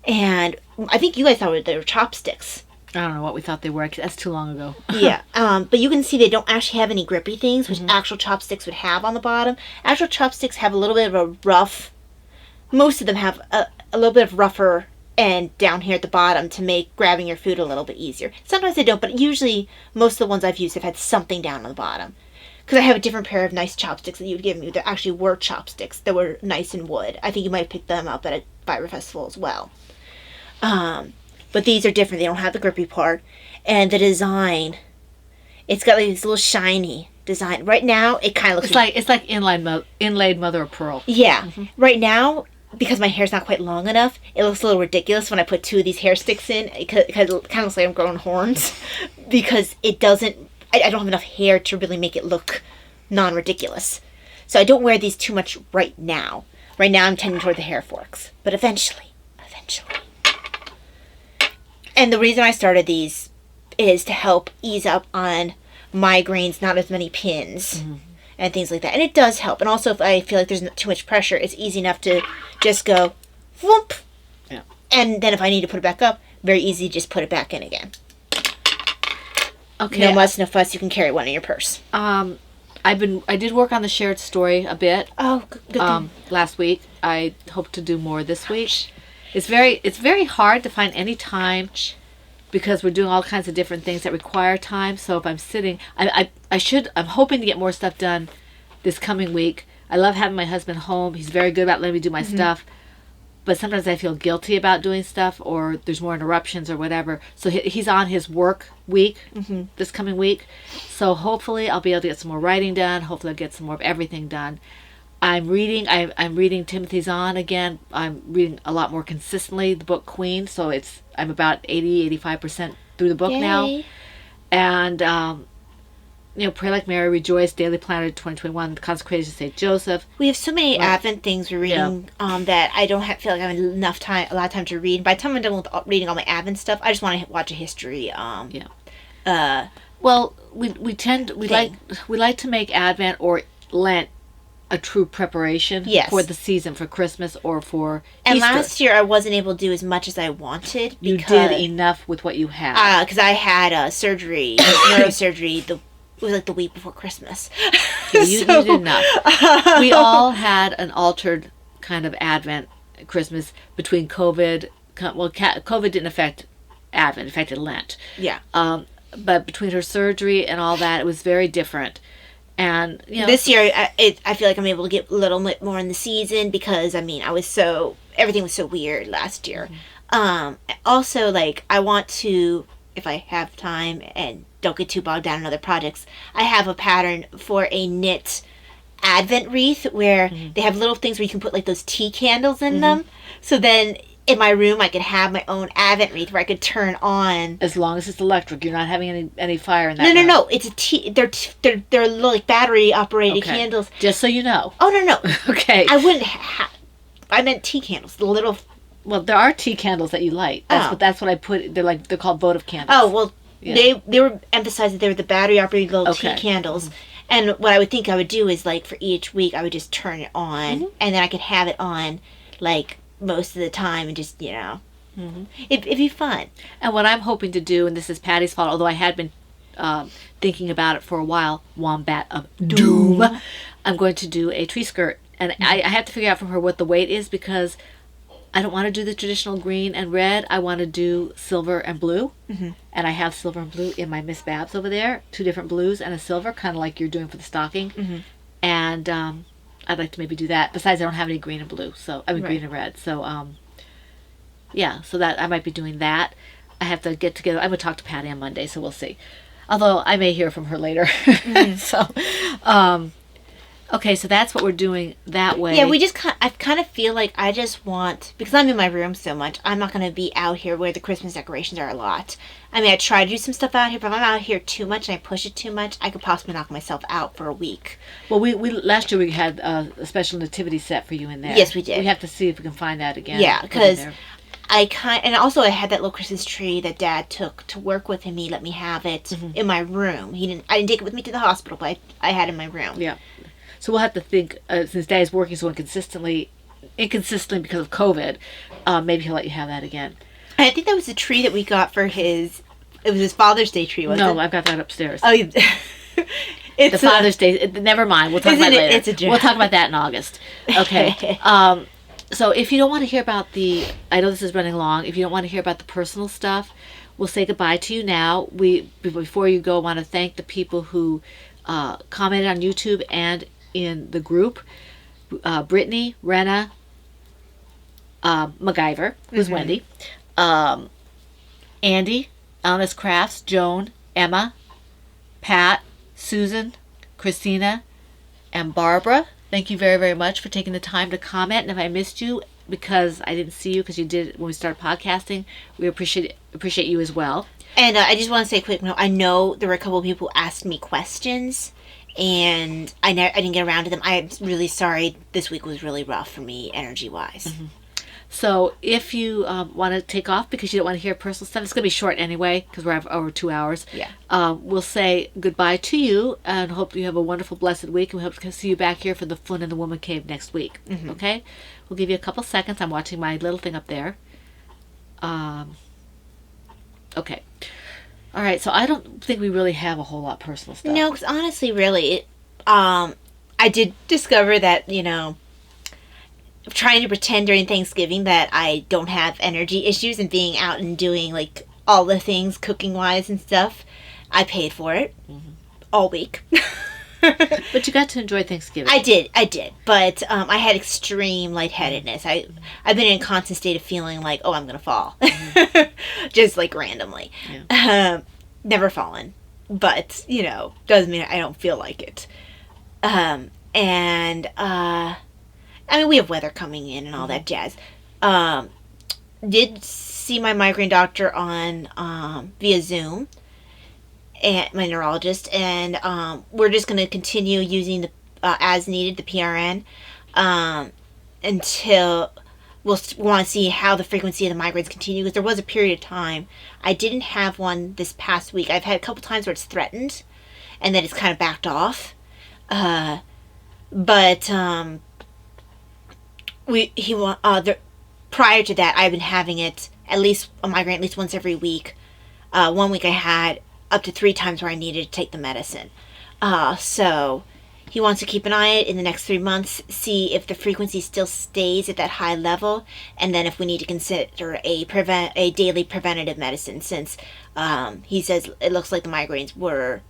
And I think you guys thought they were chopsticks. I don't know what we thought they were. That's too long ago. Yeah. But you can see they don't actually have any grippy things, which actual chopsticks would have on the bottom. Actual chopsticks have a little bit of a rough... Most of them have a little bit of rougher end down here at the bottom to make grabbing your food a little bit easier. Sometimes they don't, but usually most of the ones I've used have had something down on the bottom. Because I have a different pair of nice chopsticks that you'd give me that actually were chopsticks that were nice in wood. I think you might have picked them up at a Fiber Festival as well. But these are different. They don't have the grippy part. And the design, it's got like this little shiny design. Right now, it kind of looks It's like inlaid mother of pearl. Yeah. Right now, because my hair's not quite long enough, it looks a little ridiculous when I put 2 of these hair sticks in. Because it kind of looks like I'm growing horns. Because it doesn't... I don't have enough hair to really make it look non-ridiculous. So I don't wear these too much right now. Right now I'm tending toward the hair forks. But eventually. And the reason I started these is to help ease up on migraines, not as many pins and things like that. And it does help. And also if I feel like there's too much pressure, it's easy enough to just go whoop. Yeah. And then if I need to put it back up, very easy to just put it back in again. Okay. No muss, no fuss. You can carry one in your purse. I did work on the shared story a bit. Oh, good. Last week. I hope to do more this week. It's very hard to find any time because we're doing all kinds of different things that require time. So if I'm sitting, I'm hoping to get more stuff done this coming week. I love having my husband home. He's very good about letting me do my stuff. But sometimes I feel guilty about doing stuff, or there's more interruptions or whatever. So he's on his work week this coming week. So hopefully I'll be able to get some more writing done. Hopefully I'll get some more of everything done. I'm reading Timothy Zahn again. I'm reading a lot more consistently the book Queen. So I'm about 85% through the book now. And Pray Like Mary, Rejoice, Daily Planner 2021, Consecrated to St. Joseph. We have so many Advent things we're reading that I don't feel like I have a lot of time to read. By the time I'm done with reading all my Advent stuff, I just want to watch a history. Well, we like to make Advent or Lent a true preparation for the season, for Christmas or for and Easter. Last year I wasn't able to do as much as I wanted. You did enough with what you had. Because I had surgery, neurosurgery, it was like the week before Christmas. You did enough. We all had an altered kind of Advent, Christmas between COVID. Well, COVID didn't affect Advent; it affected Lent. Yeah. But between her surgery and all that, it was very different. And this year, I feel like I'm able to get a little bit more in the season because everything was so weird last year. Also, like I want to, if I have time and don't get too bogged down in other projects, I have a pattern for a knit Advent wreath where they have little things where you can put like those tea candles in them. So then in my room I could have my own Advent wreath where I could turn on. As long as it's electric, you're not having any fire in that. No. It's a tea. They're little, like battery operated candles. Just so you know. Oh no. Okay. I wouldn't. I meant tea candles. The little. Well, there are tea candles that you light. That's what I put. They're called votive candles. Oh well, they were emphasized that they were the battery operated little tea candles. And what I would think I would do is like for each week I would just turn it on, and then I could have it on like most of the time and just it'd be fun. And what I'm hoping to do, and this is Patty's fault, although I had been thinking about it for a while, Wombat of Doom, I'm going to do a tree skirt, and I have to figure out from her what the weight is because I don't want to do the traditional green and red. I want to do silver and blue, and I have silver and blue in my Miss Babs over there, 2 different blues and a silver, kind of like you're doing for the stocking. And I'd like to maybe do that. Besides, I don't have any green and blue, green and red. So Yeah, so that I might be doing that. I have to get together. I'm going to talk to Patty on Monday, so we'll see. Although I may hear from her later. So, okay, so that's what we're doing that way. Yeah, I kind of feel like I just want, because I'm in my room so much, I'm not going to be out here where the Christmas decorations are a lot. I mean, I try to do some stuff out here, but if I'm out here too much and I push it too much, I could possibly knock myself out for a week. Well, we last year we had a special nativity set for you in there. Yes, we did. We have to see if we can find that again. Yeah, because and also I had that little Christmas tree that Dad took to work with him. He let me have it in my room. I didn't take it with me to the hospital, but I had it in my room. Yeah. So we'll have to think, since Dad's working so inconsistently because of COVID, maybe he'll let you have that again. I think that was the tree that we got for it was his Father's Day tree, wasn't it? No, I've got that upstairs. Oh, it's the Father's Day. Never mind. We'll talk about it later. It's a joke. We'll talk about that in August. Okay. So if you don't want to hear about I know this is running long. If you don't want to hear about the personal stuff, we'll say goodbye to you now. Before you go, I want to thank the people who commented on YouTube and in the group. Brittany, Renna, MacGyver, who's Wendy, Andy, Honest Crafts, Joan, Emma, Pat, Susan, Christina, and Barbara. Thank you very, very much for taking the time to comment. And if I missed you because I didn't see you because you did it when we started podcasting, we appreciate you as well. And I just want to say a quick note. I know there were a couple of people who asked me questions, and I didn't get around to them. I'm really sorry. This week was really rough for me, energy-wise. Mm-hmm. So if you want to take off because you don't want to hear personal stuff, it's going to be short anyway because we're over 2 hours. Yeah. We'll say goodbye to you and hope you have a wonderful, blessed week. And we hope to see you back here for the Fun in the Woman Cave next week. Mm-hmm. Okay? We'll give you a couple seconds. I'm watching my little thing up there. Okay. All right. So I don't think we really have a whole lot of personal stuff. No, because honestly, really, I did discover that, trying to pretend during Thanksgiving that I don't have energy issues and being out and doing like all the things cooking wise and stuff, I paid for it all week. But you got to enjoy Thanksgiving. I did, but I had extreme lightheadedness. I've been in a constant state of feeling like, oh, I'm gonna fall, just like randomly. Yeah. Never fallen, but doesn't mean I don't feel like it. I mean, we have weather coming in and all that jazz. Did see my migraine doctor on via Zoom, and my neurologist, and we're just going to continue using the as needed, the PRN, until we'll want to see how the frequency of the migraines continue. Because there was a period of time I didn't have one this past week. I've had a couple times where it's threatened, and then it's kind of backed off. Prior to that, I've been having it a migraine at least once every week. 1 week I had up to 3 times where I needed to take the medicine. So he wants to keep an eye on it in the next 3 months, see if the frequency still stays at that high level, and then if we need to consider a daily preventative medicine, since he says it looks like the migraines were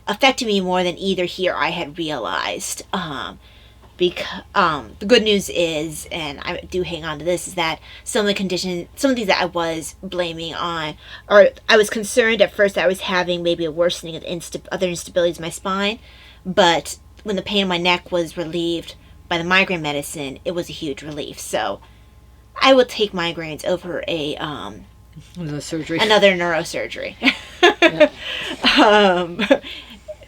affecting me more than either he or I had realized. Because the good news is, and I do hang on to this, is that some of these that I was blaming on, or I was concerned at first that I was having maybe a worsening of other instabilities in my spine, but when the pain in my neck was relieved by the migraine medicine, it was a huge relief. So I will take migraines over another neurosurgery.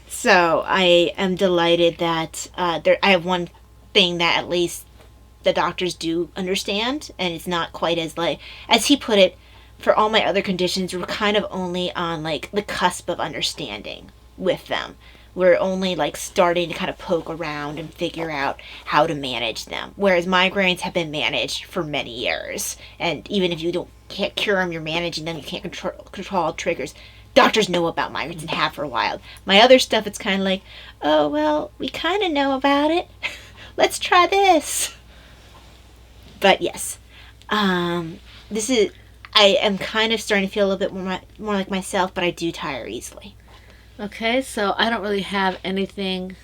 So I am delighted that I have one thing that at least the doctors do understand, and it's not quite as he put it, for all my other conditions, we're kind of only on like the cusp of understanding with them. We're only like starting to kind of poke around and figure out how to manage them. Whereas migraines have been managed for many years, and even if you can't cure them, you're managing them. You can't control all triggers. Doctors know about migraines and have for a while. My other stuff, it's kind of like, oh, well, we kind of know about it. Let's try this. But yes, I am kind of starting to feel a little bit more like myself, but I do tire easily. Okay, so I don't really have anything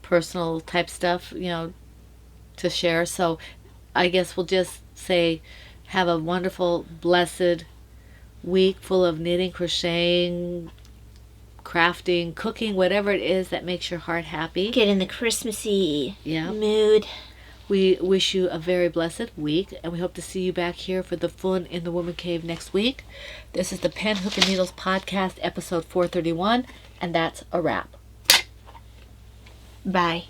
personal type stuff, to share. So I guess we'll just say have a wonderful, blessed week full of knitting, crocheting, crafting, cooking, whatever it is that makes your heart happy. Get in the Christmassy Yeah. mood. We wish you a very blessed week, and we hope to see you back here for the Fun in the Woman Cave next week. This is the Pen, Hook, and Needles podcast, episode 431, and that's a wrap. Bye.